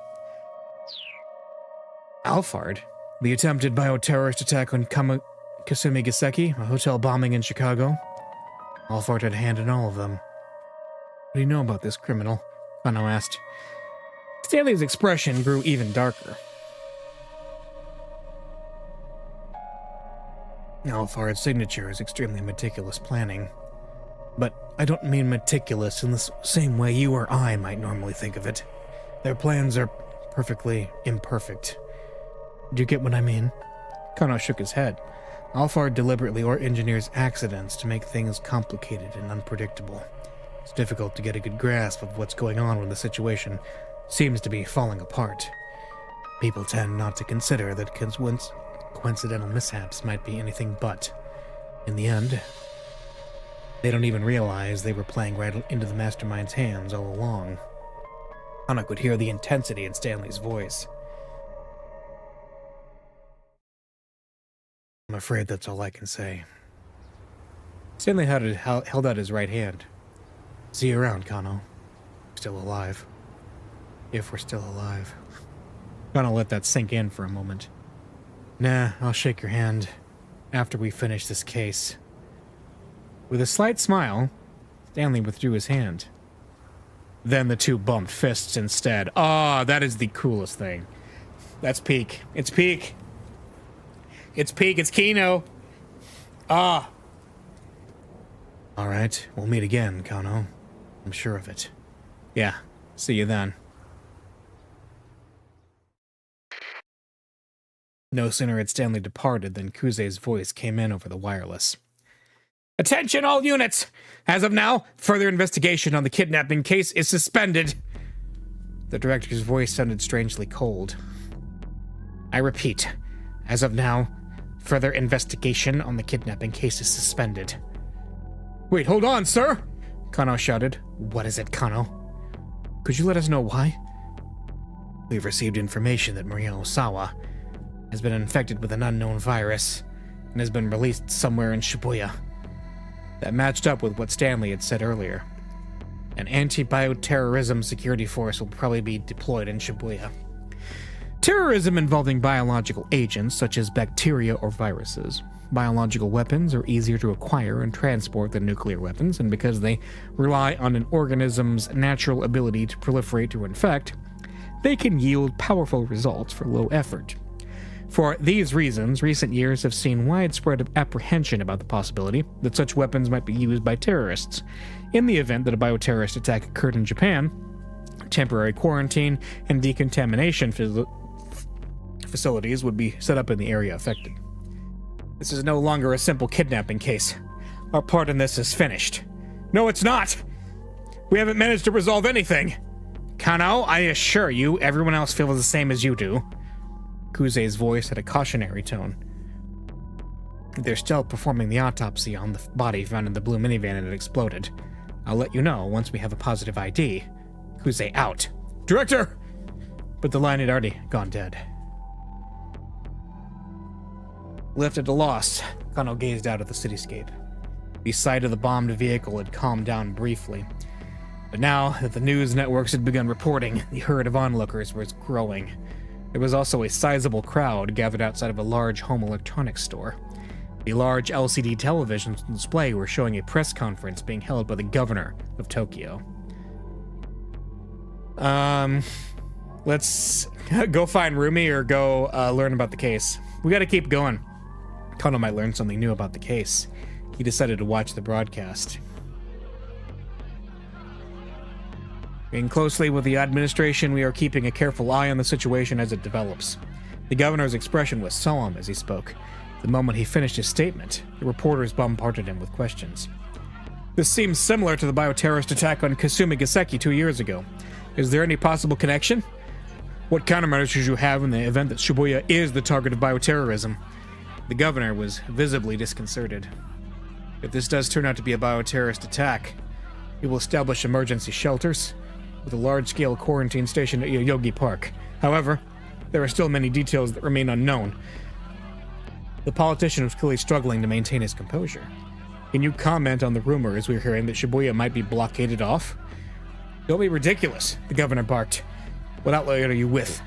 A: Alphard, the attempted bioterrorist attack on Kasumi Giseki, a hotel bombing in Chicago. Alphard had a hand in all of them. What do you know about this criminal? Kano asked. Stanley's expression grew even darker. Alphard's signature is extremely meticulous planning. But I don't mean meticulous in the same way you or I might normally think of it. Their plans are perfectly imperfect. Do you get what I mean? Kano shook his head. Alphard deliberately engineers accidents to make things complicated and unpredictable. It's difficult to get a good grasp of what's going on when the situation seems to be falling apart. People tend not to consider that coincidental mishaps might be anything but. In the end, they don't even realize they were playing right into the mastermind's hands all along. Kano could hear the intensity in Stanley's voice. I'm afraid that's all I can say. Stanley held out his right hand. See you around, Kano. Still alive. If we're still alive. Kano let that sink in for a moment. Nah, I'll shake your hand after we finish this case. With a slight smile, Stanley withdrew his hand. Then the two bumped fists instead. Ah, that is the coolest thing. That's peak. It's peak. It's peak. It's Kino. Ah. All right, we'll meet again, Kano. I'm sure of it. Yeah, see you then. No sooner had Stanley departed than Kuze's voice came in over the wireless. Attention all units! As of now, further investigation on the kidnapping case is suspended. The director's voice sounded strangely cold. I repeat, as of now, further investigation on the kidnapping case is suspended. Wait, hold on, sir! Kano shouted. What is it, Kano? Could you let us know why? We've received information that Maria Osawa has been infected with an unknown virus and has been released somewhere in Shibuya. That matched up with what Stanley had said earlier. An anti-bioterrorism security force will probably be deployed in Shibuya. Terrorism involving biological agents such as bacteria or viruses. Biological weapons are easier to acquire and transport than nuclear weapons, and because they rely on an organism's natural ability to proliferate or infect, they can yield powerful results for low effort. For these reasons, recent years have seen widespread apprehension about the possibility that such weapons might be used by terrorists. In the event that a bioterrorist attack occurred in Japan, temporary quarantine and decontamination facilities would be set up in the area affected. This is no longer a simple kidnapping case. Our part in this is finished. No, it's not! We haven't managed to resolve anything! Kano, I assure you, everyone else feels the same as you do. Kuze's voice had a cautionary tone. They're still performing the autopsy on the body found in the blue minivan and it exploded. I'll let you know once we have a positive ID. Kuze out. Director! But the line had already gone dead. Left at a loss, Kano gazed out at the cityscape. The sight of the bombed vehicle had calmed down briefly. But now that the news networks had begun reporting, the herd of onlookers was growing. There was also a sizable crowd gathered outside of a large home electronics store. The large LCD televisions on display were showing a press conference being held by the governor of Tokyo. Let's go find Rumi or go learn about the case. We gotta keep going. Kano might learn something new about the case. He decided to watch the broadcast. Working closely with the administration, we are keeping a careful eye on the situation as it develops. The governor's expression was solemn as he spoke. The moment he finished his statement, the reporters bombarded him with questions. This seems similar to the bioterrorist attack on Kasumi Gaseki 2 years ago. Is there any possible connection? What countermeasures should you have in the event that Shibuya is the target of bioterrorism? The governor was visibly disconcerted. If this does turn out to be a bioterrorist attack, we will establish emergency shelters with a large-scale quarantine station at Yoyogi Park. However, there are still many details that remain unknown. The politician was clearly struggling to maintain his composure. Can you comment on the rumors we're hearing that Shibuya might be blockaded off? Don't be ridiculous, the governor barked. What outlet are you with?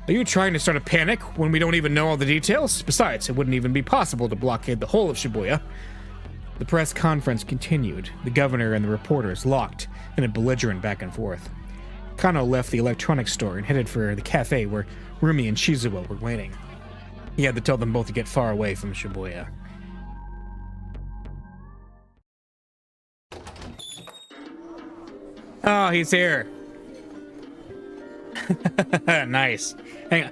A: Are you trying to start a panic when we don't even know all the details? Besides, it wouldn't even be possible to blockade the whole of Shibuya. The press conference continued, the governor and the reporters locked in a belligerent back and forth. Kano left the electronics store and headed for the cafe where Rumi and Shizuo were waiting. He had to tell them both to get far away from Shibuya. Oh, he's here. Nice. Hang on.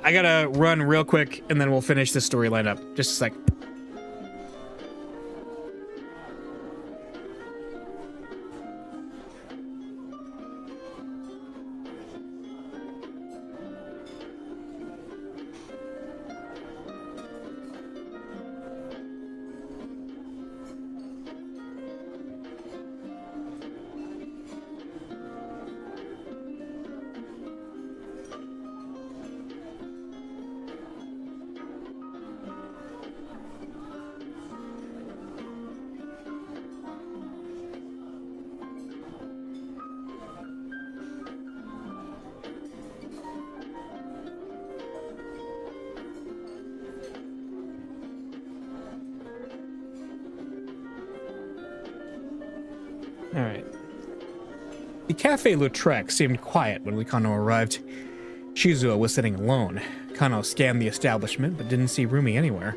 A: I gotta run real quick and then we'll finish this storyline up. Just a sec. Café Lautrec seemed quiet when Kano arrived. Shizuo was sitting alone. Kano scanned the establishment but didn't see Rumi anywhere.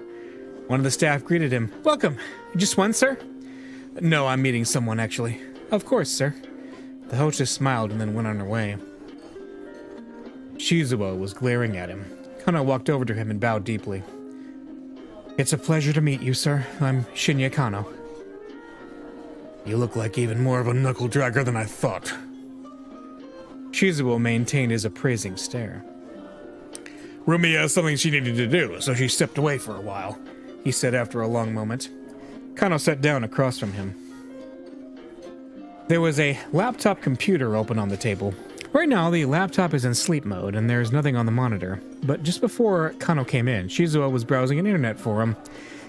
A: One of the staff greeted him. "Welcome. Just one, sir?" "No, I'm meeting someone, actually." "Of course, sir." The hostess smiled and then went on her way. Shizuo was glaring at him. Kano walked over to him and bowed deeply. "It's a pleasure to meet you, sir. I'm Shinya Kano." "You look like even more of a knuckle-dragger than I thought." Shizuo maintained his appraising stare. "Rumi has something she needed to do, so she stepped away for a while," he said after a long moment. Kano sat down across from him. There was a laptop computer open on the table. Right now, the laptop is in sleep mode, and there's nothing on the monitor. But just before Kano came in, Shizuo was browsing an internet forum.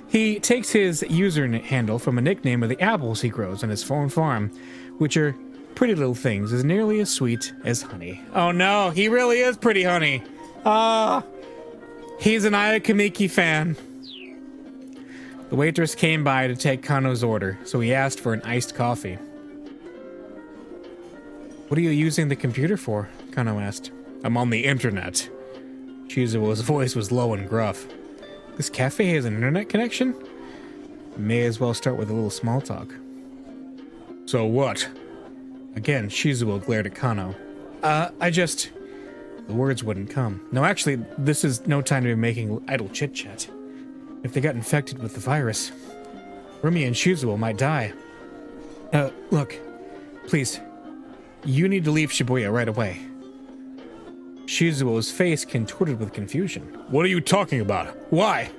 A: He takes his user handle from a nickname of the apples he grows on his own farm, which are pretty little things, as nearly as sweet as honey. Oh no, he really is pretty honey. He's an Ayakamiki fan. The waitress came by to take Kano's order, so he asked for an iced coffee. "What are you using the computer for?" Kano asked. "I'm on the internet." Shizuo's voice was low and gruff. "This cafe has an internet connection?" May as well start with a little small talk. "So what?" Again, Shizuo glared at Kano. The words wouldn't come. "No, actually, this is no time to be making idle chit-chat. If they got infected with the virus, Rumi and Shizuo might die. Look, please, you need to leave Shibuya right away." Shizuo's face contorted with confusion. "What are you talking about? Why?"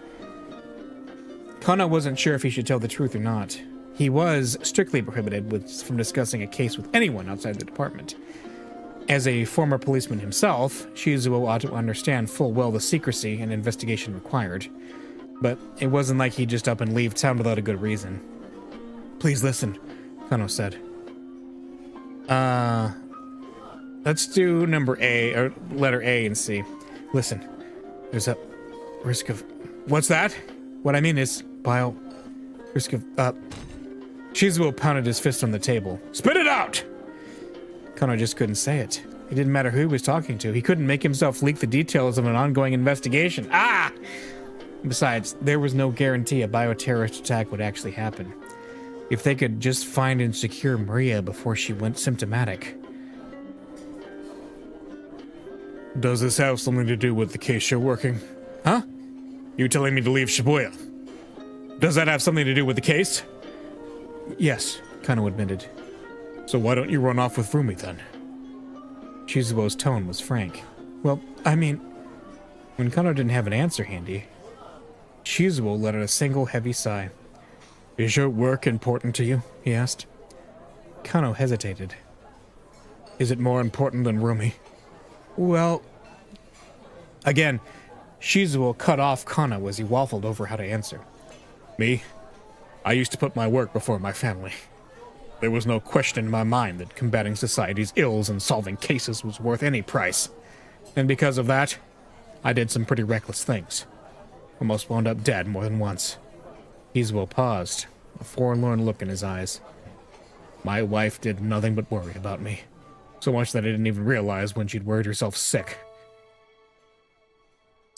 A: Kano wasn't sure if he should tell the truth or not. He was strictly prohibited from discussing a case with anyone outside the department. As a former policeman himself, Shizuo ought to understand full well the secrecy and investigation required. But it wasn't like he'd just up and leave town without a good reason. "Please listen," Kano said. Let's do number A, or letter A and C. "Listen, there's a risk of..." "What's that?" "What I mean is, risk of, Shizuo pounded his fist on the table. "Spit it out!" Kano just couldn't say it. It didn't matter who he was talking to. He couldn't make himself leak the details of an ongoing investigation. Besides, there was no guarantee a bioterrorist attack would actually happen. If they could just find and secure Maria before she went symptomatic. "Does this have something to do with the case you're working?" "Huh? You telling me to leave Shibuya? Does that have something to do with the case?" "Yes," Kano admitted. "So why don't you run off with Rumi then?" Shizuo's tone was frank. "Well, I mean..." When Kano didn't have an answer handy, Shizuo let out a single heavy sigh. "Is your work important to you?" he asked. Kano hesitated. "Is it more important than Rumi?" "Well..." Again, Shizuo cut off Kano as he waffled over how to answer. "Me? I used to put my work before my family. There was no question in my mind that combating society's ills and solving cases was worth any price. And because of that, I did some pretty reckless things. Almost wound up dead more than once." Shizuo paused, a forlorn look in his eyes. "My wife did nothing but worry about me. So much that I didn't even realize when she'd worried herself sick.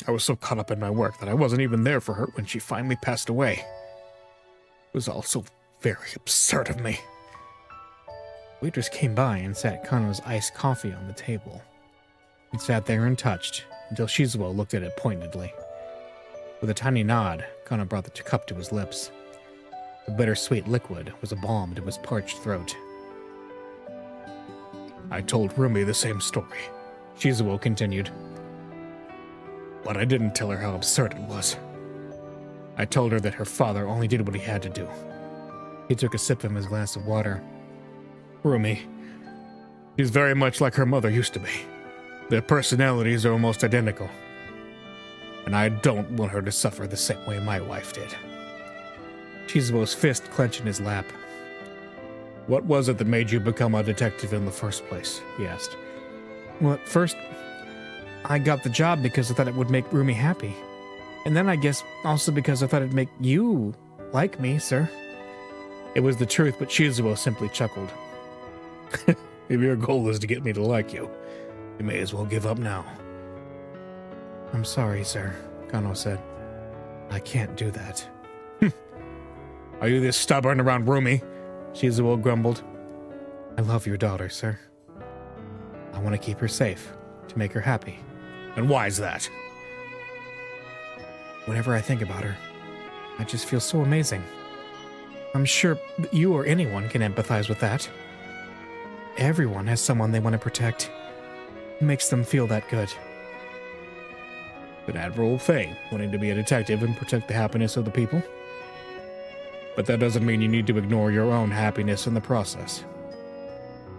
A: I was so caught up in my work that I wasn't even there for her when she finally passed away. It was all so very absurd of me." The waitress came by and sat Kano's iced coffee on the table. It sat there untouched until Shizuo looked at it pointedly. With a tiny nod, Kano brought the cup to his lips. The bittersweet liquid was a balm to his parched throat. "I told Rumi the same story," Shizuo continued. "But I didn't tell her how absurd it was. I told her that her father only did what he had to do." He took a sip from his glass of water. "Rumi, she's very much like her mother used to be. Their personalities are almost identical. And I don't want her to suffer the same way my wife did." Shizuo's fist clenched in his lap. "What was it that made you become a detective in the first place?" he asked. "Well, at first, I got the job because I thought it would make Rumi happy. And then I guess also because I thought it'd make you like me, sir." It was the truth, but Shizuo simply chuckled. If your goal is to get me to like you, you may as well give up now. I'm sorry, sir, Kano said. I can't do that. Are you this stubborn around Rumi? Shizuo grumbled. I love your daughter, sir. I want to keep her safe, to make her happy. And why is that? Whenever I think about her, I just feel so amazing. I'm sure you or anyone can empathize with that. Everyone has someone they want to protect. It makes them feel that good. An admirable thing, wanting to be a detective and protect the happiness of the people. But that doesn't mean you need to ignore your own happiness in the process.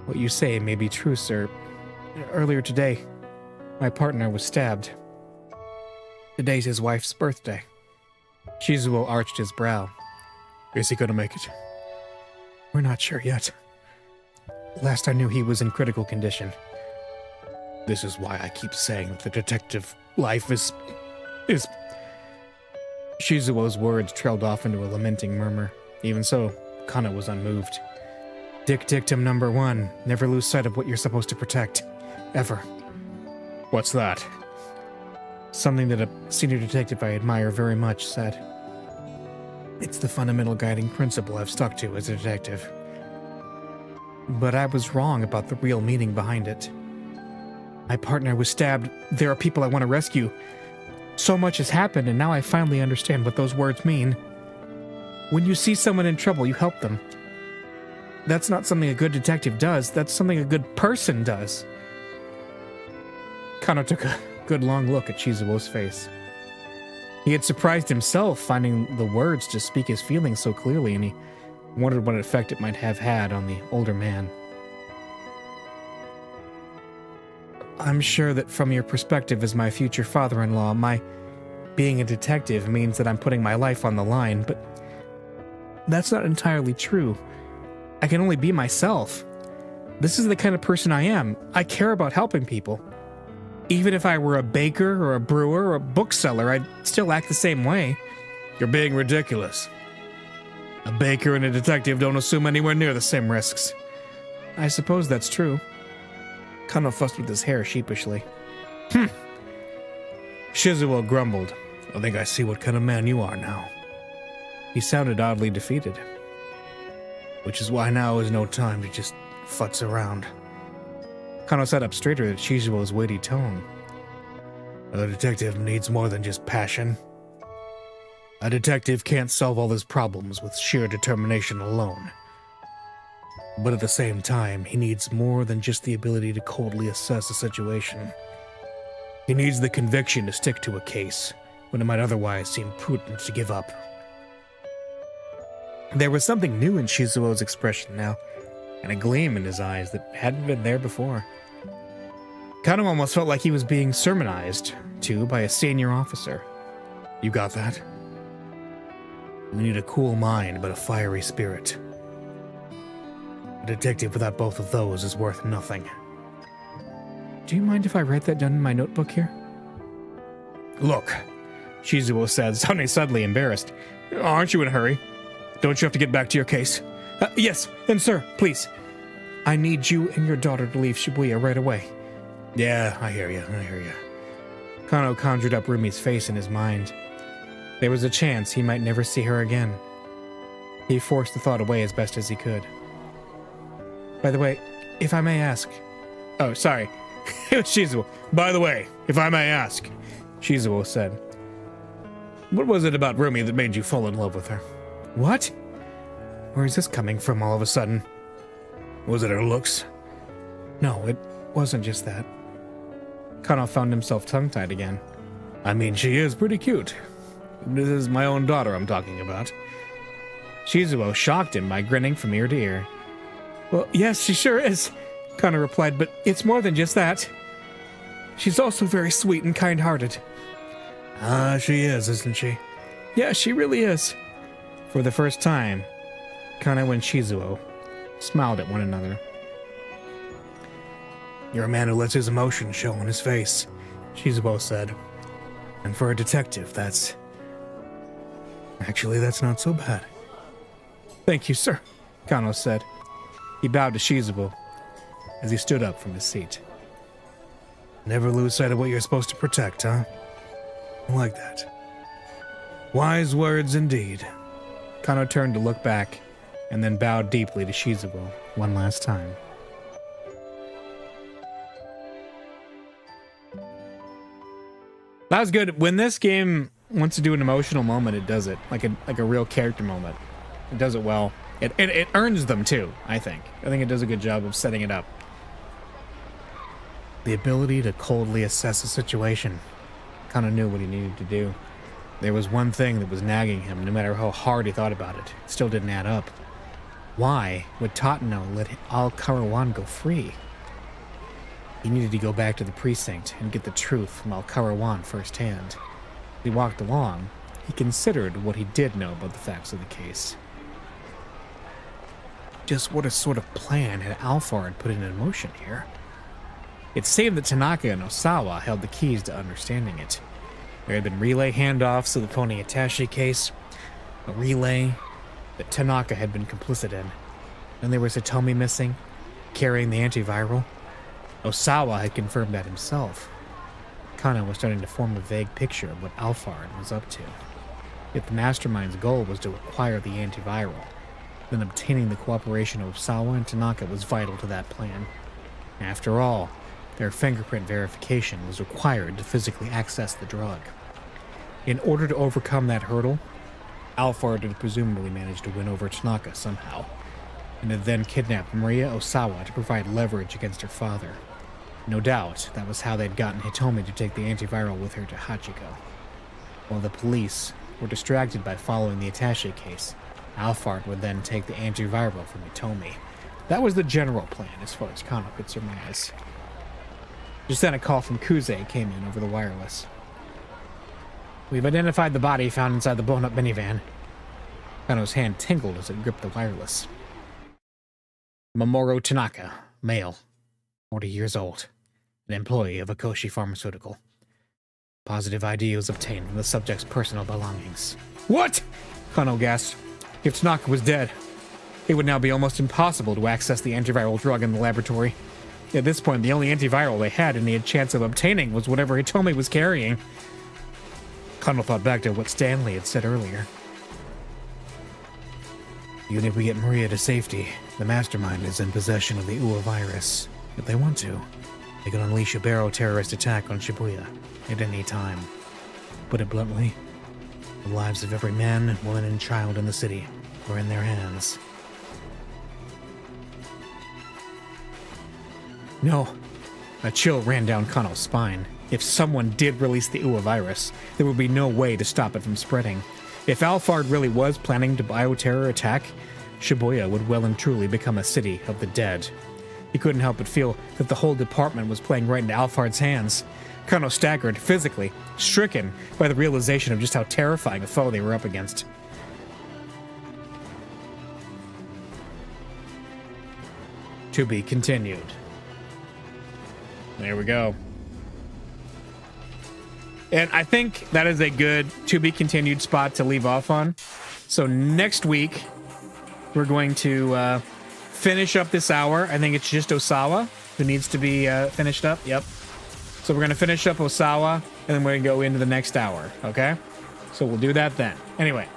A: What you say may be true, sir. Earlier today, my partner was stabbed. Today's his wife's birthday. Shizuo arched his brow. Is he gonna make it? We're not sure yet. Last I knew, he was in critical condition. This is why I keep saying that the detective life is... Shizuo's words trailed off into a lamenting murmur. Even so, Kana was unmoved. Dictum number 1. Never lose sight of what you're supposed to protect. Ever. What's that? Something that a senior detective I admire very much said. It's the fundamental guiding principle I've stuck to as a detective. But I was wrong about the real meaning behind it. My partner was stabbed. There are people I want to rescue. So much has happened, and now I finally understand what those words mean. When you see someone in trouble, you help them. That's not something a good detective does. That's something a good person does. Kano took a good long look at Shizuo's face. He had surprised himself finding the words to speak his feelings so clearly, and he wondered what effect it might have had on the older man. I'm sure that from your perspective as my future father-in-law, my being a detective means that I'm putting my life on the line, but that's not entirely true. I can only be myself. This is the kind of person I am. I care about helping people. Even if I were a baker or a brewer or a bookseller, I'd still act the same way. You're being ridiculous. A baker and a detective don't assume anywhere near the same risks. I suppose that's true. Kano fussed with his hair sheepishly. Shizuo grumbled. I think I see what kind of man you are now. He sounded oddly defeated. Which is why now is no time to just futz around. Kano sat up straighter at Shizuo's weighty tone. A detective needs more than just passion. A detective can't solve all his problems with sheer determination alone. But at the same time, he needs more than just the ability to coldly assess a situation. He needs the conviction to stick to a case, when it might otherwise seem prudent to give up. There was something new in Shizuo's expression now, and a gleam in his eyes that hadn't been there before. Kano almost felt like he was being sermonized to by a senior officer. You got that? We need a cool mind, but a fiery spirit. A detective without both of those is worth nothing. Do you mind if I write that down in my notebook here? Look, Shizuo said, sounding suddenly embarrassed. Aren't you in a hurry? Don't you have to get back to your case? Yes, and sir, please. I need you and your daughter to leave Shibuya right away. Yeah, I hear you. Kano conjured up Rumi's face in his mind. There was a chance he might never see her again. He forced the thought away as best as he could. By the way, if I may ask... Oh, sorry. It was Shizuo. By the way, if I may ask, Shizuo said. What was it about Rumi that made you fall in love with her? What? Where is this coming from all of a sudden? Was it her looks? No, it wasn't just that. Kano found himself tongue-tied again. I mean, she is pretty cute. This is my own daughter I'm talking about. Shizuo shocked him by grinning from ear to ear. Well, yes, she sure is, Kano replied, but it's more than just that. She's also very sweet and kind-hearted. Ah, she is, isn't she? Yeah, she really is. For the first time, Kano and Shizuo smiled at one another. You're a man who lets his emotions show on his face, Shizuo said. And for a detective, that's not so bad. Thank you, sir, Kano said. He bowed to Shizuo. as he stood up from his seat. Never lose sight of what you're supposed to protect, huh? I like that. Wise words indeed. Kano turned to look back, and then bowed deeply to Shizuo one last time. That was good. When this game wants to do an emotional moment, it does it. Like a real character moment. It does it well. It earns them too, I think. I think it does a good job of setting it up. The ability to coldly assess a situation. Kind of knew what he needed to do. There was one thing that was nagging him, no matter how hard he thought about it. It still didn't add up. Why would Tatano let Al-Karawan go free? He needed to go back to the precinct and get the truth from Al-Karawan firsthand. As he walked along, he considered what he did know about the facts of the case. Just what a sort of plan had Alphard put into motion here? It seemed that Tanaka and Osawa held the keys to understanding it. There had been relay handoffs of the Pony Attaché case, a relay that Tanaka had been complicit in. Then there was Hitomi missing, carrying the antiviral. Osawa had confirmed that himself. Kano was starting to form a vague picture of what Alphard was up to. If the mastermind's goal was to acquire the antiviral, then obtaining the cooperation of Osawa and Tanaka was vital to that plan. After all, their fingerprint verification was required to physically access the drug. In order to overcome that hurdle, Alphard had presumably managed to win over Tanaka somehow, and had then kidnapped Maria Osawa to provide leverage against her father. No doubt, that was how they'd gotten Hitomi to take the antiviral with her to Hachiko. While the police were distracted by following the attaché case, Alphard would then take the antiviral from Hitomi. That was the general plan, as far as Kano could surmise. Just then a call from Kuze came in over the wireless. We've identified the body found inside the blown-up minivan. Kano's hand tingled as it gripped the wireless. Mamoru Tanaka, male, 40 years old, an employee of Akoshi Pharmaceutical. Positive ID was obtained from the subject's personal belongings. What? Kano gasped. If Tanaka was dead, it would now be almost impossible to access the antiviral drug in the laboratory. At this point, the only antiviral they had any chance of obtaining was whatever Hitomi was carrying. Kano thought back to what Stanley had said earlier. Even if we get Maria to safety, the mastermind is in possession of the UA virus. If they want to, they can unleash a barrow terrorist attack on Shibuya at any time. Put it bluntly, the lives of every man, woman, and child in the city are in their hands. No. A chill ran down Kano's spine. If someone did release the UA virus, there would be no way to stop it from spreading. If Alphard really was planning to bioterror attack, Shibuya would well and truly become a city of the dead. He couldn't help but feel that the whole department was playing right into Alphard's hands. Kano staggered, physically, stricken by the realization of just how terrifying a foe they were up against. To be continued. There we go. And I think that is a good to-be-continued spot to leave off on. So next week, we're going to finish up this hour. I think it's just Osawa who needs to be finished up. Yep. So we're going to finish up Osawa, and then we're going to go into the next hour, okay? So we'll do that then. Anyway,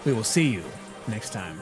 A: we will see you next time.